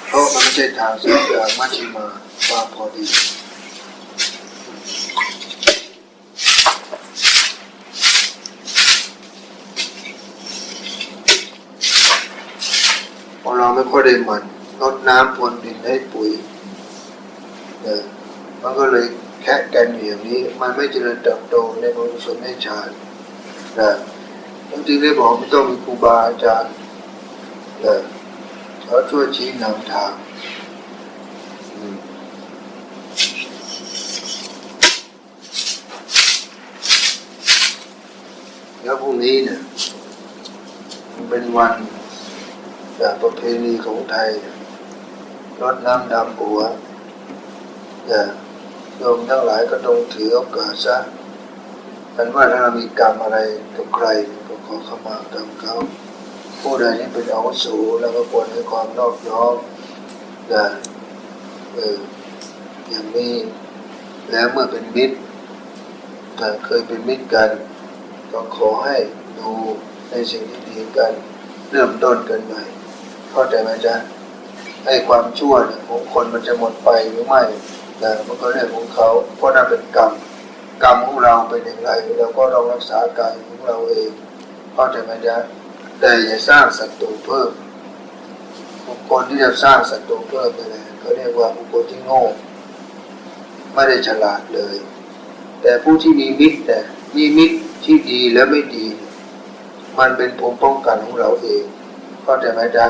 เพราะมันไม่ใช่ทางสายกลางมัชฌิมาความพอดีพอเราไม่ค่อยได้มันลดน้ำพรวนดินให้ปุ๋ยมันก็เลยแค่แกนอย่างนี้มันไม่เจริญเติบโตในบุญกุศลในฌานจริงๆได้บอกไม่ต้องมีครูบาอาจารย์เขาช่วยชี้นำทางแล้วพรุ่งนี้เนี่ยมันเป็นวันจากประเพณีของไทยรดน้ำดำหัวโยมทั้งหลายก็ต้องถือโอกาสซะกันว่าถ้าเรามีกรรมอะไรกับใครก็ขอเข้ามากรรมเขาผู้ใดที่เป็นอาวุโสแล้วก็ควรให้ความนอบน้อมอย่างนี้แล้วเมื่อเป็นมิตรเคยเป็นมิตรกันก็ขอให้ดูในสิ่งที่ดีกันเริ่มต้นกันใหม่เข้าใจไหมจ๊ะให้ความชั่วของคนมันจะหมดไปหรือไม่มันก็เรื่องของเขาเพราะนั่นเป็นกรรมของเราเป็นอย่างไรเราก็ต้องรักษากายของเราเองเข้าใจไหมจ๊ะแต่อย่าสร้างศัตรูเพิ่มบุคคลที่จะสร้างศัตรูเพิ่มไปเลยก็เรียกว่าบุคคลที่โง่ไม่ได้ฉลาดเลยแต่ผู้ที่มีมิตรแต่มีมิตรที่ดีและไม่ดีมันเป็นภูมิป้องกันของเราเองเข้าใจไหมจ๊ะ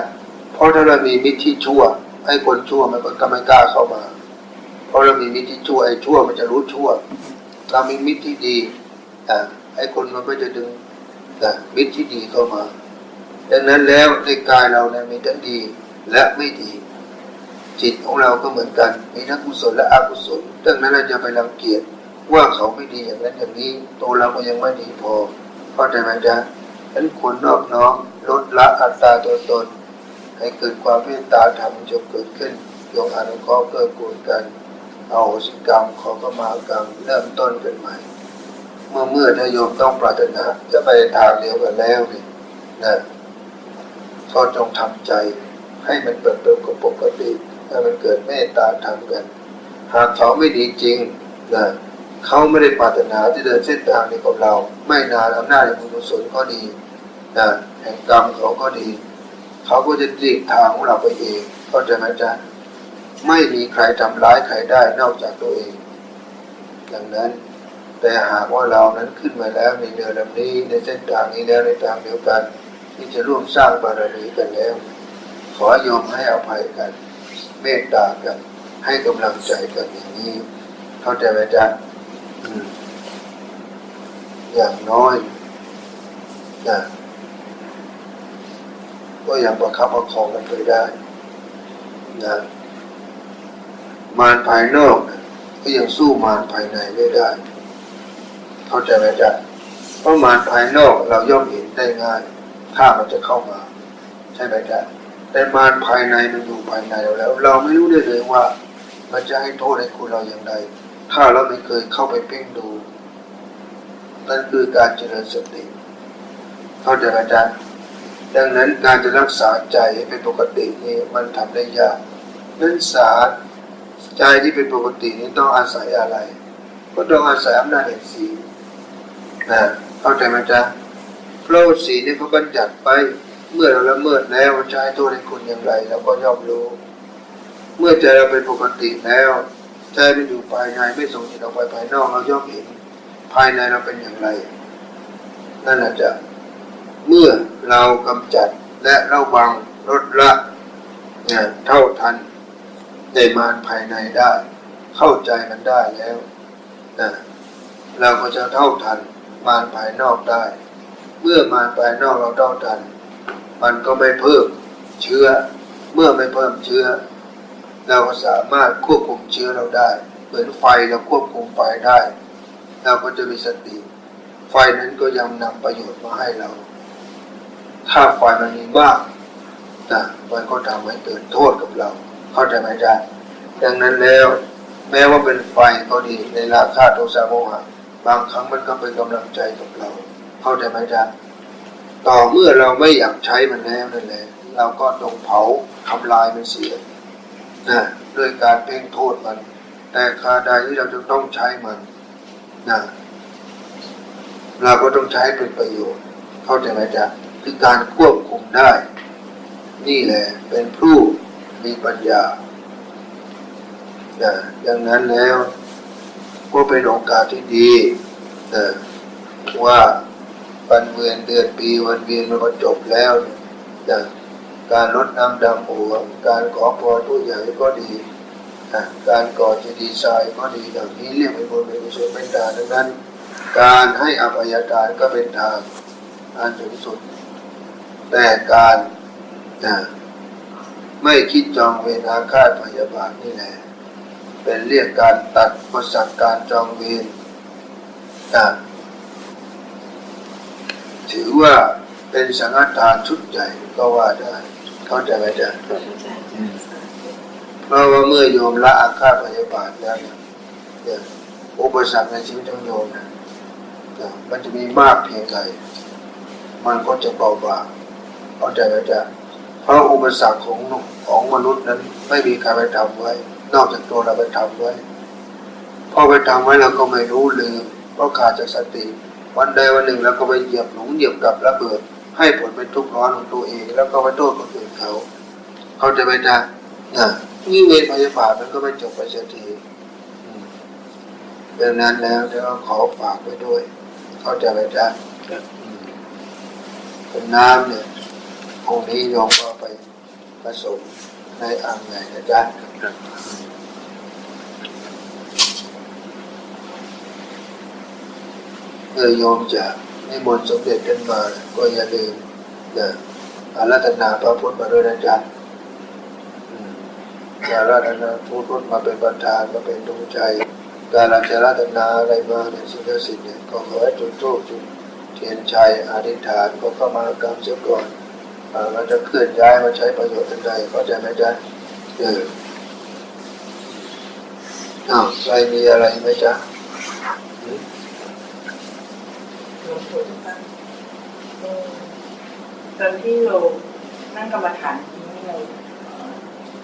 เพราะถ้าเรามีมิตรที่ชั่วให้คนชั่วมันก็ไม่กล้าเข้ามาเพราะเรามีมิตรที่ชั่วไอ้ชั่วมันจะรู้ชั่วเรามีมิตรที่ดีไอ้คนมันก็จะดึงมิตรที่ดีเข้ามาดังนั้นแล้วในกายเราเนี่ยมีทั้งดีและไม่ดีจิตของเราก็เหมือนกันมีทั้งกุศลและอกุศลดังนั้นเราจะไปรังเกียจว่าเขาไม่ดีอย่างนั้นอย่างนี้ตัวเราก็ยังไม่ดีพอเข้าใจไหมจ๊ะฉะนั้นควรนอบน้อมลดละอัตตาตัวตนให้เกิดความเมตตาธรรมจงเกิดขึ้นยกอนุเคราะห์เกื้อกูลกันเอาโหสิกรรมขอขมากรรมเริ่มต้นกันใหม่เมื่อถ้าโยมต้องปรารถนาจะไปทางเดียวกันแล้วนี่นะก็จงทำใจให้มันเปิดเผยกับปกติให้มันเกิดเมตตาธรรมกันหากเขาไม่ดีจริงนะเขาไม่ได้ปรารถนาที่เดินเส้นทางนี้กับเราไม่นานอำนาจแห่งบุญกุศลก็ดีนะแห่งกรรมเขาก็ดีเขาก็จะหลีกทางของเราไปเองเข้าใจไหมจ๊ะไม่มีใครทำร้ายใครได้นอกจากตัวเองดังนั้นแต่หากว่าเรานั้นขึ้นมาแล้วในเรือลำนี้ในเส้นทางนี้แล้วในทางเดียวกันที่จะร่วมสร้างบารมีกันแล้วขอโยมให้อภัยกันเมตตากันให้กำลังใจกันอย่างนี้เข้าใจไหมจ๊ะอย่างน้อยนะก็ยังประคับประคองกันไปได้นะมารภายนอกก็ยังสู้มารภายในไม่ได้เข้าใจไหมจ๊ะเพราะมารภายนอกเราย่อมเห็นได้ง่ายถ้ามันจะเข้ามาใช่ไหมจ๊ะแต่มารภายในมันอยู่ภายในเราแล้วเราไม่รู้ได้เลยว่ามันจะให้โทษให้คุณเราอย่างไรถ้าเราไม่เคยเข้าไปเพ่งดูนั่นคือการเจริญสติเข้าใจไหมจ๊ะดังนั้นการจะรักษาใจให้เป็นปกตินี้มันทำได้ยากนั้นใจที่เป็นปกตินี้ต้องอาศัยอะไรก็ต้องอาศัยอำนาจแห่งศีลเข้าใจไหมจ๊ะเพราะศีลนี่เขาบัญญัติไปเมื่อเราละเมิดแล้วมันจะให้โทษให้คุณอย่างไรเราก็ย่อมรู้เมื่อใจเราเป็นปกติแล้วใจมันอยู่ภายในไม่ส่งจิตออกไปภายนอกเราย่อมเห็นภายในเราเป็นอย่างไรนั่นแหละจ๊ะเมื่อเรากำจัดและระวังลดละเท่าทันในมารภายในได้เข้าใจมันได้แล้วเราก็จะเท่าทันมารภายนอกได้เมื่อมารภายนอกเราเท่าทัน มันก็ไม่เพิ่มเชื้อเมื่อไม่เพิ่มเชื้อเราก็สามารถควบคุมเชื้อเราได้เหมือนไฟเราควบคุมไฟได้เราก็จะมีสติไฟนั้นก็ยังนำประโยชน์มาให้เราถ้าไฟมันมีมากมันก็ทำให้เกิดโทษกับเราเข้าใจไหมจ๊ะดังนั้นแล้วแม้ว่าเป็นไฟก็ดีในราคะโทสะโมหะบางครั้งมันก็เป็นกำลังใจกับเราเข้าใจไหมจ๊ะต่อเมื่อเราไม่อยากใช้มันแล้วนั่นแหละเราก็ต้องเผาทำลายมันเสียด้วยการเพ่งโทษมันแต่คราใดที่เราจะต้องใช้มันเราก็ต้องใช้เป็นประโยชน์เข้าใจไหมจ๊ะคือการควบคุมได้นี่แหละเป็นผู้มีปัญญาอย่างนั้นแล้วก็เป็นโอกาสที่ดีว่าวันเวียนเดือนปีวันเวียนมันก็จบแล้วการรดน้ำดำหัวการขอพรผู้ใหญ่ก็ดีการก่อเจดีย์ทรายก็ดีอย่างนี้เรียกเป็นบุญเป็นกุศลเป็นทานดังนั้นการให้อภัยทานก็เป็นทางอันสูงสุดแต่การไม่คิดจองเวรอาฆาตพยาบาทนี่แหละเป็นเรียกการตัดอุปสรรคการจองเวรถือว่าเป็นสังฆทานชุดใหญ่ก็ว่าได้เข้าใจไหมจ๊ะเพราะว่าเมื่อโยมละอาฆาตพยาบาทแล้วอุปสรรคในชีวิตของโยมมันจะมีมากเพียงใดมันก็จะเบาบางเข้าใจไหมจ๊ะเพราะอุปสรรคของมนุษย์นั้นไม่มีใครไปทำไว้นอกจากตัวเราไปทำไว้พอไปทำไว้เราก็ไม่รู้ลืมเพราะขาดจากสติวันใดวันหนึ่งเราก็ไปเหยียบหลุมเหยียบกับระเบิดให้ผลเป็นทุกข์ร้อนของตัวเองแล้วก็ไปโทษคนอื่นเขาเข้าใจไหมจ๊ะนี่เวรพยาบาทมันก็ไม่จบไปเสียทีดังนั้นแล้วเดี๋ยวขอฝากไว้ด้วยเข้าใจไหมจ๊ะเป็นน้ำเนี่ยองค์นี้โยมก็ไปผสมในอ่างใหญ่นะจ๊ะเมื่อโยมจะนิมนต์สมเด็จขึ้นมาก็อย่าลืมอาราธนาพระพุทธมาด้วยนะจ๊ะอาราธนาพุทธมาเป็นประธานมาเป็นดวงใจการอาราธนาอะไรมาเนี่ยสิ่งศักดิ์สิทธิ์เนี่ยก็ขอให้จุดธูปจุดเทียนชัยอธิษฐานก็เข้ามากรรมเสียก่อนเราจะเคลื่อนย้ายมาใช้ประโยชน์ทันใดเข้าใจไหมจ๊ะใครมีอะไรไหมจ๊ะตอนที่เรานั่งกรรมฐานนี้เรา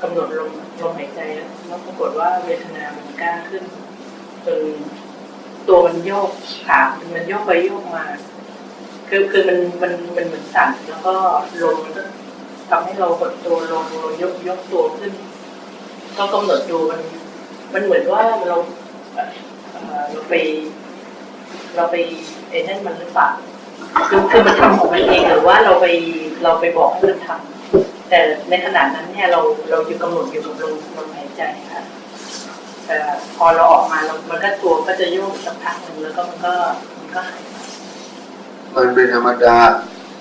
กำหนดลมหายใจแล้วปรากฏว่าเวทนามันกล้าขึ้นจนตัวมันโยกขามันโยกไปโยกมาคือมันเหมือนสั่นแล้วก็ลมมันก็ทำให้เราหดตัวลงเรายกตัวขึ้นก็กำหนดดูมันเหมือนว่าเราไปไอ้นั่นมันหรือเปล่าคือมันทำของมันเองหรือว่าเราไปบอกให้มันทำแต่ในขณะนั้นเนี่ยเราอยู่กำหนดอยู่กับลมหายใจค่ะแต่พอเราออกมามันก็ตัวก็จะโยกสักพักหนึ่งแล้วก็มันก็หายมันเป็นธรรมดา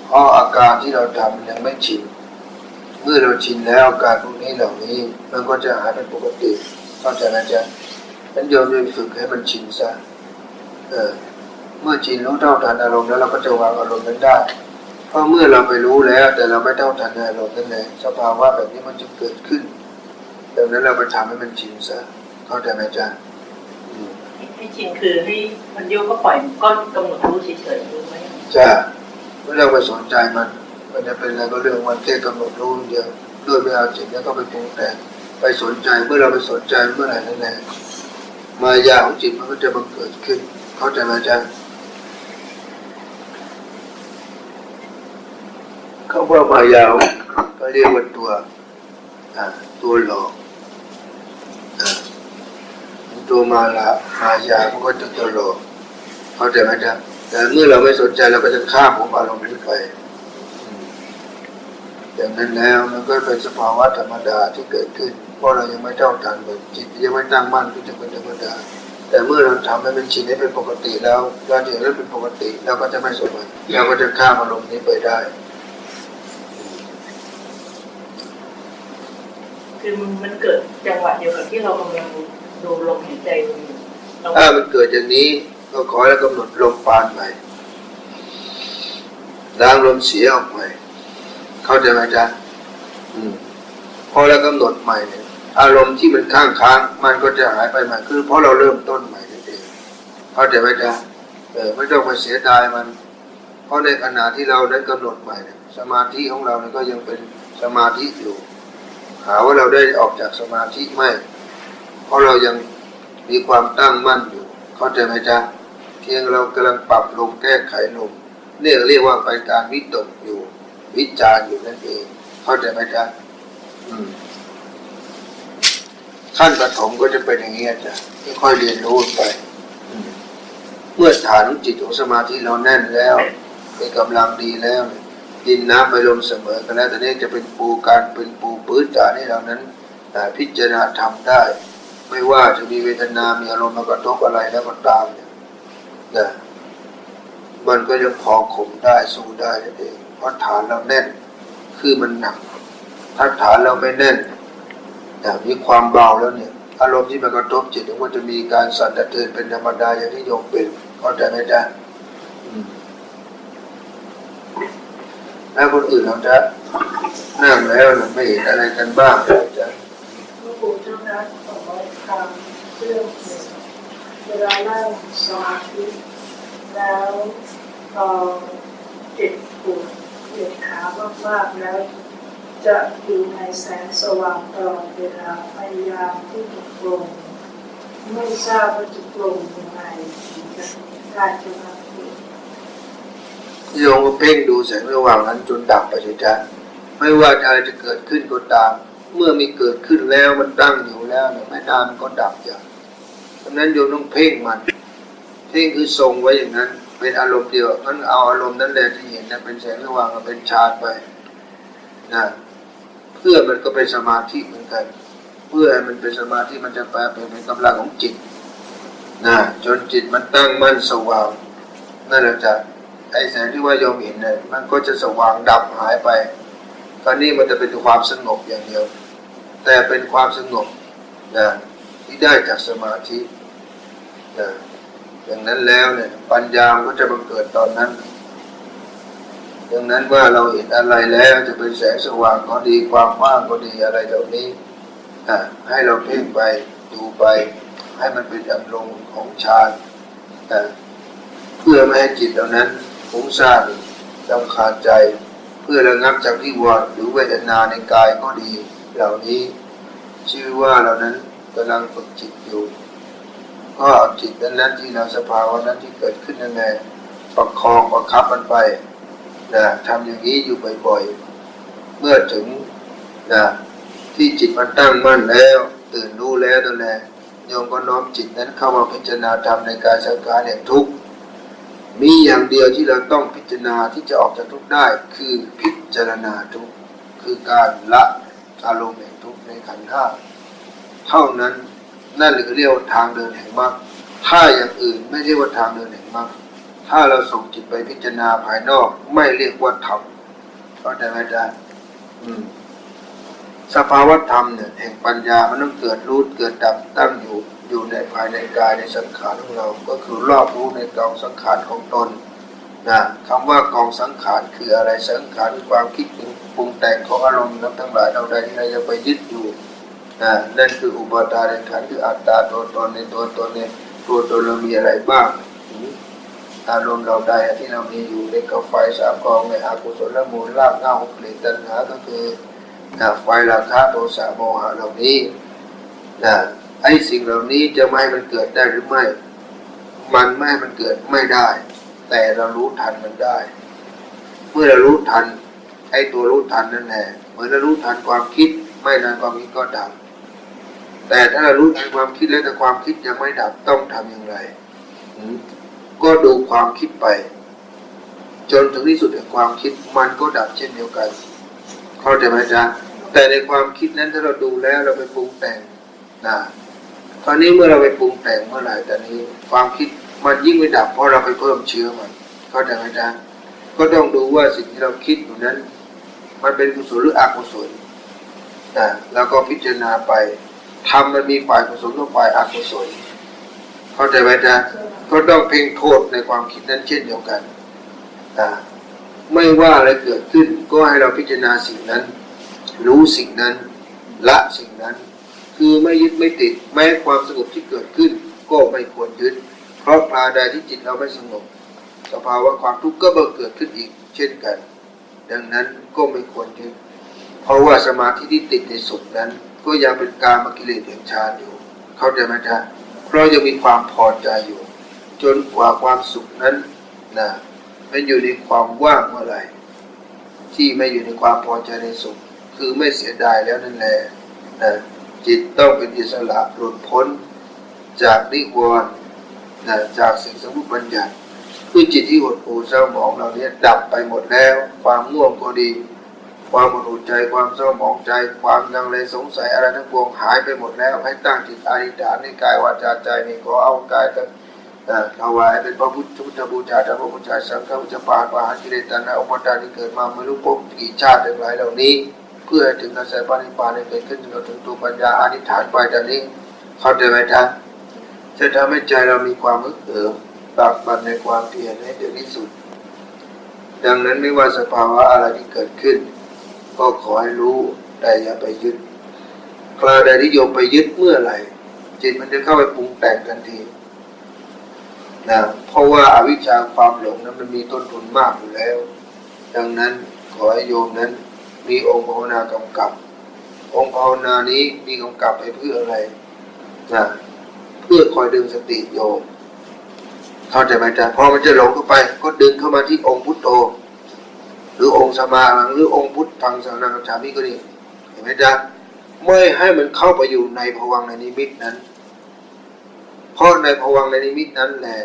เพราะอาการที่เราทำยังไม่ชินเมื่อเราชินแล้วอาการพวกนี้เหล่านี้มันก็จะหายเป็นปกติเข้าใจนะจ๊ะงั้นโยมจะฝึกให้มันชินซะเมื่อชินรู้เท่าทันอารมณ์แล้วเราก็จะวางอารมณ์นั้นได้เพราะเมื่อเราไปรู้แล้วแต่เราไม่เท่าทันอารมณ์นั่นเองสภาวะแบบนี้มันจะเกิดขึ้นดังนั้นเราไปทำให้มันชินซะเข้าใจไหมจ๊ะให้ชินคือให้มันโยกก็ปล่อยก็กำหนดรู้เฉยๆรู้ไหมจ้ะไม่ต้องไปสนใจมันจะเป็นอะไรก็เรื่องมันแค่กำหนดรู้เดียวด้วยไม่เอาจิตแล้วก็ไปปรุงแต่งไปสนใจเมื่อเราไปสนใจเมื่อไหร่นั่นแหละมายาของจิตมันก็จะบังเกิดขึ้นเข้าใจไหมจ๊ะเขาว่ามายาก็เรียกว่าตัวหลอกตัวมายามันก็จะตัวหลอกเข้าใจไหมจ๊ะแต่เมื่อเราไม่สนใจเราก็จะข้ามของอารมณ์นี้ไปอย่างนั้นแล้วมันก็เป็นสภาวะธรรมดาที่เกิดขึ้นเพราะเรายังไม่เท่าทันแบบจิตยังไม่ตั้งมั่นที่จะเป็นธรรมดาแต่เมื่อเราทำให้มันชินให้เป็นปกติแล้วเราจะเริ่มเป็นปกติเราก็จะไม่สนใจเราก็จะข้ามอารมณ์นี้ไปได้ คือมันเกิดจังหวะเดียวกับที่เรากำลังดูลมหายใจอยู่ถ้ามันเกิดอย่างนี้ก็ขอให้กำหนดลมปานใหม่ล้างลมเสียออกใหม่เข้าใจไหมจ๊ะพอเรากำหนดใหม่เนี่ยอารมณ์ที่มันค้างมันก็จะหายไปใหม่คือเพราะเราเริ่มต้นใหม่นั่นเองเข้าใจไหมจ๊ะไม่ต้องไปเสียดายมันเพราะในขณะที่เรานั้นกำหนดใหม่เนี่ยสมาธิของเราเนี่ยก็ยังเป็นสมาธิอยู่หาว่าเราได้ออกจากสมาธิไม่เพราะเรายังมีความตั้งมั่นอยู่เข้าใจไหมจ๊ะเพียงเรากำลังปรับลงแก้ไขลงนี่เรียกว่าไปการวิตกอยู่วิจารอยู่นั่นเองเข้าใจไหมจ๊ะขั้นปฐมก็จะเป็นอย่างนี้จ้ะค่อยๆเรียนรู้ไปเมื่อฐานจิตของสมาธิเราแน่นแล้วเป็นกำลังดีแล้วดินน้ำไปลมเสมอกันแล้วตอนนี้จะเป็นปูพื้นฐานให้เรานั้นพิจารณาทำได้ไม่ว่าจะมีเวทนามีอารมณ์มากระทบอะไรแล้วก็ตามเนี่ยมันก็ยังพอข่มได้สู้ได้นั่นเองเพราะฐานเราแน่นคือมันหนักถ้าฐานเราไม่แน่นมีความเบาแล้วเนี่ยอารมณ์ที่มากระทบจิตมันจะมีการสั่นสะเทือนเป็นธรรมดาอย่างที่โยมเป็นเข้าใจไหมจ๊ะแล้วคนอื่นเราจะนั่งแล้วไม่เห็นอะไรกันบ้างจ๊ะหลวงปู่เจ้าคะขอถามเรื่องเวลานั่งสมาธิแล้วพอจิตปวดเหยียดขามากๆแล้วจะอยู่ในแสงสว่างตลอดเวลาพยายามที่จะปลงไม่ทราบว่าจะปลงยังไงถึงจะได้สมาธิโยมก็เพ่งดูแสงสว่างนั้นจนดับไปสิจ๊ะไม่ว่าอะไรจะเกิดขึ้นก็ตามเมื่อมีเกิดขึ้นแล้วมันตั้งอยู่แล้วเนี่ยไม่นานมันก็ดับอย่างดังนั้นโยมต้องเพ่งมันเพ่งคือทรงไว้อย่างนั้นเป็นอารมณ์เดียวงั้นเอาอารมณ์นั้นแหละที่เห็นนะเป็นแสงสว่างเป็นฌานไปนะเพื่อมันก็เป็นสมาธิเหมือนกันเพื่อให้มันเป็นสมาธิมันจะแปลเป็นกำลังของจิตนะจนจิตมันตั้งมั่นสว่างนั่นแหละจ้ะไอ้แสงที่ว่าโยมเห็นเนี่ยมันก็จะสว่างดับหายไปคราวนี้มันจะเป็นความสงบอย่างเดียวแต่เป็นความสงบนะที่ได้จากสมาธินะอย่างนั้นแล้วเนี่ยปัญญาก็จะบังเกิดตอนนั้นดังนั้นว่าเราเห็นอะไรแล้วจะเป็นแสงสว่างก็ดีความว่างก็ดีอะไรเหล่านี้ให้เราเพ่งไปดูไปให้มันเป็นอารมณ์ของฌานเพื่อไม่ให้จิตเหล่านั้นฟุ้งซ่านรำคาญใจเพื่อระงับจากที่วรหรือเวทนาในกายก็ดีเหล่านี้ชื่อว่าเรานั้นกำลังฝึกจิตอยู่ก็เอาจิตนั้นที่เราสภาวะนั้นที่เกิดขึ้นนั่นแหละประคองประคับมันไปทำอย่างนี้อยู่บ่อยๆเมื่อถึงที่จิตมันตั้งมั่นแล้วตื่นรู้แล้วนั่นแหละโยมก็น้อมจิตนั้นเข้ามาพิจารณาธรรมในกายสังขารแห่งทุกข์มีอย่างเดียวที่เราต้องพิจารณาที่จะออกจากทุกข์ได้คือพิจารณาทุกข์คือการละอารมณ์แห่งทุกข์ในขันธ์ห้าเท่านั้นนั่นเรียกว่าทางเดินแห่งมรรคถ้าอย่างอื่นไม่เรียกว่าทางเดินแห่งมรรคถ้าเราส่งจิตไปพิจารณาภายนอกไม่เรียกว่าธรรมเข้าใจไหมจ๊ะสภาวะธรรมเนี่ยแห่งปัญญามันต้องเกิดรู้เกิดดับตั้งอยู่ในภายในกายในสังขารของเราก็คือรอบรู้ในกองสังขารของตนคำว่ากองสังขารคืออะไรสังขารคือความคิดปรุงแต่งของอารมณ์ทั้งหลายเราใดที่เราจะไปยึดอยู่นั่นคืออุปาทานขันธ์คืออัตตาตัวตนในตัวตนเนี่ยตัวตนเรามีอะไรบ้างอารมณ์เราใดที่เรามีอยู่ในกองไฟสามกองในอกุศลมูลรากเหง้าผลิตตัณหาก็คือไฟราคะโทสะโมหะเหล่านี้ไอ้สิ่งเหล่านี้จะไม่ให้มันเกิดได้หรือไม่มันไม่ให้มันเกิดไม่ได้แต่เรารู้ทันมันได้เมื่อเรารู้ทันไอ้ตัวรู้ทันนั่นแหละเหมือนเรารู้ทันความคิดไม่นานความคิดก็ดับแต่ถ้าเรารู้ทันความคิดแล้วแต่ความคิดยังไม่ดับต้องทำอย่างไรก็ดูความคิดไปจนถึงที่สุดแห่งความคิดมันก็ดับเช่นเดียวกันเข้าใจไหมจ๊ะแต่ในความคิดนั้นถ้าเราดูแล้วเราไปปรุงแต่งคราวนี้เมื่อเราไปปรุงแต่งเมื่อไหร่ตอนนี้ความคิดมันยิ่งไม่ดับเพราะเราไปเพิ่มเชื้อมันเข้าใจไหมจ๊ะก็ต้องดูว่าสิ่งที่เราคิดอยู่นั้นมันเป็นกุศลหรืออกุศล แล้วก็พิจารณาไปทำมันมีฝ่ายกุศลกับฝ่ายอกุศลเข้าใจไหมจ๊ะก็ต้องเพ่งโทษในความคิดนั้นเช่นเดียวกันไม่ว่าอะไรเกิดขึ้นก็ให้เราพิจารณาสิ่งนั้นรู้สิ่งนั้นละสิ่งนั้นคือไม่ยึดไม่ติดแม้ความสงบที่เกิดขึ้นก็ไม่ควรยึดเพราะคราใดที่จิตเราไม่สงบสภาวะความทุกข์ก็บังเกิดขึ้นอีกเช่นกันดังนั้นก็ไม่ควรยึดเพราะว่าสมาธิที่ติดในสุขนั้นก็ยังเป็นกามกิเลสแห่งฌานอยู่เข้าใจไหมจ๊ะเพราะยังมีความพอใจอยู่จนกว่าความสุขนั้นไม่อยู่ในความว่างเมื่อไหร่ที่ไม่อยู่ในความพอใจในสุขคือไม่เสียดายแล้วนั่นแหละจิตต้องเป็นอิสระหลุดพ้นจากนิวรณ์จากสิ่งสมมุติบัญญัติคือจิตที่หดหู่เศร้าหมองเหล่านี้ดับไปหมดแล้วความง่วงก็ดีความหดหู่ใจความเศร้าหมองใจความลังเลสงสัยอะไรทั้งปวงหายไปหมดแล้วให้ตั้งจิตอธิษฐานในกายวาจาใจนี่ขอเอากายถวายเป็นพระพุทธบูชาธรรมบูชาสังฆบูชาปาปาหากิเลสตัณหาอุปาทานที่เกิดมาไม่รู้พบกี่ชาติทั้งหลายเหล่านี้เพื่อถึงกระแสปานิพพานให้เกิดขึ้นจนถึงตัวปัญญาอธิษฐานไปจากนี้เข้าใจไหมจ๊ะจะทำให้ใจเรามีความฮึกเหิมปากบั่นในความเพียรให้ถึงที่สุดดังนั้นไม่ว่าสภาวะอะไรที่เกิดขึ้นก็ขอให้รู้แต่อย่าไปยึดคราใดที่โยมไปยึดเมื่อไหร่จิตมันจะเข้าไปปรุงแต่งทันทีเพราะว่าอวิชชาความหลงนั้นมันมีต้นทุนมากอยู่แล้วดังนั้นขอให้โยมนั้นมีองค์ภาวนากำกับองค์ภาวนานี้มีกำกับไปเพื่ออะไรเพื่อคอยดึงสติโยมเข้าใจไหมจ๊ะพอมันจะหลงเข้าไปก็ดึงเข้ามาที่องค์พุทโธหรือองค์สมาหรือองค์พุทธังสรณังคัจฉามิก็ดีเห็นไหมจ๊ะไม่ให้มันเข้าไปอยู่ในภวังค์ในนิมิตนั้นเพราะในภวังค์ในนิมิตนั้นแหละ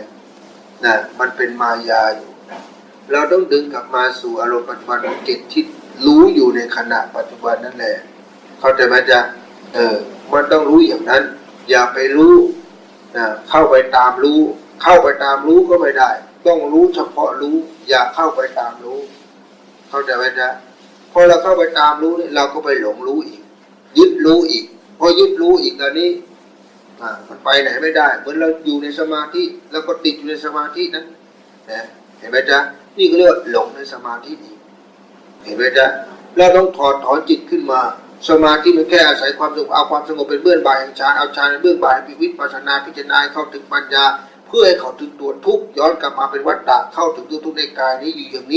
มันเป็นมายาอยู่เราต้องดึงกลับมาสู่อารมณ์ปัจจุบันของจิตที่รู้อยู่ในขณะปัจจุบันนั่นแหละเข้าใจไหมจ๊ะมันต้องรู้อย่างนั้นอย่าไปรู้เข้าไปตามรู้เข้าไปตามรู้ก็ไม่ได้ต้องรู้เฉพาะรู้อย่าเข้าไปตามรู้เข้าใจไหมจ๊ะพอเราเข้าไปตามรู้นี่เราก็ไปหลงรู้อีกยึดรู้อีกพอยึดรู้อีกตอนนี้มันไปไหนไม่ได้เหมือนเราอยู่ในสมาธิแล้วก็ติดอยู่ในสมาธินั้นเห็นไหมจ๊ะนี่ก็เรียกว่าหลงในสมาธิอีกเห็นไหมจ๊ะเราต้องถอนจิตขึ้นมาสมาธิมันแค่อาศัยความสงบเอาความสงบเป็นเบื้องบ่ายแห่งฌานเอาฌานเป็นเบื้องบ่ายแห่งวิปัสสนาพิจารณาเข้าถึงปัญญาเพื่อให้เขาถึงตัวทุกข์ย้อนกลับมาเป็นวัฏฏะเข้าถึงตัวทุกข์ในกายนี้อยู่อย่าง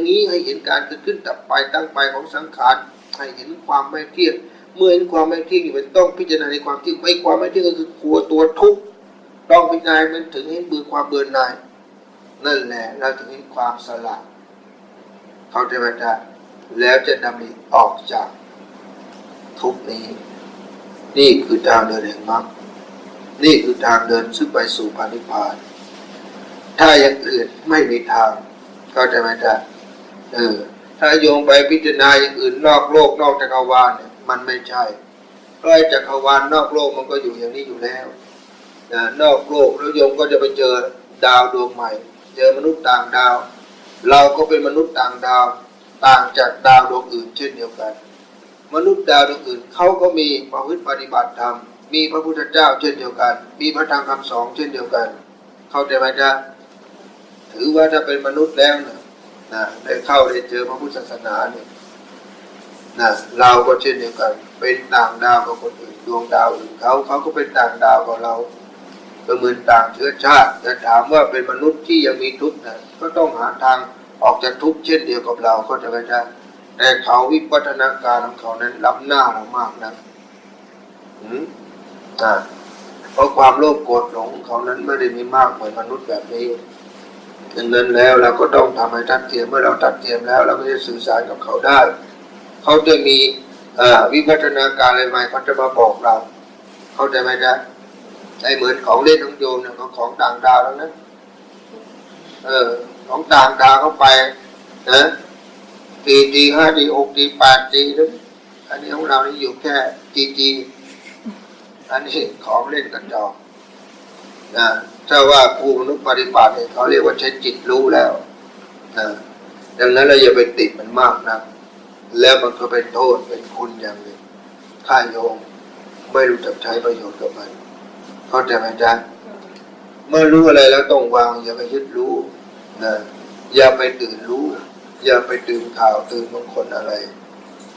นี้ให้เห็นการเกิดขึ้นดับไปตั้งไปของสังขารให้เห็นความไม่เที่ยงเมื่อเห็นความไม่เที่ยงอยู่มันต้องพิจารณาในความเที่ยงไม่ความไม่เที่ยงก็คือกลัวตัวทุกข์ต้องพิจารณามันถึงเห็นความเบื่อหน่ายนั่นแหละเราถึงเห็นความสละเข้าใจไหมจ๊ะแล้วจะนำออกจากทุกข์นี้นี่คือทางเดินแห่งมรรคนี่คือทางเดินซึ่งไปสู่พระนิพพานถ้าอย่างอื่นไม่มีทางเข้าใจไหมจ๊ะถ้าโยงไปพิจารณาอย่างอื่นนอกโลกนอกจักรวาลเนี่ยมันไม่ใช่เพราะจักรวาลนอกโลกมันก็อยู่อย่างนี้อยู่แล้วนอกโลกแล้วโยมก็จะไปเจอดาวดวงใหม่เจอมนุษย์ต่างดาวเราก็เป็นมนุษย์ต่างดาวต่างจากดาวดวงอื่นเช่นเดียวกันมนุษย์ดาวดวงอื่นเขาก็มีประพฤติปฏิบัติธรรมมีพระพุทธเจ้าเช่นเดียวกันมีพระธรรมคำสอนเช่นเดียวกันเข้าใจไหมจ๊ะถือว่าถ้าเป็นมนุษย์แล้วได้เข้าได้เจอพระพุทธศาสนาเนี่ยเราก็เช่นเดียวกันเป็นต่างดาวกับคนอื่นดวงดาวอื่นเขาก็เป็นต่างดาวกับเราก็เหมือนต่างเชื้อชาติแต่ถามว่าเป็นมนุษย์ที่ยังมีทุกข์ก็ต้องหาทางออกจากทุกข์เช่นเดียวกับเราเข้าใจไหมจ๊ะแต่เขาวิวัฒนาการของเขานั้นล้ำหน้าเรามากนะเพราะความโลภโกรธหลงเขานั้นไม่ได้มีมากเหมือนมนุษย์แบบนี้ดังนั้นแล้วเราก็ต้องทำให้ทัดเทียมเมื่อเราทัดเทียมแล้วเราก็จะสื่อสารกับเขาได้เขาจะมีวิวัฒนาการอะไรใหม่เขาจะมาบอกเราเข้าใจไหมจ๊ะไอ้เหมือนของเล่นของโยมเนี่ยของต่างดาวทั้งนั้นของต่างดาวเข้าไป4G 5G 6G 8G นะอันนี้ของเรานี่อยู่แค่ GG อันนี้ของเล่นกระจอกถ้าว่าผู้มนุษย์ปฏิบัติเนี่ยเขาเรียกว่าใช้จิตรู้แล้วดังนั้นเราอย่าไปติดมันมากนะ แล้วมันก็เป็นโทษเป็นคุณอย่างหนึ่งถ้าโยมไม่รู้จักใช้ประโยชน์กับมันเข้าใจไหมจ๊ะเมื่อรู้อะไรแล้วต้องวางอย่าไปยึดรู้นะอย่าไปตื่นรู้อย่าไปตื่นข่าวตื่นบางคนอะไร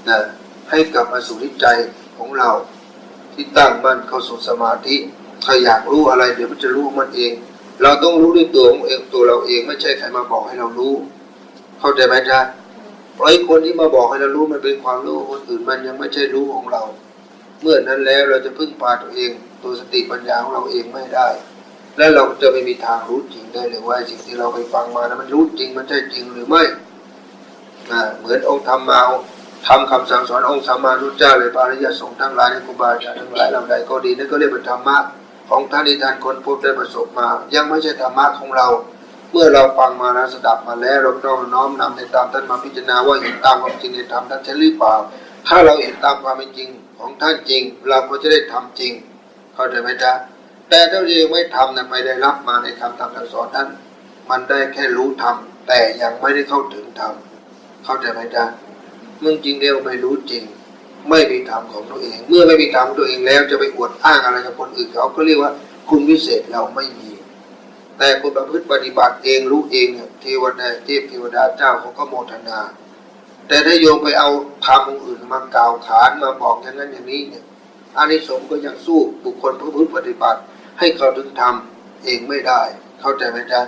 นะให้กลับมาสู่ที่ใจของเราที่ตั้งมั่นเข้าสู่สมาธิถ้าอยากรู้อะไรเดี๋ยวมันจะรู้มันเองเราต้องรู้ด้วยตัวของเองตัวเราเองไม่ใช่ใครมาบอกให้เรารู้เข้าใจไหมจ๊ะเพราะไอ้คนที่มาบอกให้เรารู้มันเป็นความรู้คนอื่นมันยังไม่ใช่รู้ของเราเมื่อนั้นแล้วเราจะพึ่งพาตัวเองตัวสติปัญญาของเราเองไม่ได้และเราจะไม่มีทางรู้จริงได้เลยว่าสิ่งที่เราไปฟังมานะมันรู้จริงมันใช่จริงหรือไม่เหมือนองค์ธรรมมาทำคำสั่งสอนองค์สัมมาสัมพุทธเจ้าเลยพระอริยสงฆ์ทั้งหลายในครูบาอาจารย์ทั้งหลายเหล่าใดก็ดีนั่นก็เรียกเป็นธรรมะของท่านที่ท่านค้นพบได้ประสบมายังไม่ใช่ธรรมะของเราเมื่อเราฟังมานะสดับมาแล้วเราต้องน้อมนำในตามท่านมาพิจารณาว่าเห็นตามความจริงในธรรมท่านใช่หรือเปล่าถ้าเราเห็นตามความเป็นจริงของท่านจริงเราก็จะได้ทำจริงเข้าใจไหมจ๊ะแต่ถ้าเรายังไม่ทำนะไปได้รับมาในคำสั่งสอนท่านมันได้แค่รู้ธรรมแต่ยังไม่ได้เข้าถึงธรรมเข้าใจไหมจ๊ะมึงจริงเดียวไม่รู้จริงไม่มีธรรมของตัวเองเมื่อไม่มีธรรมตัวเองแล้วจะไปอวดอ้างอะไรกับคนอื่นเขาก็เรียกว่าคุณวิเศษเราไม่มีแต่คนประพฤติปฏิบัติเองรู้เองเนี่ยเทวดาเทพเทวดาเจ้าเขาก็โมทนาแต่ถ้าโยมไปเอาธรรมของอื่นมากล่าวขานมาบอกอย่างนั้นอย่างนี้เนี่ยอานิสงส์ก็ยังสู้บุคคลประพฤติปฏิบัติให้เขาถึงธรรมเองไม่ได้เข้าใจไหมจ๊ะ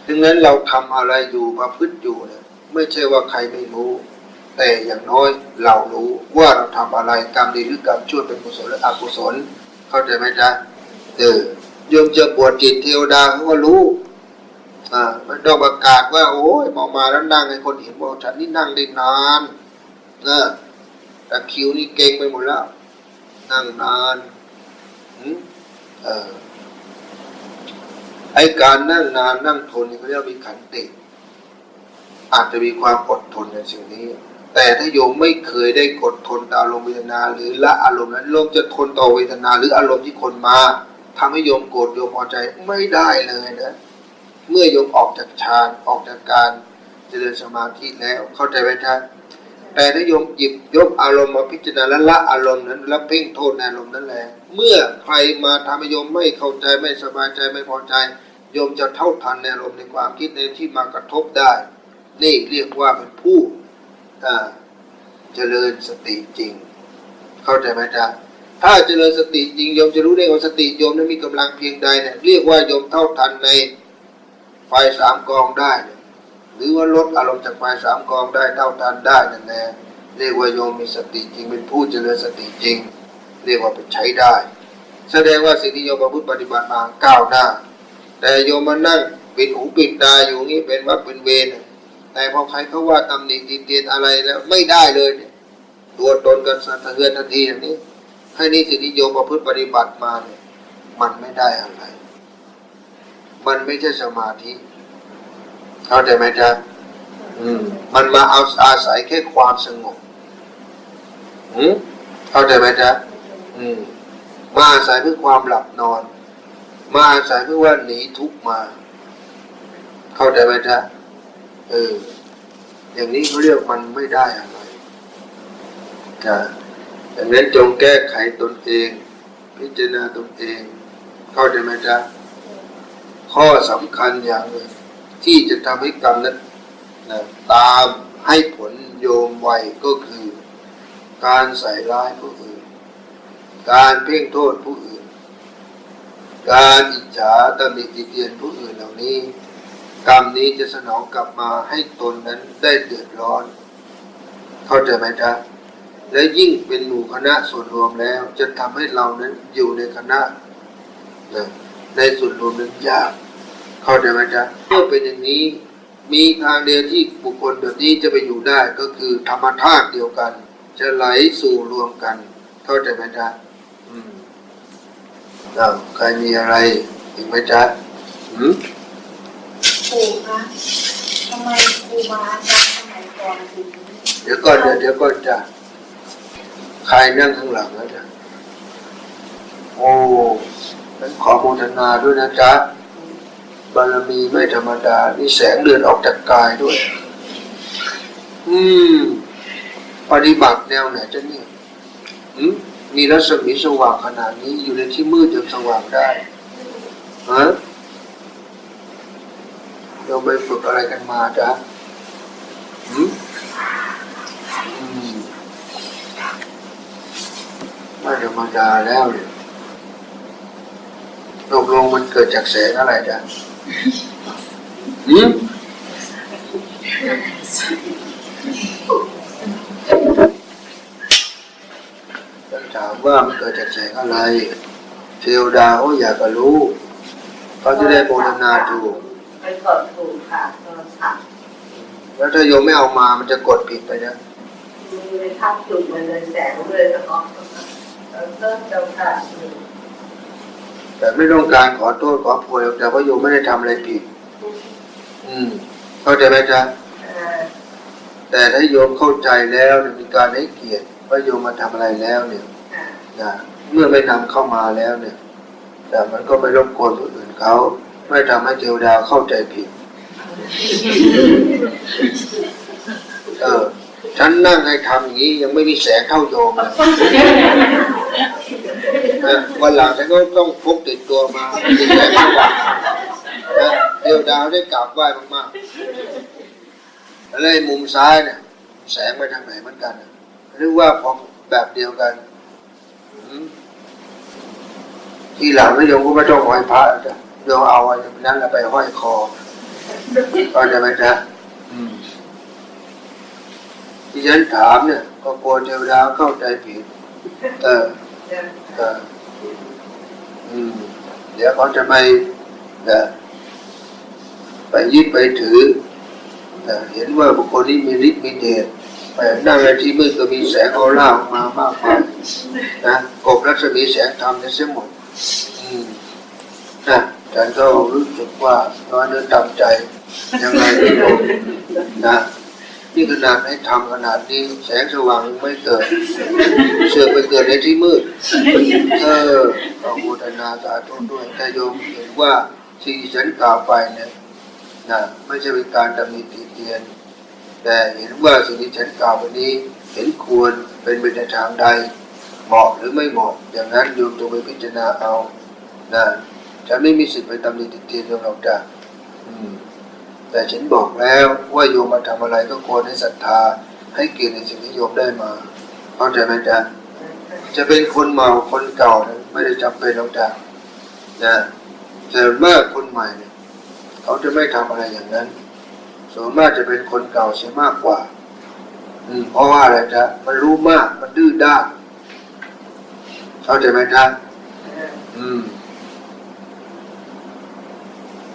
ดังนั้นเราทำอะไรอยู่ประพฤติอยู่เนี่ยไม่ใช่ว่าใครไม่รู้แต่อย่างน้อยเรารู้ว่าเราทำอะไรกรรมดีหรือกรรมชั่วเป็นกุศลหรืออกุศลเข้าใจไหมจ๊ะโยมจะบวชจิตเทวดาเขาก็รู้ไม่ต้องประกาศว่าโอ้ยมาแล้วนั่งให้คนเห็นว่าฉันนี่นั่งได้นานแต่คิวนี่เก่งไปหมดแล้วนั่งนานไอ้การนั่งนานนั่งทนนี่เขาเรียกมีขันติอาจจะมีความอดทนในสิ่งนี้แต่ถ้าโยมไม่เคยได้อดทนต่ออารมณ์เวทนาหรือละอารมณ์นั้นโยมจะทนต่อเวทนาหรืออารมณ์ที่คนมาทำให้โยมโกรธโยมพอใจไม่ได้เลยนะเมื่อโยมออกจากฌานออกจากการเจริญสมาธิแล้วเข้าใจไหมจ๊ะแต่ถ้าโยมหยิบยกอารมณ์มาพิจารณาและละอารมณ์นั้นและเพ่งโทษในอารมณ์นั้นแหละเมื่อใครมาทำให้โยมไม่เข้าใจไม่สบายใจไม่พอใจโยมจะเท่าทันในอารมณ์ในความคิดในที่มากระทบได้นี่เรียกว่าเป็นผู้เจริญสติจริงเข้าใจไหมจ๊ะถ้าเจริญสติจริงโยมจะรู้ได้ว่าสติโยมนั้นมีกำลังเพียงใดเนี่ยเรียกว่าโยมเท่าทันในไฟ3 กองได้หรือว่าลดอารมณ์จากไฟ3 กองได้เท่าทันได้นั่นแหละเรียกว่าโยมมีสติจริงเป็นผู้เจริญสติจริงเรียกว่าเป็นใช้ได้แสดงว่าสิ่งที่โยมประพฤติปฏิบัติมาก้าวหน้าแต่โยมมานั่งปิดหูปิดตาอยู่งี้เป็นวัดเป็นเวรแต่พอใครเขาว่าตำหนิตีเตียนอะไรแล้วไม่ได้เลยเนี่ยตัวตนกันสะเทือนทันทีอย่างนี้ให้นี่สิ่งที่โยมประพฤติปฏิบัติมาเนี่ยมันไม่ได้อะไรมันไม่ใช่สมาธิเข้าใจไหมจ๊ะมันมาอาศัยแค่ความสงบเข้าใจไหมจ๊ะมาอาศัยเพื่อความหลับนอนมาอาศัยเพื่อว่าหนีทุกข์มาเข้าใจไหมจ๊ะอย่างนี้เขาเรียกมันไม่ได้อะไรดังนั้นจงแก้ไขตนเองพิจารณาตนเองเข้าใจไหมจ๊ะข้อสำคัญอย่างหนึ่งที่จะทำให้กรรมนั้นตามให้ผลโยมไวก็คือการใส่ร้ายผู้อื่นการเพ่งโทษผู้อื่นการอิจฉาตำหนิติเตียนผู้อื่นเหล่านี้กรรมนี้จะสนองกลับมาให้ตนนั้นได้เดือดร้อนเข้าใจไหมจ๊ะและยิ่งเป็นหมู่คณะส่วนรวมแล้วจะทำให้เรานั้นอยู่ในคณะในส่วนรวมนั้นยากเข้าใจไหมจ๊ะเมื่อเป็นอย่างนี้มีทางเดียวที่บุคคลแบบนี้จะไปอยู่ได้ก็คือธรรมธาตุเดียวกันจะไหลสู่รวมกันเข้าใจไหมจ๊ะใครมีอะไรอีกไหมจ๊ะปู่คะทำไมครูบาอาจารย์สมัยก่อนถึงเดี๋ยวก่อนจ้ะใครนั่งข้างหลังนะจ๊ะโอ้นั้นขอโมทนาด้วยนะจ๊ะบารมีไม่ธรรมดานี่แสงเดือนออกจากกายด้วย ปฏิบัติแนวไหนจะเนี่ยมีรัศมีสว่างขนาดนี้อยู่ในที่มืดยังสว่างได้ฮะเราไปฝึกอะไรกันมาจ๊ะไม่ธรรมดาแล้วเนี่ยตกลงมันเกิดจากแสงอะไรจ๊ะถามว่ามันเกิดจากแสงอะไรเทวดาเขาอยากจะรู้เขาจะได้โมทนาถูกไปกดถูกค่ะโทรศัพท์แล้วถ้าโยมไม่เอามามันจะกดผิดไปนะมีไปทับจุดมันเลยแสงเลยแล้วก็เริ่มเจ้าค่ะแต่ไม่ต้องการขอโทษขอโพยแต่ว่าโยมไม่ได้ทำอะไรผิดเข้าใจไหมจ๊ะแต่ถ้าโยมเข้าใจแล้วมีการให้เกียรติว่าโยมมาทำอะไรแล้วเนี่ยเมื่อไม่นำเข้ามาแล้วเนี่ยแต่มันก็ไม่รบกวนคนอื่นเขาไม่ทำให้เทวดาเข้าใจผิดฉันนั่งให้ทำอย่างนี้ยังไม่มีแสงเท่าโยมวันหลังฉันก็ต้องพกติดตัวมาติดแสงมากกว่าเทวดาได้กราบไหว้มากๆแล้วมุมซ้ายเนี่ยแสงไปทางไหนเหมือนกันหรือว่าพอแบบเดียวกันที่หลังโยมก็ไม่ต้องห้อยพระจ้ะโยมเอาอันนั้นไปห้อยคอก็จะไม่จ๊ะที่ฉันถามเนี่ยก็กลัวเทวดาเข้าใจผิดเดี๋ยวเขาจะไปยึดไปถือเห็นว่าบุคคลนี้มีฤทธิ์มีเดชไปนั่งในที่มืดก็มีแสงออร่าออกมามากมายนะกบรัศมีแสงธรรมจะเสียหมดฉันก็รู้สึกว่าน้อยเนื้อต่ำใจยังไงไม่รู้นะนี่ขนาดให้ทำขนาดนี้แสงสว่างยังไม่เกิดเสือกไปเกิดในที่มืดขอโมทนาสาธุด้วยแต่โยมเห็นว่าที่ฉันกล่าวไปเนี่ยไม่ใช่เป็นการตำหนิติเตียนแต่เห็นว่าสิ่งที่ฉันกล่าววันนี้เห็นควรเป็นไปในทางใดเหมาะหรือไม่เหมาะอย่างนั้นโยมจงไปพิจารณาเอาฉันไม่มีสิทธิ์ไปตำหนิติเตียนโยมหรอกจ้ะแต่ฉันบอกแล้วว่าโยมมาทำอะไรก็ควรให้ศรัทธาให้เกียรติในสิ่งที่โยมได้มาเข้าใจไหมจ๊ะจะเป็นคนเมาคนเก่าไม่ได้จำเป็นหรอกจ้ะแต่เมื่อคนใหม่เนี่ยเขาจะไม่ทำอะไรอย่างนั้นส่วนมากจะเป็นคนเก่าเสียมากกว่าเพราะว่าอะไรจ๊ะมันรู้มากมันดื้อด้านเข้าใจไหมจ๊ะ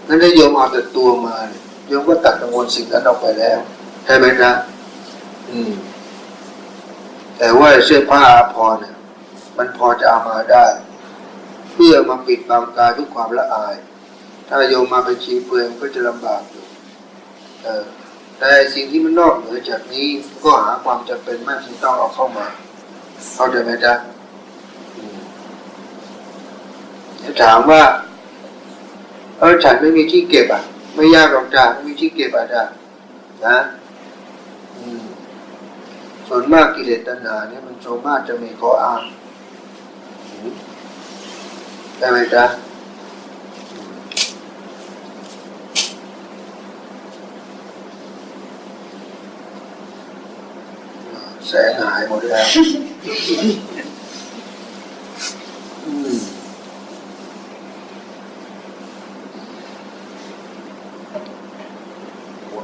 นั่นถ้าโยมเอาแต่ตัวมาเนี่ยโยมก็ตัดกังวลสิ่งนั้นออกไปแล้วใช่ไหมจ๊ะแต่ว่าเสื้อผ้าอาภรณ์เนี่ยมันพอจะเอามาได้เพื่อมาปิดบังกายทุกความละอายถ้าโยมมาเป็นชีเปลือยก็จะลำบากอยู่แต่สิ่งที่มันนอกเหนือจากนี้ก็หาความจำเป็นมากที่ต้องเอาเข้ามาเข้าใจไหมจ๊ะจะถามว่าฉันไม่มีที่เก็บไม่ยากหรอกจ้ะไม่มีที่เก็บจ้ะนะส่วนมากกิเลสตัณหาเนี่ยมันส่วนมากจะมีข้ออ้างได้ไหมจ๊ะแสงหายหมดแล้ว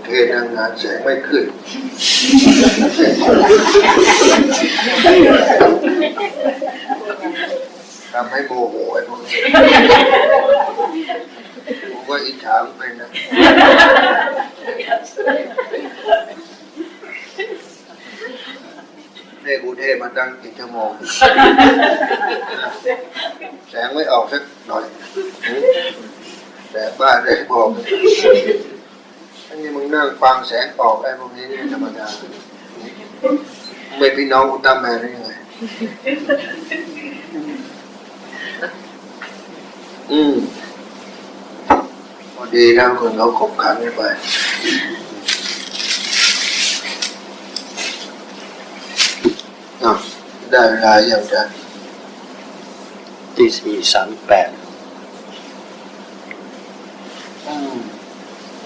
เทศนั่งงานแสงไม่ขึ้นทำให้โมโหไอ้พวกนี้ผมว่าอิจฉาเป็นนะเนี่ยกูเทศมาตั้งกี่ชั่วโมงแสงไม่ออกสักหน่อยแต่บ้าได้บอกอันนี้มึงนั่งฟังแสงออกไอ้พวกนี้ธรรมดาไม่พี่น้องอุลตร้าแมนได้ยังไงพอดีนะคนเขาขบขันไป ได้เวลาอย่างจะตี4:38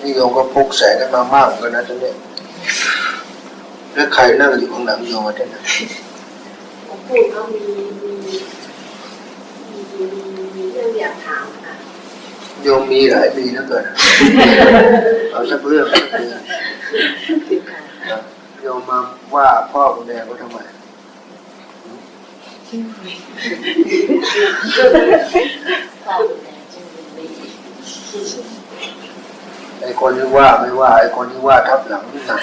นี่โยมก็พกแสงกันมามากกันนะตอนนี้แล้วใครนั่งอยู่ข้างหลังโยมมาได้นะผมพูดก็มีเรื่องอยากถามค่ะโยมมีหลายปีแล้วเกินเอาสักเรื่องโยมมาว่าพ่อคุณแม่ก็ทำไมไอ้คนที่ว่าไม่ว่าไอ้คนที่ว่าทับหลังนี่หนัก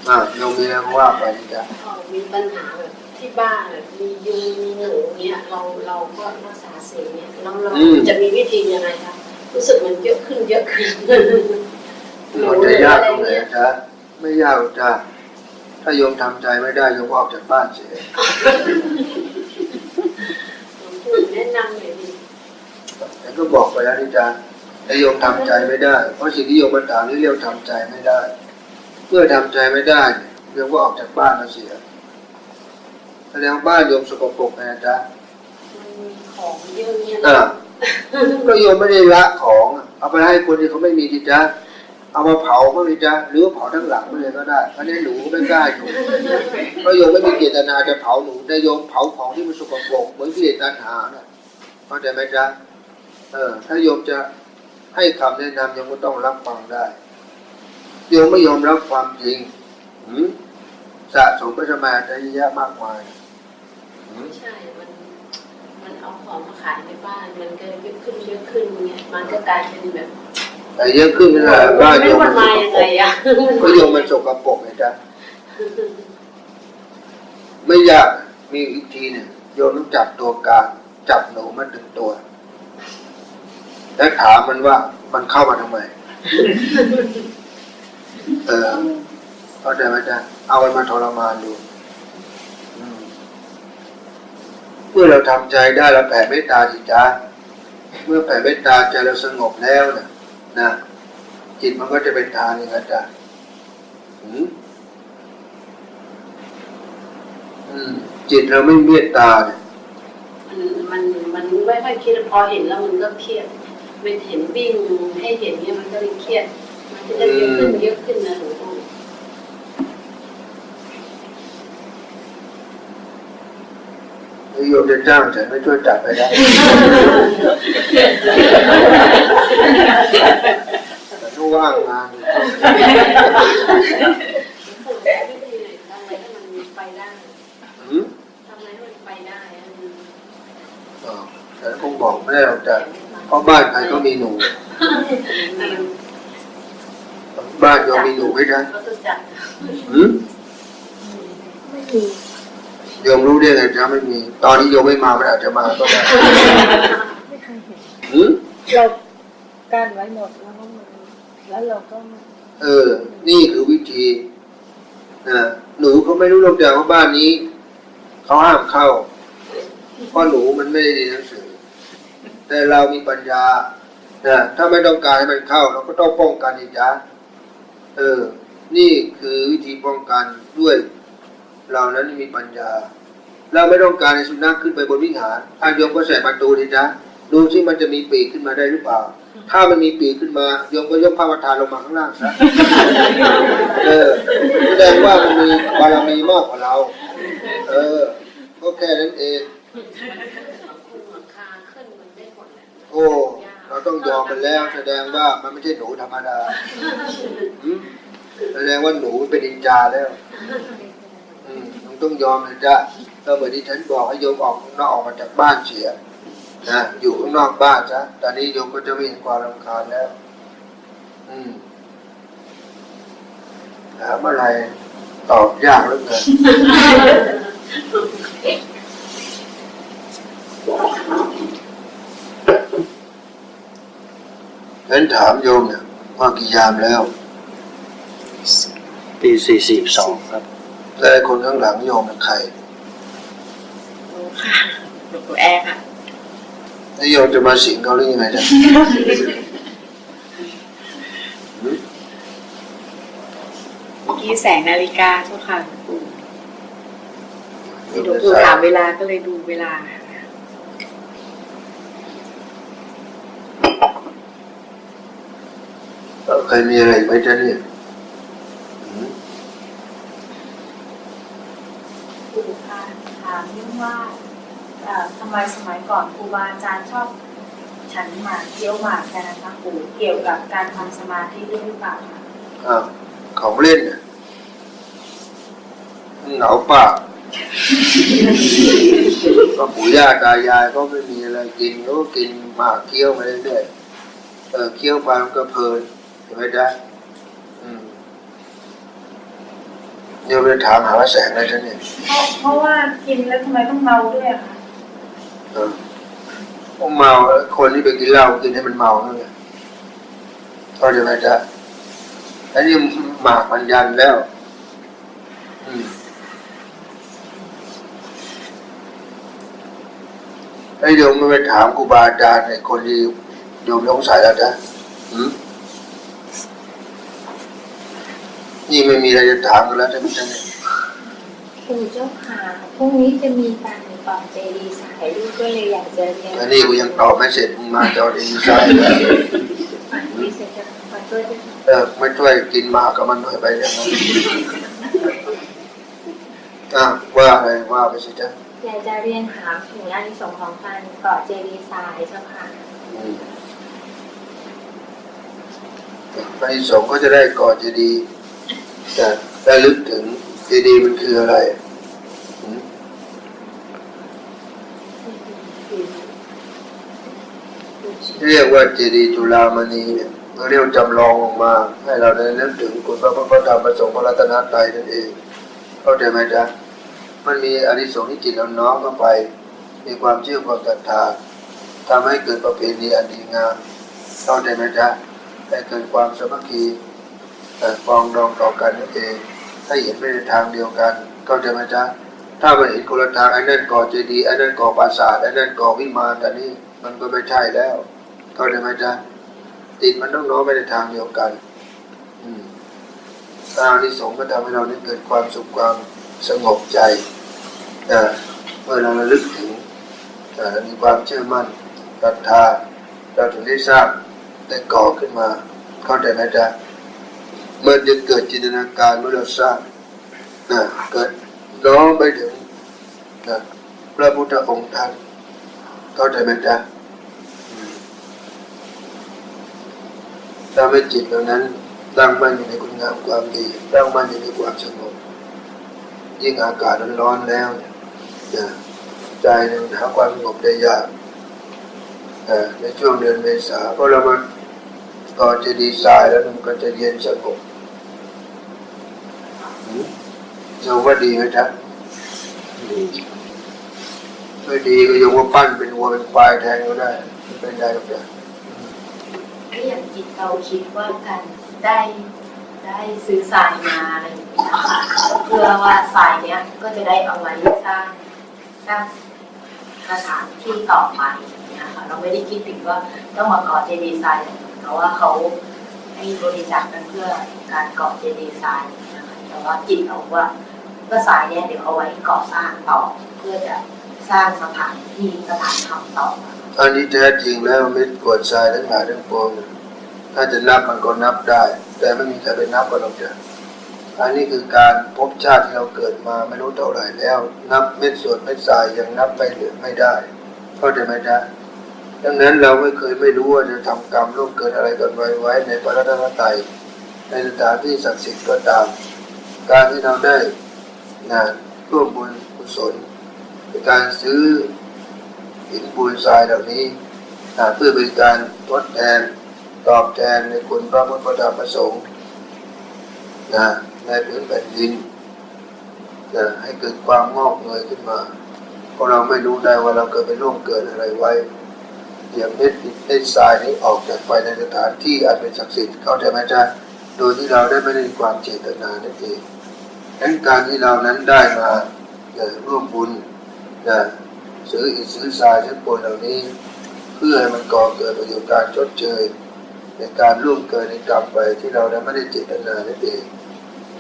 นะโยมมีอะไรว่าไปจ้ะมีปัญหาแบบที่บ้านมียุงมีหนูเนี่ยเราก็รักษาเสียงเนี่ยเราจะมีวิธียังไงคะรู้สึกมันเยอะขึ้นมันจะยากตรงไหนจ๊ะไม่ยากจ้ะถ้าโยมทำใจไม่ได้โยมออกจากบ้านเสียแนะนำเลยดิแต่ก็บอกไปแล้วนี่จ๊ะถ้าโยมทำใจไม่ได้เพราะสิ่งที่โยมมาถามนี่เรียกทำใจไม่ได้เมื่อทำใจไม่ได้โยมก็ออกจากบ้านมาเสียแสดงบ้านโยมสกปรกนะจ๊ะมันมีของเยอะเนี่ยก็โยมไม่ได้ละของเอาไปให้คนที่เขาไม่มีทีจ๊ะเอามาเผาบ้างดิจ๊ะหรือเผาทั้งหลังไปเลยก็ได้เพราะนี่หนูไม่กล้าอยู่เพราะโยมไม่มีเจตนาจะเผาหนูแต่โยมเผาของที่มันสกปรกเหมือนกิเลสตัณหาน่ะเข้าใจไหมจ๊ะถ้าโยมจะให้คำแนะนำโยมก็ต้องรับฟังได้โยมไม่ยอมรับความจริงสะสมปัญญาได้เยอะมากมายไม่ใช่มันเอาของมาขายในบ้านมันก็เยอะขึ้นเนี่ยมันก็กลายเป็นแบบแต่เยอะขึ้นนี่แหละบ้านโยมมันสกปรกก็โยมมันสกปรกไงจ๊ะไม่ยากมีอีกทีหนึ่งโยมต้องจับตัวการจับหนูมา1 ตัวแล้วถามมันว่ามันเข้ามาทำไมเข้าใจไหมจ๊ะเอามันมาทรมานดูเมื่อเราทำใจได้เราแผ่เมตตาสิจ๊ะเมื่อแผ่เมตตาใจเราสงบแล้วนะจิตมันก็จะเป็นทานอย่างนั้นจ้ะจิตเราไม่เมตตาเนี่ยมันไม่ค่อยคิดพอเห็นแล้วมันก็เครียดมันเห็นวิ่งให้เห็นเนี่ยมันก็เลยเครียดมันจะเยอะขึ้นนะหลวงพ่อโยมจะจ้างฉันไม่ช่วยจับไปได้แต่ต้องว่างงานผมแก้วิธีไหนทำไมให้มันไปได้ทำไมให้มันไปได้ฉันคงบอกไม่ได้หรอกจ้ะเพราะบ้านใครก็มีหนูบ้านโยมมีหนูไหมจ๊ะไม่มีโยมรู้ได้ไงจ๊ะไม่มีตอนนี้โยมไม่มามันอาจจะมาก็ได้ไม่เคยเห็นเราการไว้หมดแล้วเราก็นี่คือวิธีหนูเขาไม่รู้หรอกจ้ะว่าบ้านนี้เขาห้ามเข้าเพราะหนูมันไม่ได้เรียนหนังสือแต่เรามีปัญญาถ้าไม่ต้องการให้มันเข้าเราก็ต้องป้องกันอีกจ้ะนี่คือวิธีป้องกันด้วยเรานั้นมีปัญญาเราไม่ต้องการให้สุนัขขึ้นไปบนวิหารโยมก็ใส่ประตูดิจ๊ะดูที่มันจะมีปีกขึ้นมาได้หรือเปล่าถ้ามันมีปีกขึ้นมาโยมก็ยกผ้าประทานลงมาข้างล่างซะแสดงว่ามันมีบารมีมากกว่าเราก็แค่นั้นเองโอ้เราต้องยอมมันแล้วแสดงว่ามันไม่ใช่หนูธรรมดาแสดงว่าหนูเป็นนินจาแล้วต้องยอมนะจ๊ะก็เหมือนที่ฉันบอกให้โยมออกมาจากบ้านเสียอยู่ข้างนอกบ้านจ้ะตอนนี้โยมก็จะไม่เห็นความรำคาญแล้วถามอะไรตอบยากเหลือเกินฉันถามโยมเนี่ยว่ากี่ยามแล้วตี4:42ครับแล้วคนข้างหลังโยมเป็นใครหลวงปู่แอร์ค่ะแล้วโยมจะมาสิงเขาหรือยังไงจ๊ะ กี้แสงนาฬิกาเจ้าค่ะหลวงปู่ถามเวลาก็เลยดูเวลาใครมีอะไรไหมจ๊ะเนี่ยครูคะถามเรื่องว่าทำไมสมัยก่อนครูบาอาจารย์ชอบฉันหมากเคี้ยวหมากกันนะคะครูเกี่ยวกับการทำสมาธิด้วยหรือเปล่าคะ ของเล่นเนี่ยเหงาปากก็ปู่ย่าตายายก็ไม่มีอะไรกินก็กินหมากเคี้ยวมาเรื่อยๆเคี้ยวไปมันก็เพลินใช่ไหมจ๊ะเดี๋ยวไปถามหาแสงอะไรจ๊ะเนี่ยเพราะว่ากินแล้วทำไมต้องเมาด้วยอะคะเมาคนที่ไปกินเหล้ากินให้มันเมาเนี่ยก็จะไม่ได้อันนี้หมากมันยันแล้วไอ้โยมไม่ไปถามครูบาอาจารย์ไอ้คนที่โยมสงสัยแล้วจ้ะนี่ไม่มีอะไรจะถามกันแล้วใช่ไหมจ๊ะเนี่ยครูเจ้าค่ะพรุ่งนี้จะมีการตอบเจดีย์สายลูกก็เลยอยากจะเรียนอันนี้กูยังตอบไม่เสร็จมึงมาจอดีไซน์ไม่เสร็จจะมาช่วยด้วยไม่ช่วยกินหมากกับมันหน่อยไปอย่างนั้นว่าอะไรว่าไปสิจ๊ะอยากจะเรียนถามถึงอานิสงส์ของการก่อเจดีย์ทรายเจ้าค่ะอานิสงส์ก็จะได้ก่อเจดีย์แต่ได้ลึกถึงเจดีย์มันคืออะไรเรียกว่าเจดีย์จุฬามณีเนี่ยเรียกจำลองออกมาให้เราได้นึกถึงคุณพระพุทธธรรมประสงค์พระรัตนตรัยนั่นเองเข้าใจไหมจ๊ะมันมีอานิสงส์ที่จิตเราน้อมเข้าไปมีความเชื่อความศรัทธาทำให้เกิดประเพณีอันดีงามเข้าใจไหมจ๊ะให้เกิดความสามัคคีปองดองต่อกันนั่นเองให้เห็นไปในทางเดียวกันเข้าใจไหมจ๊ะถ้ามันเห็นคนละทางไอ้นั่นก่อเจดีย์ไอ้นั่นก่อปราสาทไอ้นั่นก่อวิมานแต่นี่มันก็ไม่ใช่แล้วเข้าใจไหมจ๊ะจิตมันต้องน้อมไปในทางเดียวกันอานิสงส์ก็ทำให้เราได้เกิดความสุขความสงบใจเมื่อเราระลึกถึงมีความเชื่อมั่นศรัทธาเราถึงได้สร้างได้ก่อขึ้นมาเข้าใจไหมจ๊ะเมื่อจะเกิดจินตนาการเมื่อเราสร้างเกิดน้อมไปถึงพระพุทธองค์ท่านเข้าใจไหมจ๊ะทำให้จิตเหล่านั้นตั้งมั่นอยู่ในคุณงามความดีตั้งมั่นอยู่ในความสงบยิ่งอากาศร้อนแล้วใจมันหาความสงบได้ยากในช่วงเดือนเมษาเพราะเรามันก่อเจดีย์ทรายแล้วมันก็จะเย็นสงบเราว่าดีไหมจ๊ะไม่ดีก็ยกว่าปั้นเป็นวัวเป็นควายแทนก็ได้ไม่เป็นไรหรอกจ้ะก็อย่างจิตเราคิดว่าการได้ซื้อทรายมาอะไรอย่างเงี้ยค่ะเพื่อว่าทรายเนี้ยก็จะได้เอาไว้สร้างสถานที่ต่อไปอย่างเงี้ยค่ะเราไม่ได้คิดถึงว่าต้องมาก่อเจดีย์ทรายเพราะว่าเขาให้บริจาคกันเพื่อการก่อเจดีย์ทรายนะคะแต่ว่าจิตเราว่าก็ทรายเนี้ยเดี๋ยวเอาไว้ก่อสร้างต่อเพื่อจะสร้างสถานที่สถานธรรมต่ออันนี้แท้จริงแล้วเม็ดกรวดทรายทั้งหลายทั้งปวงถ้าจะนับมันก็นับได้แต่ไม่มีใครไปนับก็ต้องจะอันนี้คือการพบชาติที่เราเกิดมาไม่รู้เท่าไหร่แล้วนับเม็ดส่วนเม็ดทรายยังนับไม่เหลือไม่ได้เข้าใจไหมจ๊ะดังนั้นเราไม่รู้ว่าจะทำกรรมร่วมเกินอะไรกันไว้ในพระรัตนตรัยในสถานที่ศักดิ์สิทธิ์ก็ตามการที่เราได้ร่วมบุญกุศลในการซื้อหินปูนทรายเหล่านี้เพื่อเป็นการทดแทนตอบแทนในคุณพระพุทธธรรมประสงค์ในพื้นแผ่นดินให้เกิดความงอกเงยขึ้นมาเพราะเราไม่รู้ได้ว่าเราเกิดไปร่วมเกิดอะไรไว้อย่างเม็ดทรายนี้ออกจากไปในสถานที่อันเป็นศักดิ์สิทธิ์เข้าใจไหมจ๊ะโดยที่เราได้ไม่ได้ความเจตนานั่นเองดังนั้นการที่เรานั้นได้มาร่วมบุญซื้ออิฐซื้อทรายซื้อปูนเหล่านี้เพื่อให้มันก่อเกิดประโยชน์การชดเชยในการร่วมเกิดในกรรมไปที่เราได้ไม่ได้เจตนานั่นเอง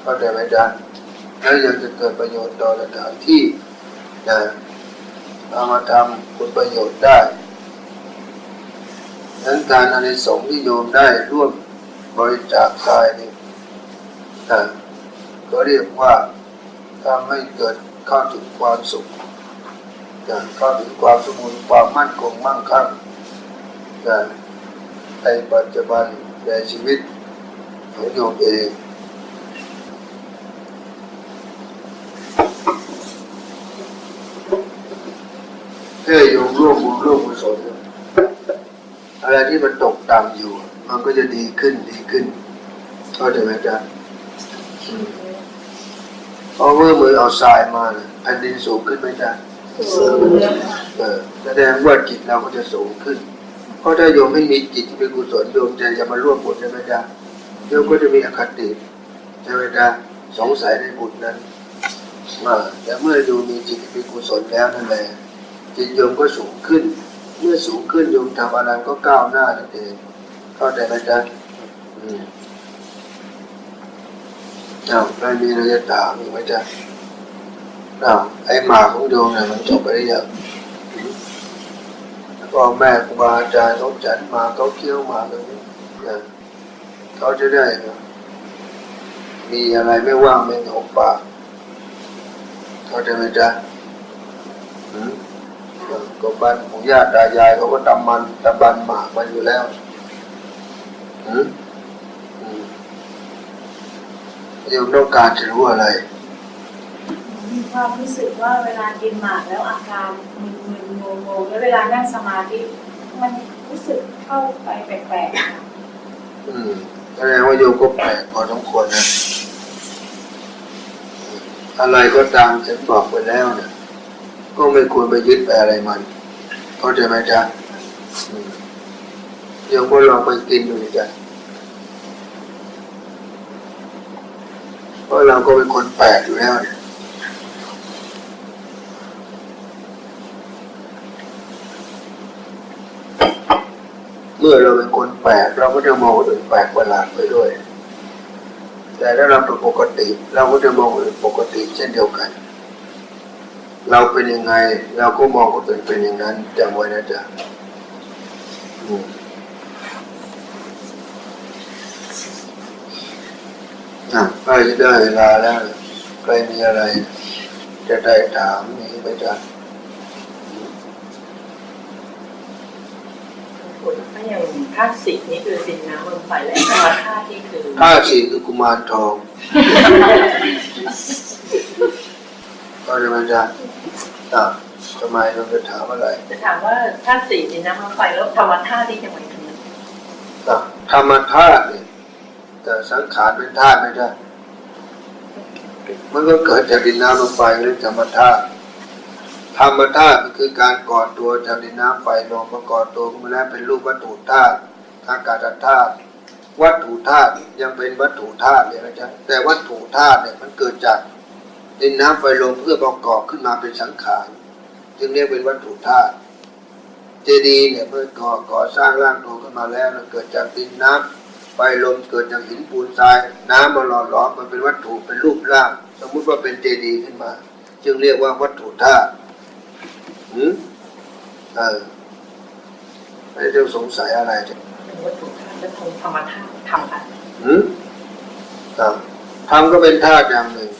เข้าใจไหมจ๊ะแล้วยังจะเกิดประโยชน์ต่อสถานที่นะเอามาทำคุณประโยชน์ได้ดังนั้นการอานิสงส์ที่โยมได้ร่วมบริจาคทายนี่ก็เรียกว่าทำให้เกิดเข้าถึงความสุขเข้าถึงความสมบูรณ์ความมั่นคงมั่งคั่งในปัจจุบันในชีวิตของโยมเองถ้าโยมร่วมบุญร่วมกุศลอะไรที่มันตกต่ำอยู่มันก็จะดีขึ้นเข้าใจไหมจ๊ะเพราะเมื่อมือเอาทรายมาแผ่นดินสูงขึ้นไหมจ๊ะสูงแสดงว่าจิตเราก็จะสูงขึ้นเพราะถ้าโยมไม่มีจิตที่เป็นกุศลโยมจะมาร่วมบุญใช่ไหมจ๊ะโยมก็จะมีอคติใช่ไหมจ๊ะสงสัยในบุญนั้นแต่เมื่อโยมมีจิตที่เป็นกุศลแล้วนั่นแหละจิตโยมก็สูงขึ้นเมื่อสูงขึ้นโยมทำอะไรก็ก้าวหน้านั่นเองเข้าใจไหมจ๊ะใครมีอะไรจะถามอีกไหมจ๊ะไอ้หมาของโยมเนี่ยมันจบไปหรือยังพ่อแม่ครูบาอาจารย์เขาจัดมาเขาเคี้ยวมาตรงนี้เขาจะได้มีอะไรไม่ว่างไม่เหงาปากเข้าใจไหมจ๊ะก็บ้านปู่ย่าตายายเขาก็ตำบันหมากมาอยู่แล้วโยมต้องการจะรู้อะไรมีความรู้สึกว่าเวลากินหมากแล้วอาการมึนๆงงๆแล้วเวลานั่งสมาธิมันรู้สึกเข้าไปแปลกแสดงว่าโยมก็แปลกพอสมควรนะอะไรก็ตามฉันบอกไปแล้วเนี่ยก็ไม่ควรไปยึดไปอะไรมันเข้าใจไหมจ๊ะโยมก็ลองไปกินดูจ้ะเพราะเราก็เป็นคนแปลกอยู่แล้วเนี่ยเมื่อเราเป็นคนแปลกเราก็จะมองคนอื่นแปลกประหลาดไปด้วยแต่ถ้าเราเป็นปกติเราก็จะมองคนอื่นปกติเช่นเดียวกันเราเป็นยังไงเราก็มองคนอื่นเป็นอย่างนั้นจำไว้นะจ๊ะใกล้จะได้เวลาแล้วใครมีอะไรจะได้ถามมีไหมจ๊ะถ้าอย่างธาตุสี่นี่คือดินน้ำลมไฟและธรรมธาตุที่คือธาตุสี่คือกุมารทองก็จะมาจากทำไมเราจะถามอะไรจะถามว่าธาตุสี่ดินน้ำลมไฟแล้วธรรมธาตุที่จะหมายถึงธรรมธาตุเนี่ยแต่สังขารเป็นธาตุไม่ได้มันก็เกิดจากดินน้ำลมไฟหรือธรรมธาตุธรรมธาตุคือการก่อตัวจากดินน้ำไฟลมประกอบตัวขึ้นมาแล้วเป็นรูปวัตถุธาตุอากาศธาตุวัตถุธาตุยังเป็นวัตถุธาตุเลยนะจ๊ะแต่วัตถุธาตุเนี่ยมันเกิดจากดินน้ำไฟลมเพื่อประกอบขึ้นมาเป็นสังขารจึงเรียกเป็นวัตถุธาตุเจดีย์เนี่ยเมื่อก่อสร้างร่างตัวขึ้นมาแล้วเกิดจากดินน้ำไฟลมเกิดจากหินปูนทรายน้ำมาหล่อหลอมมันเป็นวัตถุเป็นรูปร่างสมมุติว่าเป็นเจดีย์ขึ้นมาจึงเรียกว่าวัตถุธาตุไม่ต้องสงสัยอะไรจ้ะเป็นวัตถุธาตุและธรรมธาตุทำกันธรรมก็เป็นธาตุอย่างหนึ่ง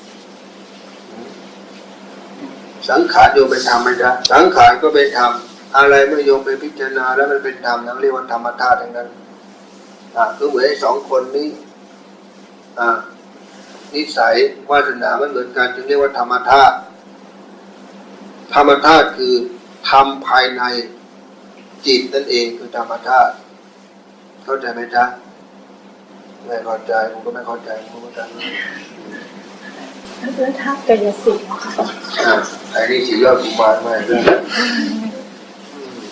สังขารโยมเป็นธรรมไหมจ๊ะสังขารก็เป็นธรรมอะไรเมื่อโยมไปพิจารณาแล้วมันเป็นธรรมนั่นเรียกว่าธรรมธาตุทั้งนั้นก็เหมือนสองคนนี้นิสัยวาสนาไม่เหมือนกันจึงเรียกว่าธรรมธาตุธรรมธาตุคือธรรมภายในจิตนั่นเองคือธรรมธาตุเข้าใจไหมจ๊ะไม่เข้าใจผมก็ไม่เข้าใจผมก็ไม่เข้าใจแล้วธาตุกายสิทธิ์ไอ้นี่สียอดกุมารมา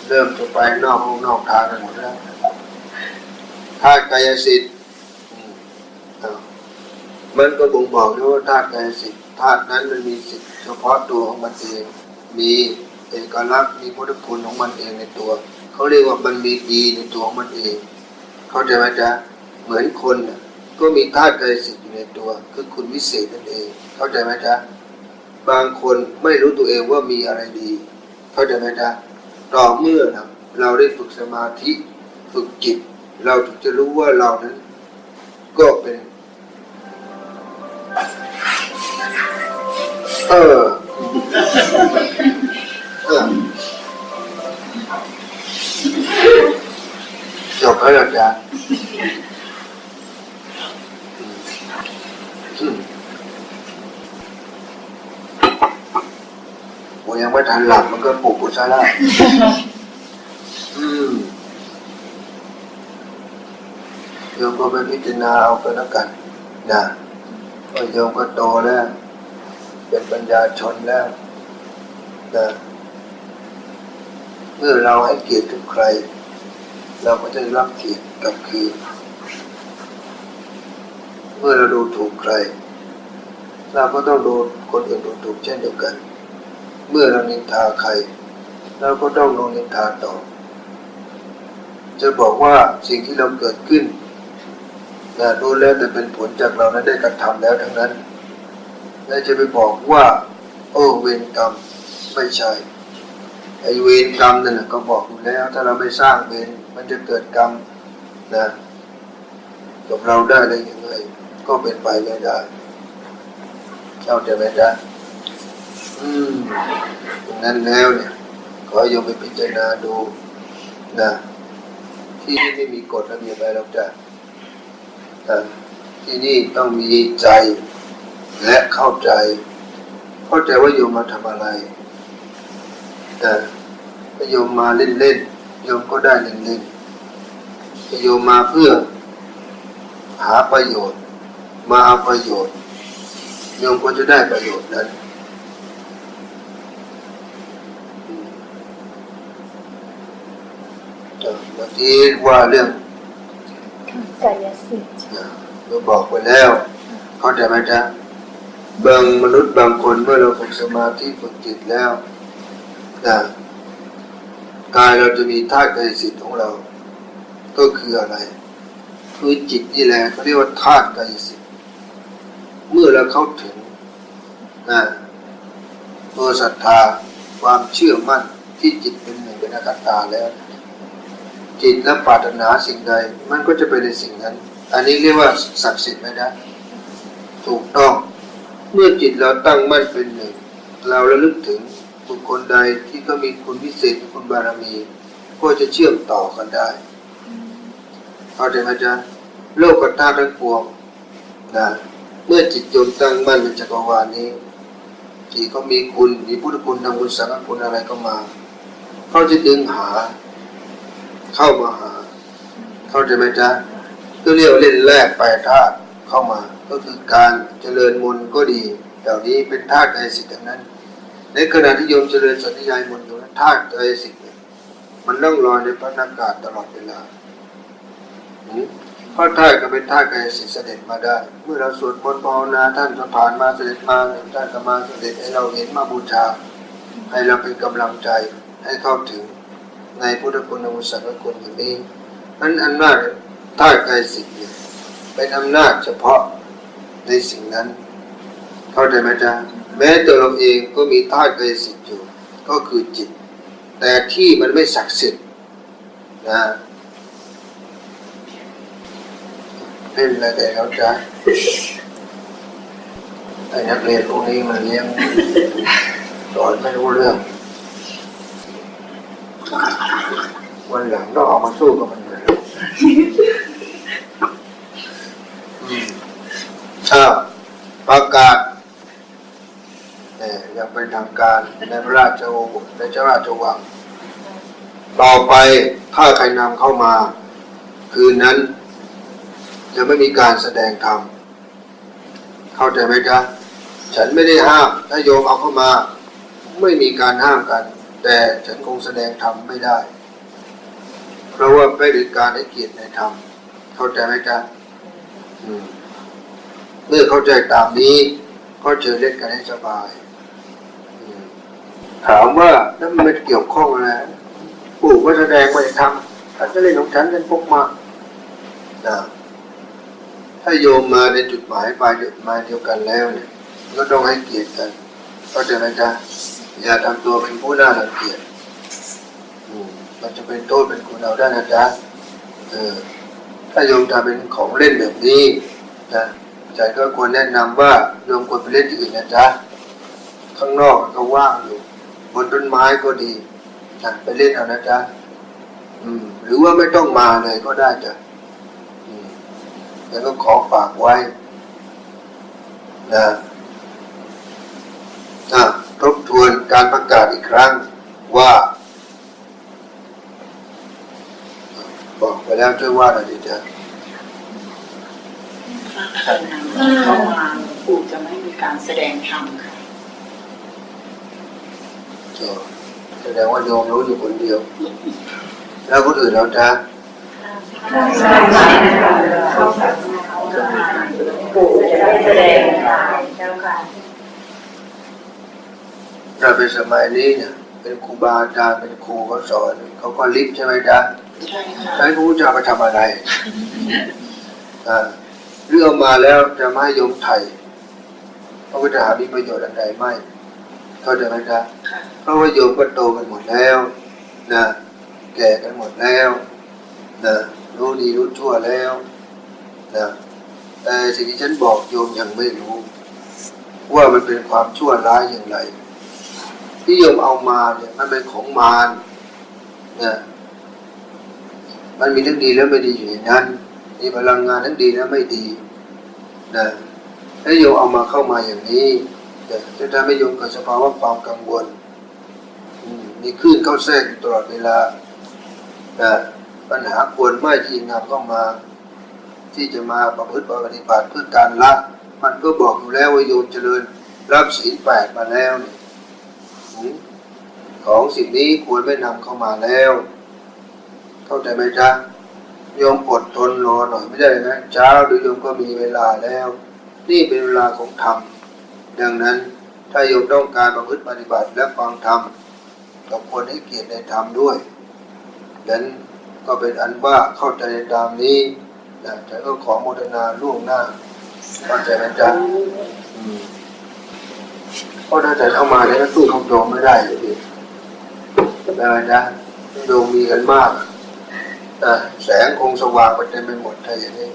เริ่มจะไปนอกห้องนอกทางกันหมดแล้วธาตุกายสิทธิ์มันก็บ่งบอกด้วยว่าธาตุกายสิทธิ์ธาตุนั้นมันมีสิทธิ์เฉพาะตัวของมันเองมีเอกลักษณ์มีพุทธคุณของมันเองในตัวเขาเรียกว่ามันมีดีในตัวของมันเองเข้าใจไหมจ๊ะเหมือนคน ก็มีธาตุกายสิทธิ์อยู่ในตัวคือคุณวิเศษนั่นเองเข้าใจไหมจ๊ะบางคนไม่รู้ตัวเองว่ามีอะไรดีเข้าใจไหมจ๊ะต่อเมื่อเราได้ฝึกสมาธิฝึกจิตเราถึงจะรู้ว่าเรานั้นก็เป็นจบแล้วจ๊ะผมยังไม่ทันหลับมันก็ปลุกกูซะแล้วโยมก็ไปพิจารณาเอาไปแล้วกันนะว่าโยมก็โตแล้วเป็นปัญญาชนแล้วนะเมื่อเราให้เกียรติทุกใครเราก็จะได้รับเกียรติกลับคืนเมื่อเราดูถูกใครเราก็ต้องดูคนอื่นดูถูกเช่นเดียวกันเมื่อเรานินทาใครเราก็ต้องโดนนินทาตอบจะบอกว่าสิ่งที่เราเกิดขึ้นรู้แล้วแต่เป็นผลจากเรานั้นได้กระทำแล้วทั้งนั้นและจะไปบอกว่าเวรกรรมไม่ใช่ไอ้เวรกรรมนั่นก็บอกอยู่แล้วถ้าเราไม่สร้างเวรมันจะเกิดกรรมกับเราได้เลยยังไงก็เป็นไปไม่ได้เข้าใจไหมจ๊ะนั้นแล้วเนี่ยขอโยมไปพิจารณาดูที่นี่ไม่มีกฎระเบียบอะไรหรอกจ้ะที่นี่ต้องมีใจและเข้าใจว่าโยมมาทำอะไรถ้าโยมมาเล่นโยมก็ได้เล่นถ้าโยมมาเพื่อหาประโยชน์มาเอาประโยชน์โยมก็จะได้ประโยชน์นั้นเมื่อกี้ว่าเรื่องกายสิทธิ์เราบอกไปแล้วเข้าใจไหมจ๊ะบางมนุษย์บางคนเมื่อเราฝึกสมาธิฝึกจิตแล้วกายเราจะมีธาตุกายสิทธิ์ของเราก็คืออะไรคือจิตนี่แหละเขาเรียกว่าธาตุกายสิทธิ์เมื่อเราเข้าถึงตัวศรัทธาความเชื่อมั่นที่จิตเป็นหนึ่งเป็นอนัตตาแล้วจิตและปรารถนาสิ่งใดมันก็จะไปในสิ่งนั้นอันนี้เรียกว่าศักดิ์สิทธิ์ไหมนะถูกต้องเมื่อจิตเราตั้งมั่นเป็นหนึ่งเราระลึกถึงบุคคลใดที่ก็มีคุณพิเศษคุณบารมีก็จะเชื่อมต่อกันได้เข้าใจไหมจ๊ะโลกธาตุทั้งปวงเมื่อจิตโยมตั้งมั่นในจักรวาลนี้ที่เขามีคุณมีพุทธคุณธรรมคุณสังฆคุณอะไรก็มาเขาจะดึงหาเข้ามาหาเข้าใจไหมจ๊ะก็เรียกว่าเล่นแรกไปธาตุเข้ามาก็คือการเจริญมนต์ก็ดีเหล่านี้เป็นธาตุกายสิทธิ์ทั้งนั้นในขณะที่โยมเจริญสัญญามนต์อยู่นั้นธาตุกายสิทธิ์มันล่องลอยในพระอากาศตลอดเวลาเพราะธาตุก็เป็นธาตุกายสิทธิ์เสด็จมาได้เมื่อเราสวดมนต์ภาวนาท่านก็ผ่านมาเสด็จมาท่านก็มาเสด็จให้เราเห็นมาบูชาให้เราเป็นกำลังใจให้เข้าถึงในพุทธคุณธรรมสังฆคุณอย่างนี้นั้นอำนาจธาตุกายสิทธิ์เป็นอำนาจเฉพาะในสิ่งนั้นเข้าใจไหมจ๊ะแม้ตัวเราเองก็มีธาตุกายสิทธิ์อยู่ก็คือจิตแต่ที่มันไม่ศักดิ์สิทธิ์เล่นอะไรกันแล้วจ๊ะไอ้นักเรียนพวกนี้มันเลี้ยงสอนไม่รู้เรื่องวันหลังต้องออกมาสู้กับมันเลยประกาศอย่างเป็นทางการในพระราชโอษฐ์ในเจ้าราชวังต่อไปถ้าใครนำเข้ามาคืนนั้นจะไม่มีการแสดงธรรมเข้าใจไหมจ๊ะฉันไม่ได้ห้ามถ้าโยมเอาเข้ามาไม่มีการห้ามกันแต่ฉันคงแสดงธรรมไม่ได้เพราะว่าไม่ได้การให้เกียรติในธรรมเข้าใจไหมจ๊ะเมื่อเข้าใจตามนี้ก็เจอเล่นกันให้สบายถามว่าแล้วมันเกี่ยวข้องอะไรปู่ก็แสดงไม่ทำฉันจะเล่นของฉันพกมาถ้า าโยมมาในจุดหมายปลายเดียวกันแล้วเนี่ยก็ต้องให้เกียรติกันเข้าใจไหมจ๊ะอย่าทำตัวเป็นผู้น่ารังเกียจมันจะเป็นโทษเป็นคุณเอาได้นะจ๊ะถ้าโยมทำเป็นของเล่นแบบนี้นะใจก็ควรแนะนำว่าโยมควรไปเล่นที่อื่นนะจ๊ะข้างนอกก็ว่างอยู่บนต้นไม้ก็ดีนะไปเล่นเอานะจ๊ะหรือว่าไม่ต้องมาเลยก็ได้จ้ะแล้วก็ขอฝากไว้นะทบทวนการประกาศอีกครั้งว่าบอกไปแล้วช่วยว่าหน่อยดิจ๊ะเข้ามาปู่จะไม่มีการแสดงธรรมค่ะแสดงว่าโยมรู้อยู่คนเดียวแล้วคนอื่นเราจ๊ะปู่จะไม่แสดงธรรมเจ้าค่ะ เราเป็นสมัยนี้เนี่ยเป็นครูบาอาจารย์เป็นครูเขาสอนเขาก็ลิบใช่ไหมจ๊ะใช่ค่ะใช้พระพุทธเจ้าไปทำอะไรเรื่องมาแล้วจะไม่ให้โยมไถ่พระพุทธเจ้ามีประโยชน์อันใดไม่เข้าใจไหมจ๊ะเพราะว่าโยมก็โตกันหมดแล้วนะแก่กันหมดแล้วนะรู้ดีรู้ชั่วแล้วนะแต่สิ่งที่ฉันบอกโยมยังไม่รู้ว่ามันเป็นความชั่วร้ายอย่างไรที่โยมเอามาเนี่ยมันเป็นของมารนะมันมีทั้งดีและไม่ดีอยู่ในนั้นมีพลังงานทั้งดีและไม่ดีนะถ้าโยมเอามาเข้ามาอย่างนี้จะทำให้โยมเกิดสภาวะความกังวลมีคลื่นเข้าแทรกตลอดเวลานะปัญหาควรไม่ที่นำเข้ามาที่จะมาประพฤติปฏิบัติเพื่อการละมันก็บอกอยู่แล้วว่าโยมเจริญรับศีล 8มาแล้วเนี่ยของสิ่งนี้ควรไม่นำเข้ามาแล้วเข้าใจไหมจ๊ะโยมอดทนรอหน่อยไม่ได้นะเช้าหรือโยมก็มีเวลาแล้วนี่เป็นเวลาของธรรมดังนั้นถ้าโยมต้องการประพฤติปฏิบัติและฟังธรรมก็ควรให้เกียรติในธรรมด้วยดังนั้นก็เป็นอันว่าเข้าใจในตามนี้นะฉันก็ขอโมทนาล่วงหน้าเข้าใจไหมจ๊ะเพราะถ้าใจเข้ามาเนี่ยก็สู้ของโยมไม่ได้เลยดิได้ไหมจ๊ะโยมมีกันมากแสงคงสว่างไปเต็มไปหมดอะไรอย่างนี้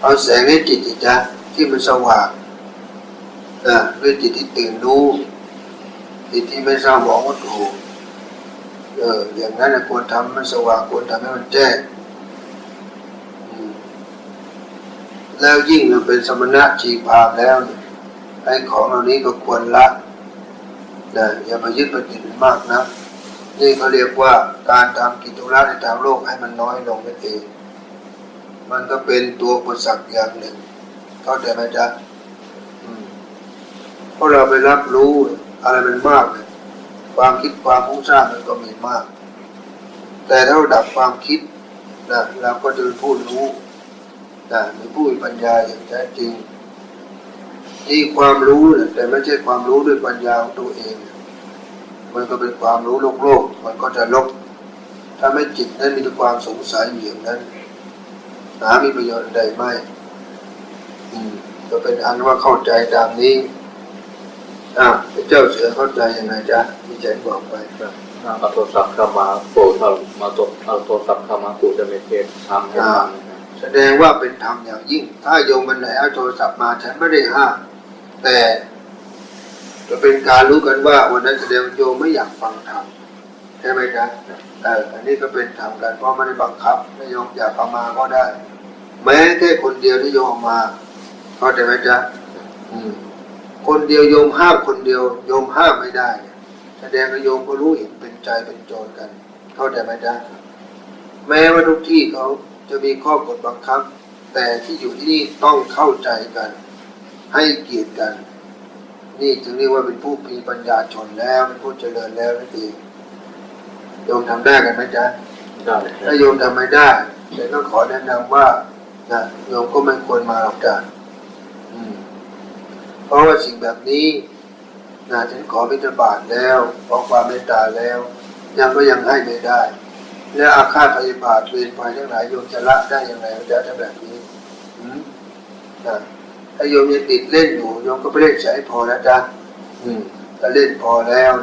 เอาแสงในจิตจ๊ะที่มันสว่างด้วยจิตที่ตื่นรู้จิตที่ไม่เศร้าหมองวัตถุอย่างนั้นควรทำมันสว่างควรทำให้มันแจ้งแล้วยิ่งเราเป็นสมณะชีพราหมณ์แล้วไอ้ของเหล่านี้ก็ควรละอย่าไปยึดไปติดมากนะนี่เขาเรียกว่าการทำกิจธุระในทางโลกให้มันน้อยลงนั่นเองมันก็เป็นตัวอุปสรรคอย่างหนึ่งเข้าใจไหมจ๊ะเพราะเราไปรับรู้อะไรมันมากเลยความคิดความฟุ้งซ่านมันก็มีมากแต่ถ้าเราดับความคิดนะเราก็จะเป็นผู้รู้มีผู้มีปัญญาอย่างแท้จริงที่ความรู้แต่ไม่ใช่ความรู้ด้วยปัญญาของตัวเองมันก็เป็นความรู้โลกมันก็จะลบถ้าไม่จิตนั้นมีแต่ความสงสัยอย่างนั้นหามีประโยชน์ใดไม่ก็เป็นอันว่าเข้าใจตามนี้เจ้าเสือเข้าใจยังไงจ๊ะที่ฉันบอกไปครับเอาโทรศัพท์เข้ามาปู่เอาโทรศัพท์เข้ามาปู่จะไม่เทศทำให้ฟังแสดงว่าเป็นธรรมอย่างยิ่งถ้าโยมมันไหนเอาโทรศัพท์มาฉันไม่ได้ห้ามแต่จะเป็นการรู้กันว่าวันนั้นแสดงโยมไม่อยากฟังธรรมใช่ไหมจ๊ะอันนี้ก็เป็นธรรมกันเพราะไม่ได้บังคับถ้าโยมอยากเอามาก็ได้แม้แค่คนเดียวที่โยมมาเข้าใจไหมจ๊ะคนเดียวโยมห้ามคนเดียวโยมห้ามไม่ได้แสดงว่าโยมก็รู้เห็นเป็นใจเป็นโจรกันเข้าใจไหมจ๊ะแม้ว่าทุกที่เขาจะมีข้อกฎบังคับแต่ที่อยู่ที่นี่ต้องเข้าใจกันให้เกียรติกันนี่จึงเรียกว่าเป็นผู้มีปัญญาชนแล้วเป็นผู้เจริญแล้วนั่นเองโยมทำได้กันไหมจ๊ะถ้าโยมทำไม่ได้แต่ก็ขอแนะนำว่าโยมก็ไม่ควรมาหรอกจ้ะเพราะว่าสิ่งแบบนี้ฉันขอบิณฑบาตแล้วขอความเมตตาแล้วยังให้ไม่ได้ แล้วอาฆาตพยาบาทเวรภัยทั้งหลายโยมจะละได้อย่างไรจะทำแบบนี้ถ้าโยมยังติดเล่นอยู่โยมก็ไปเล่นใช้พอแล้วจ้ะถ้าเล่นพอแล้ว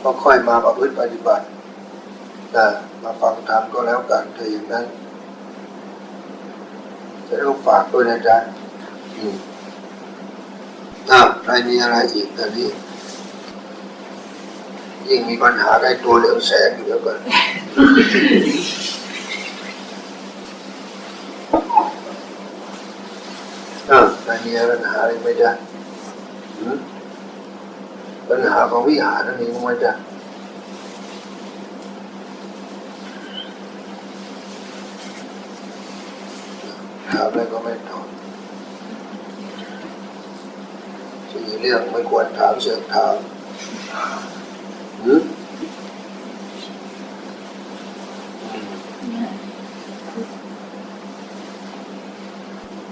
ก็ค่อยมาประพฤติปฏิบัติมาฟังธรรมก็แล้วกันถ้าอย่างนั้นจะต้องฝากด้วยนะจ๊ะใครมีอะไรอีกตอนนี้ยิ่งมีปัญหาได้ตัวเหลืองแสงอยู่แล้วกันใครมีปัญหาอะไรไม่ได้ปัญหาของวิหารนั่นเองมั้ยจ๊ะถามอะไรก็ไม่ตอบสี่เรื่องไม่ควรถามเสือกถาม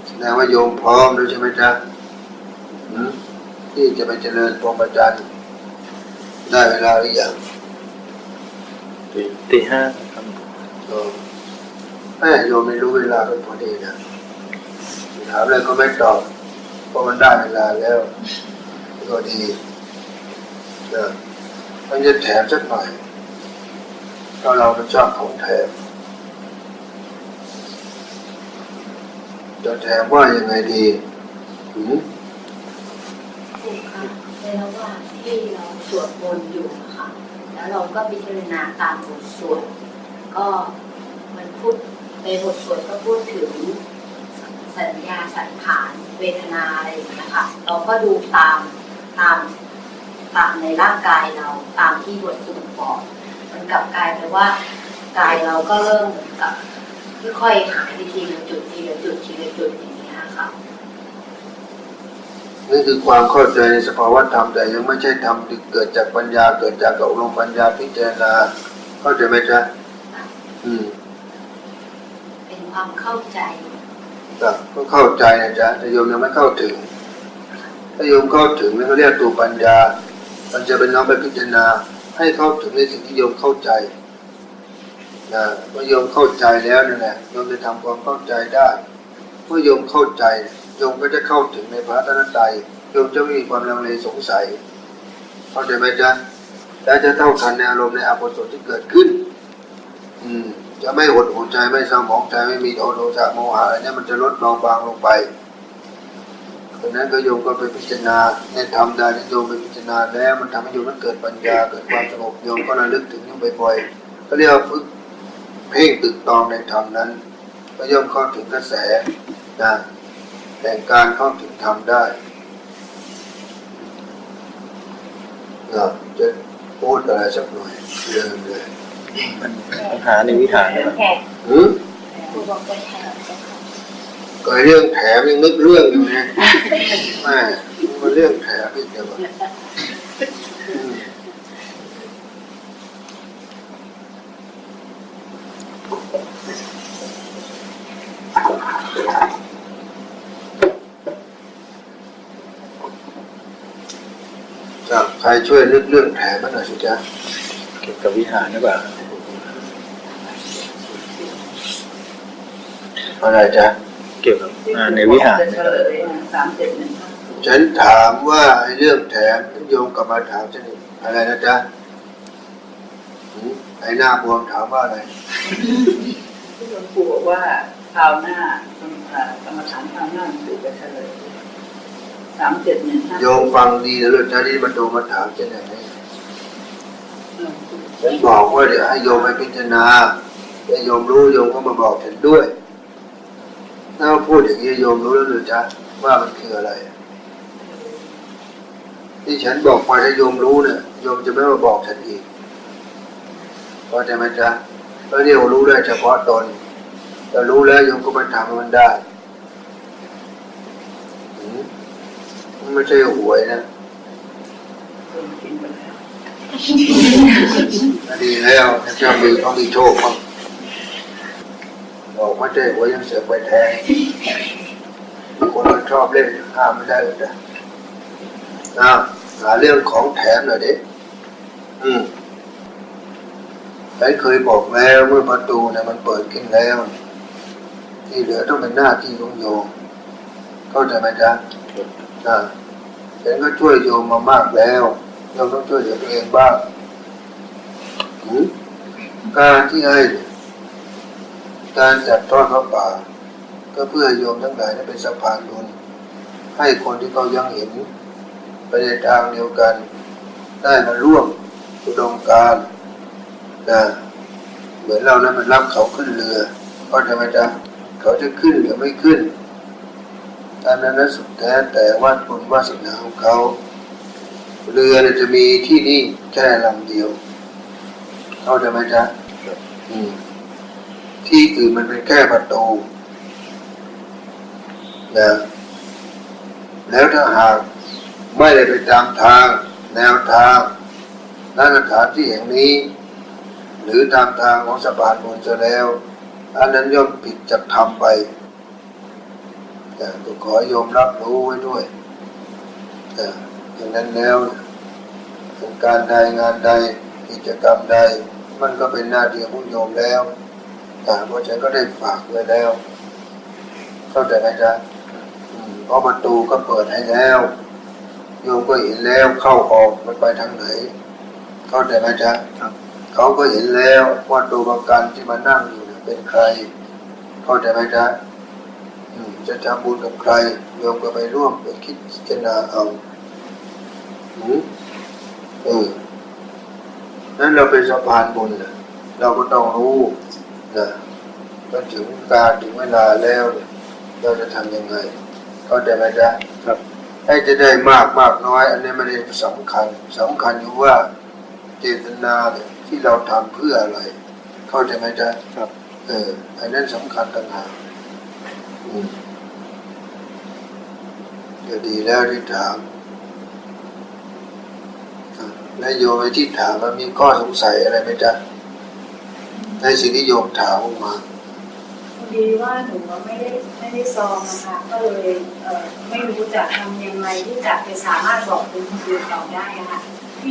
แสดงว่าโยมพร้อมด้วยใช่ไหมจ๊ะที่จะไปเจริญพรหมจรรย์ได้เวลาหรือยังตีห้าครับโยมไม่รู้เวลาเป็นพอดีนะถามอะไรก็ไม่ตอบเพราะมันได้เวลาแล้วก็ดีมันจะแถมสักหน่อยถ้าเราชอบของแถมจะแถมว่ายังไงดีครูคะในระหว่างที่เราสวดมนต์อยู่นะคะแล้วเราก็พิจารณาตามบทสวดก็มันพูดในบทสวดก็พูดถึงสัญญาสังขารเวทนาอะไรอย่างเงี้ยค่ะเราก็ดูตามในร่างกายเราตามที่บทสวดบอกมันกลับกลายเป็นว่ากายเราก็เริ่มเหมือนกับค่อยๆหายไปทีละจุดทีละจุดทีละจุดอย่างเงี้ยค่ะนี่คือความเข้าใจในสภาวะธรรมแต่ยังไม่ใช่ธรรมที่เกิดจากปัญญาเกิดจากอบรมปัญญาพิจารณาเข้าใจไหมจ๊ะเป็นความเข้าใจก็เข้าใจนะจ๊ะแต่โยมยังไม่เข้าถึงถ้าโยมเข้าถึงนี่ก็เรียกตัวปัญญามันจะเป็นน้อมไปพิจารณาให้เข้าถึงในสิ่งที่โยมเข้าใจเมื่อโยมเข้าใจแล้วนั่นแหละโยมจะทำความเข้าใจได้เมื่อโยมเข้าใจโยมก็จะเข้าถึงในพระตรัสไตรโยมจะไม่มีความลังเลสงสัยเข้าใจไหมจ๊ะและจะเท่าทันในอารมณ์ในอกุศลที่เกิดขึ้นจะไม่หดหู่ใจไม่เศร้าหมองใจไม่มีโทสะโมหะอะไรเนี่ยมันจะลดเบาบางลงไปดังนั้นก็โยมก็ไปพิจารณาในธรรมได้โยมไปพิจารณาแล้วมันทำให้โยมนั้นเกิดปัญญาเกิดความสงบโยมก็ระลึกถึงอยู่บ่อยๆก็เรียกว่าฝึกเพ่งตึกตองในธรรมนั้นก็ย่อมเข้าถึงกระแสแต่การเข้าถึงธรรมได้จะพูดอะไรสักหน่อยเรื่องเลยปัญหาในวิหารนะครับครูบอกไปแถมก็เรื่องแถมยังนึกเรื่องอยู่นะแม่มาเรื่องแถมอีกเดี๋ยวใครช่วยนึกเรื่องแถมมาหน่อยสิจ๊ะเกี่ยวกับวิหารหรือเปล่าอะไรจ๊ะเกี่ยวกับในวิหารฉันถามว่าเรื่องแถมโยมกลับมาถามฉันอะไรนะจ๊ะไอ้หน้าบวมถามว่าอะไรที่หลวงปู่บอกว่าคราวหน้ากรรมฐานคราวหน้าหลวงปู่จะเฉลย3715โยมฟังดีแล้วเรื่องนี้มาโทรมาถามฉันอย่างนี้ฉันบอกว่าเดี๋ยวให้โยมไปพิจารณาถ้าโยมรู้โยมก็มาบอกฉันด้วยถ้าพูดอย่างนี้โยมรู้แล้วหรือจ๊ะว่ามันคืออะไรที่ฉันบอกไปถ้าโยมรู้เนี่ยโยมจะไม่มาบอกฉันอีกพอใจไหมจ๊ะแล้วเดี๋ยวรู้ได้เฉพาะตนแต่รู้แล้วโยมก็ไปทำมันได้ไม่ใช่หวยนะดีแล้วเจ้ามือเขามีโชคมั้งบอกไม่ใช่หวยยังเสือกไปแทงคนมันชอบเล่นห้ามไม่ได้เลยนะหาเรื่องของแถมหน่อยดิ ฉันเคยบอกแล้วเมื่อประตูเนี่ยมันเปิดขึ้นแล้วที่เหลือต้องเป็นหน้าที่ของโยมเข้าใจไหมจ๊ะฉันก็ช่วยโยมมามากแล้วโยมต้องช่วยเหลือตัวเองบ้างการที่ให้การจัดทอดพระป่าก็เพื่อโยมทั้งหลายได้เป็นสะพานบุญให้คนที่เขายังเห็นไปในทางเดียวกันได้มาร่วมอุดมการณ์เหมือนเรานั้นมันรับเขาขึ้นเรือก็จะไม่ได้เขาจะขึ้นหรือไม่ขึ้นตามนั้นสุดแท้แต่ว่าบุญวาสนาของเขาเรือจะมีที่นี่แค่ลำเดียวเขาจะไม่ได้ที่อื่นมันเป็นแค่ประตูแล้วถ้าหากไม่ได้ไปตามทางแนวทางณสถานที่แห่งนี้หรือตามทางของสะพานบุญจะแล้วอันนั้นย่อมผิดจากธรรมไปแต่ก็ขอโยมรับรู้ไว้ด้วยอย่างนั้นแล้วการใดงานใดกิจกรรมใดมันก็เป็นหน้าที่ของโยมแล้วเพราะฉันก็ได้ฝากไว้แล้วเข้าใจไหมจ๊ะเพราะประตูก็เปิดให้แล้วโยมก็เห็นแล้วเข้าออกมันไปทางไหนเข้าใจไหมจ๊ะเขาก็เห็นแล้วว่าตัวประกันที่มานั่งอยู่เป็นใครเข้าใจไหมจ๊ะจะทำบุญกับใครโยมก็ไปร่วมไปคิดพิจารณาเอานั้นเราเป็นสะพานบุญเราก็ต้องรู้ก็ถึงการถึงเวลาแล้วเราจะทำยังไงเข้าใจไหมจ๊ะครับให้จะได้มากน้อยอันนี้ไม่ได้สำคัญอยู่ว่าเจตนาเนี่ยที่เราทำเพื่ออะไรเข้าใจไหมจ๊ะครับอันนั้นสำคัญต่างหากจะดีแล้วที่ถามและโยมไอ้ที่ถามมันมีข้อสงสัยอะไรไหมจ๊ะในสิ่งที่โยมถามออกมาพอดีว่าหนูไม่ได้ซองนะคะก็เลยไม่รู้จะทำยังไงที่จะไปสามารถบอกคนอื่นต่อได้ค่ะ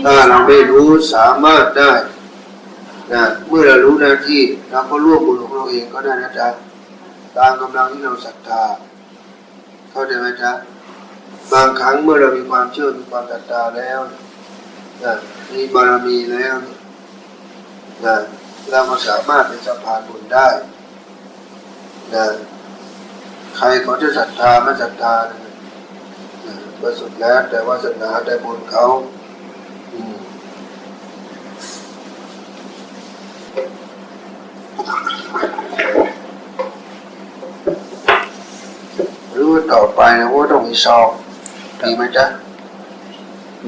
ถ้าเราไม่รู้สามารถได้เมื่อเรารู้หน้าที่เราก็ร่วมบุญของเราเองก็ได้นะจ๊ะตามกำลังที่เราศรัทธาเข้าใจไหมจ๊ะบางครั้งเมื่อเรามีความเชื่อมีความศรัทธาแล้วมีบารมีแล้วเราก็สามารถเป็นสะพานบุญได้ใครเขาจะศรัทธาไม่ศรัทธาก็สุดแล้วแต่วาสนาแต่บุญเขารู้ต่อไปนะว่าต้องมีซองมีไหมจ๊ะ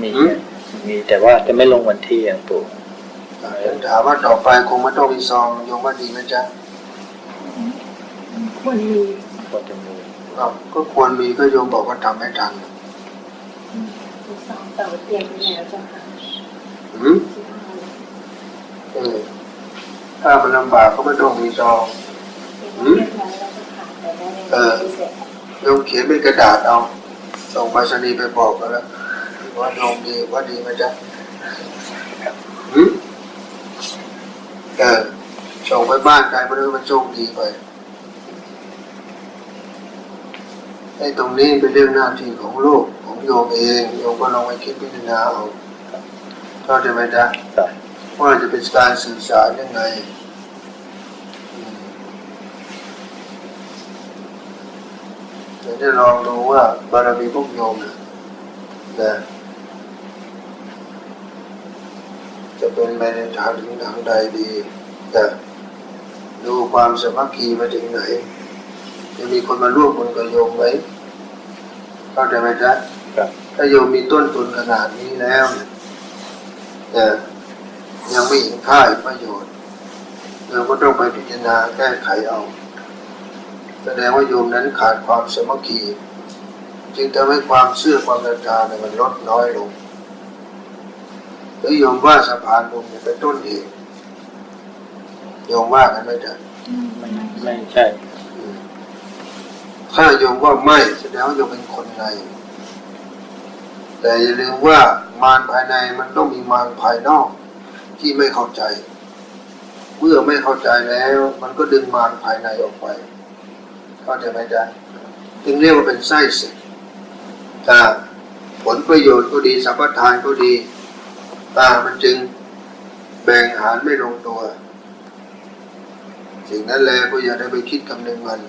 มีแต่ว่าจะไม่ลงวันที่อย่างปู่ถามว่าต่อไปคงไม่ต้องมีซองโยมว่าดีไหมจ๊ะควรมีก็ควรมีก็โยมบอกว่าทำไม่ทันซองแต่ว่าเตรียมไว้แล้วจ้ะค่ะถ้ามันลำบากก็ไม่ต้องมีซองโยมเขียนเป็นกระดาษเอาส่งไปรษณีย์ไปบอกกันแล้วว่าโยมดีว่าดีไหมจ๊ะส่งไปบ้านใครไม่รู้มันโชคดีไปไอ้ตรงนี้เป็นเรื่องหน้าที่ของลูกของโยมเองโยมก็ลองไปคิดพิจารณาเอาเข้าใจไหมจ๊ะว่าจะเป็นการสื่อสารยังไงเดี๋ยวจะลองดูว่าบารมีพวกโยมจะเป็นไปในทางถึงทางใดดีดูความสามัคคีมาถึงไหนจะมีคนมาร่วมบุญกับโยมไหมเข้าใจไหมจ๊ะถ้าโยมมีต้นทุนขนาดนี้แล้วยังไม่เห็นค่าประโยชน์โยมก็ต้องไปพิจารณาแก้ไขเอาแสดงว่าโยมนั้นขาดความสามัคคีจึงทำให้ความเชื่อความศรัทธามันลดน้อยลงหรือโยมว่าสะพานบุญเป็นต้นเหตุโยมว่ากันไหมจ๊ะไม่ใช่ถ้าโยมว่าไม่แสดงว่าโยมเป็นคนในแต่อย่าลืมว่ามารภายในมันต้องมีมารภายนอกที่ไม่เข้าใจ เมื่อไม่เข้าใจแล้วมันก็ดึงมารภายในออกไปเข้าใจไหมจ๊ะจึงเรียกว่าเป็นไส้ศึกผลประโยชน์ก็ดีสัมปทานก็ดีมันจึงแบ่งหารไม่ลงตัวสิ่งนั้นแลก็อย่าได้ไปคิดคำนึงมัน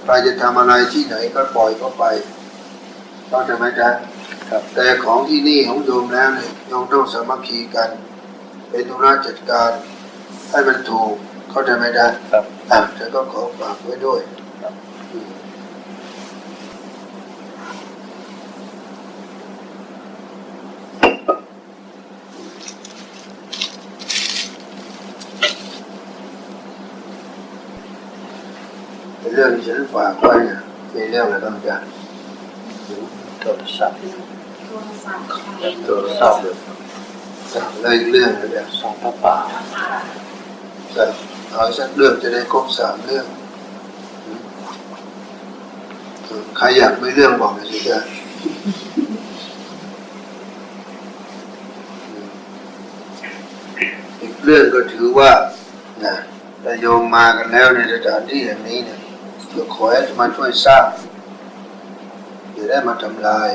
ใครจะทำอะไรที่ไหนก็ปล่อยเขาไปเข้าใจไหมจ๊ะครับแต่ของที่นี่ของโยมแล้วเนี่ยโยมต้องสามัคคีกันเป็นธุระจัดการให้มันถูกเข้าใจไหมจ๊ะครับฉันก็ขอฝากไว้ด้วยเรื่องที่ฉันฝากไว้เนี่ยมีเรื่องอะไรบ้างจ๊ะโทรศัพท์แล้วอีกเรื่องนึงเนี่ยสองพระป่าเอาสักเรื่องจะได้ครบ3 เรื่องใครอยากไม่เรื่องบอกเลยสิจ๊ะอีกเรื่องก็ถือว่าถ้าโยมมากันแล้วในสถานที่อย่างนี้เนี่ยก็ขอให้มาช่วยสร้างอย่าได้มาทำลาย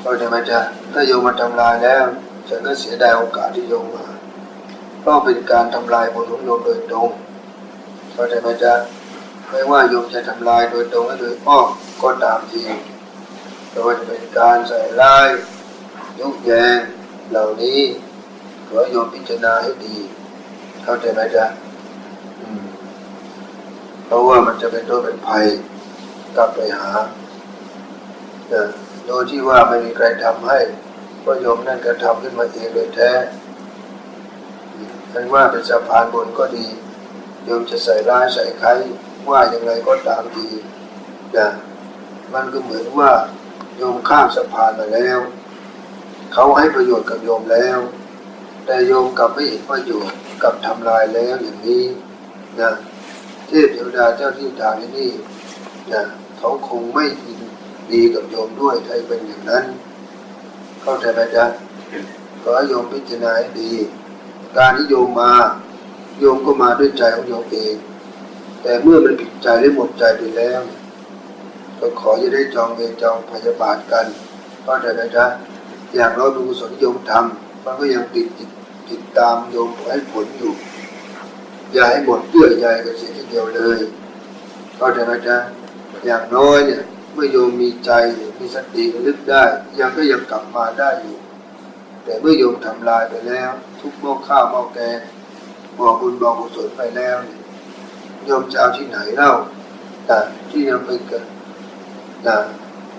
เข้าใจไหมจ๊ะถ้าโยมมาทำลายแล้วฉันก็เสียดายโอกาสที่โยมมาก็เป็นการทำลายบุญของโยมโดยตรงเข้าใจไหมจ๊ะไม่ว่าโยมจะทำลายโดยตรงหรือโดยอ้อมก็ตามทีแต่ว่าจะเป็นการใส่ร้ายยุแยงเหล่านี้ขอโยมพิจารณาให้ดีเข้าใจไหมจ๊ะเพราะว่ามันจะเป็นโทษเป็นภัยกลับไปหาโดยที่ว่าไม่มีใครทำให้เพราะโยมนั่นกระทำขึ้นมาเองโดยแท้เป็นว่าเป็นสะพานบุญก็ดีโยมจะใส่ร้ายใส่ใครว่าอย่างไรก็ตามทีมันก็เหมือนว่าโยมข้ามสะพานมาแล้วเขาให้ประโยชน์กับโยมแล้วแต่โยมกลับไม่เห็นประโยชน์กลับทำลายแล้วอย่างนี้เทพเทวดาเจ้าที่ทางนี้เขาคงไม่ยินดีกับโยมด้วยถ้าเป็นอย่างนั้นเข้าใจไหมจ๊ะขอให้โยมพิจารณาให้ดีการที่โยมมาโยมก็มาด้วยใจของโยมเองแต่เมื่อมันผิดใจหรือหมดใจไปแล้วก็ขออย่าได้จองเวรจองพยาบาทกันเข้าใจไหมจ๊ะอย่างเราดูสนโยมทำมันก็ยังติดตามโยมให้ผลอยู่อย่าให้หมดเยื่อใยกันเสียทีเดียวเลยเข้าใจไหมจ๊ะอย่างน้อยเนี่ยเมื่อโยมมีใจมีสติระลึกได้ก็ยังกลับมาได้อยู่แต่เมื่อโยมทำลายไปแล้วทุกหม้อข้าวหม้อแกงบ่อบุญบ่อกุศลไปแล้วโยมจะเอาที่ไหนเล่าที่ยังไปเกิด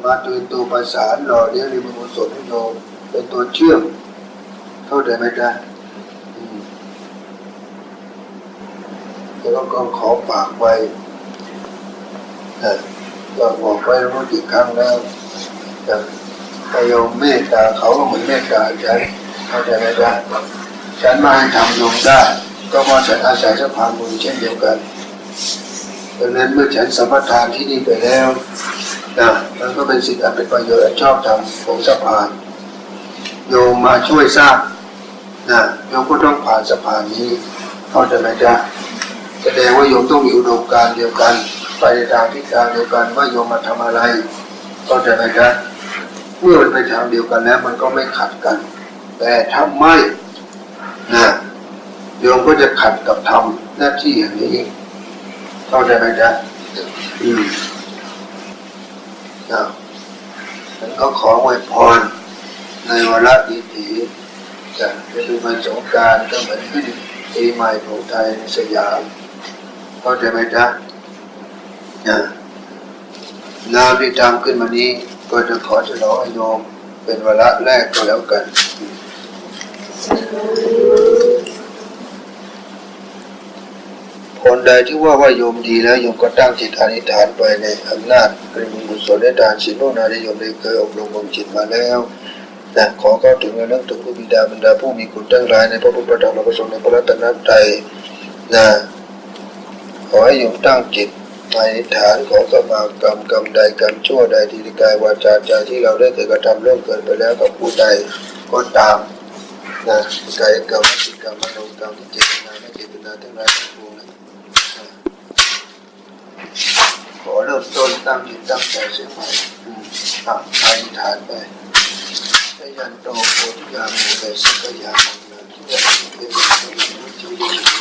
มาเป็นตัวประสานหล่อเลี้ยงในบุญกุศลของโยมเป็นตัวเชื่อมเข้าใจไหมจ๊ะแล้วก็ขอฝากไว้ก็บอกไว้รู้กี่ครั้งแล้วแต่โยมเมตตาเขาก็เหมือนเมตตาฉันเข้าใจไหมจ๊ะฉันมาให้ทำโยมได้ก็เพราะฉันอาศัยสะพานบุญเช่นเดียวกันดังนั้นเมื่อฉันสัมปทานที่นี่ไปแล้วมันก็เป็นสิ่งอันเป็นประโยชน์ชอบธรรมของสะพานโยมมาช่วยสร้างโยมก็ต้องผ่านสะพานนี้เข้าใจไหมจ๊ะแสดงว่าโยมต้องมีอุดมการณ์เดียวกันไปในทางที่ทางเดียวกันว่าโยมมาทำอะไรเข้าใจไหมจ๊ะเมื่อมันไปทางเดียวกันแล้วมันก็ไม่ขัดกันแต่ถ้าไม่โยมก็จะขัดกับธรรมหน้าที่อย่างนี้เข้าใจไหมจ๊ะฉันก็ขออวยพรในวาระดีๆจะเป็นวันสงกรานต์ก็เหมือนขึ้นปีใหม่ของไทยในสยามเข้าใจไหมจ๊ะงานที่ทำขึ้นมานี้ก็จะขอฉลองให้โยมเป็นวาระแรกก็แล้วกันคนใดที่ว่าโยมดีแล้วโยมก็ตั้งจิตอธิษฐานไปในอำนาจเป็นบุญกุศลและทานศีลโนนาที่โยมได้เคยอบรมบ่มจิตมาแล้วขอเข้าถึงในเรื่องถึงผู้บิดามารดาผู้มีคุณทั้งหลายในพระพุทธธรรมและพระสงฆ์ในพระรัตนตรัยขอให้โยมตั้งจิตอธิษฐานขอกรรมกรรมใดกรรมชั่วใดที่กายวาจาใจที่เราได้เคยกระทำล่วงเกินไปแล้วกับผู้ใดก็ตาม นะกายกรรมวจีกรรมมโนกรรมที่เจตนาและเจตนาทั้งหลายทั้งปวงนะขอเริ่มต้นตั้งจิตตั้งใจเสียใหม่อธิษฐานไปพยันโตโพธิญาณโมเดสักยามังนะทุกอย่างเป็นไปตามวิถีที่ดีสั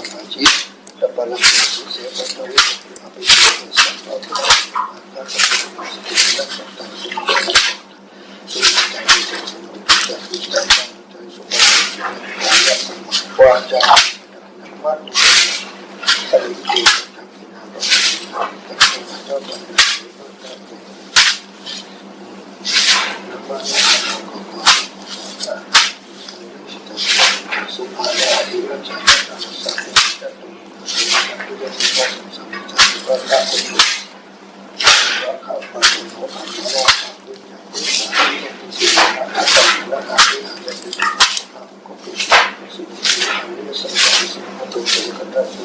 มมาชิตตปะลังสุเสปะตวิอภิเษกสัมปะพุทธะอัตตะปุถุสติลักษณะสุขะสุขะวิเศษสนุติจักวิจัยตังใจสุภาษิตกายะสัมมาวาจามัตตุสริเตตังกินาปะสินาตังสัจจตังสุภาและอธิรัชนาตังสัพพิจัตุทุยสิปัสสัมมิจัตุวัฏฏะกุตุวะขะปะตุโหอัมมะวะตุญญะตุสามิตุสินะอะตังนะอะติอะจะติอะกุปิสุขิอันนิสังกัสสุภะตุสิกะตะตุ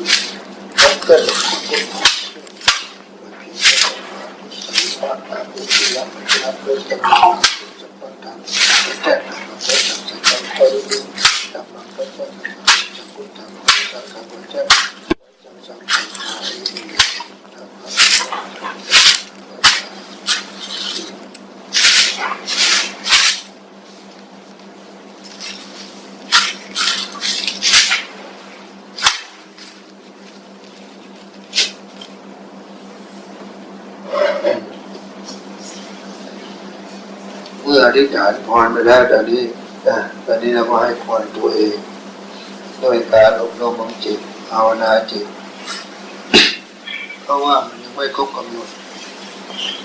วัคคะกุตุปะตะปุถิยะนะเปตะนะสัพพะตังแท้นะสัพพะตังสัพพะตะรุตัมมังปัจจังสัพพุทธังสังฆังปัจจังสังสังฆังธัมมังเมื่ออธิษฐานพรไปแล้วตอนนี้เราก็ให้พรตัวเองด้วยการอบรมจิตภาวนาจิตเพราะว่ามันยังไม่ครบกำหนด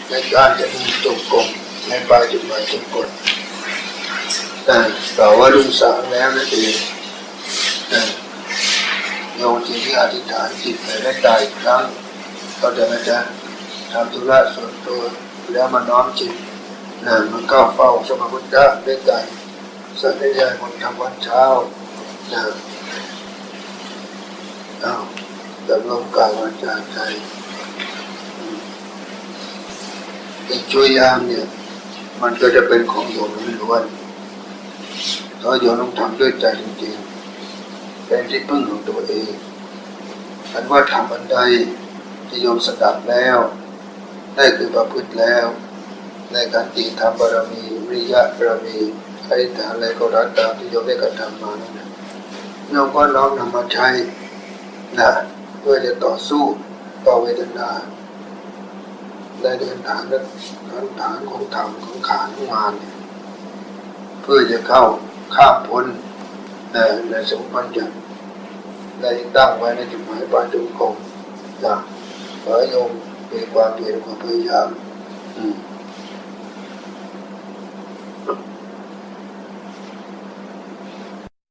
ในการจะมีจงกรมในปลายจุดหมายจงกรมแต่ว่ารุ่งสางแล้วนั่นเองโยมที่อธิษฐานจิตไปได้ตายอีกครั้งก็จะทำธุระส่วนตัวแล้วมาน้อมจิตมันเข้าเฝ้าสมพุทธะด้วยกันสัญญาณคนทำวันเช้าดำรงกายวาจาใจอีกช่วยยามเนี่ยมันก็จะเป็นของโยมล้วนเพราะโยมต้องทำด้วยใจจริงๆเป็นที่พึ่งของตัวเองอันว่าทำอันใดที่โยมสดับแล้วได้คือประพฤติแล้วในการติธรรมบารมีวิริยะบารมีอธิษฐานอะไรก็รักตามที่โยมได้กระทำมานั่นโยมก็น้อมนำมาใช้เพื่อจะต่อสู้ต่อเวทนาได้เดินทางของธรรมของขันธ์ของมารเพื่อจะเข้าข้ามพ้นในสมบัติญาณได้ตั้งไว้ในจุดหมายปลายจงกรมขอให้โยมมีความเพียรความพยายาม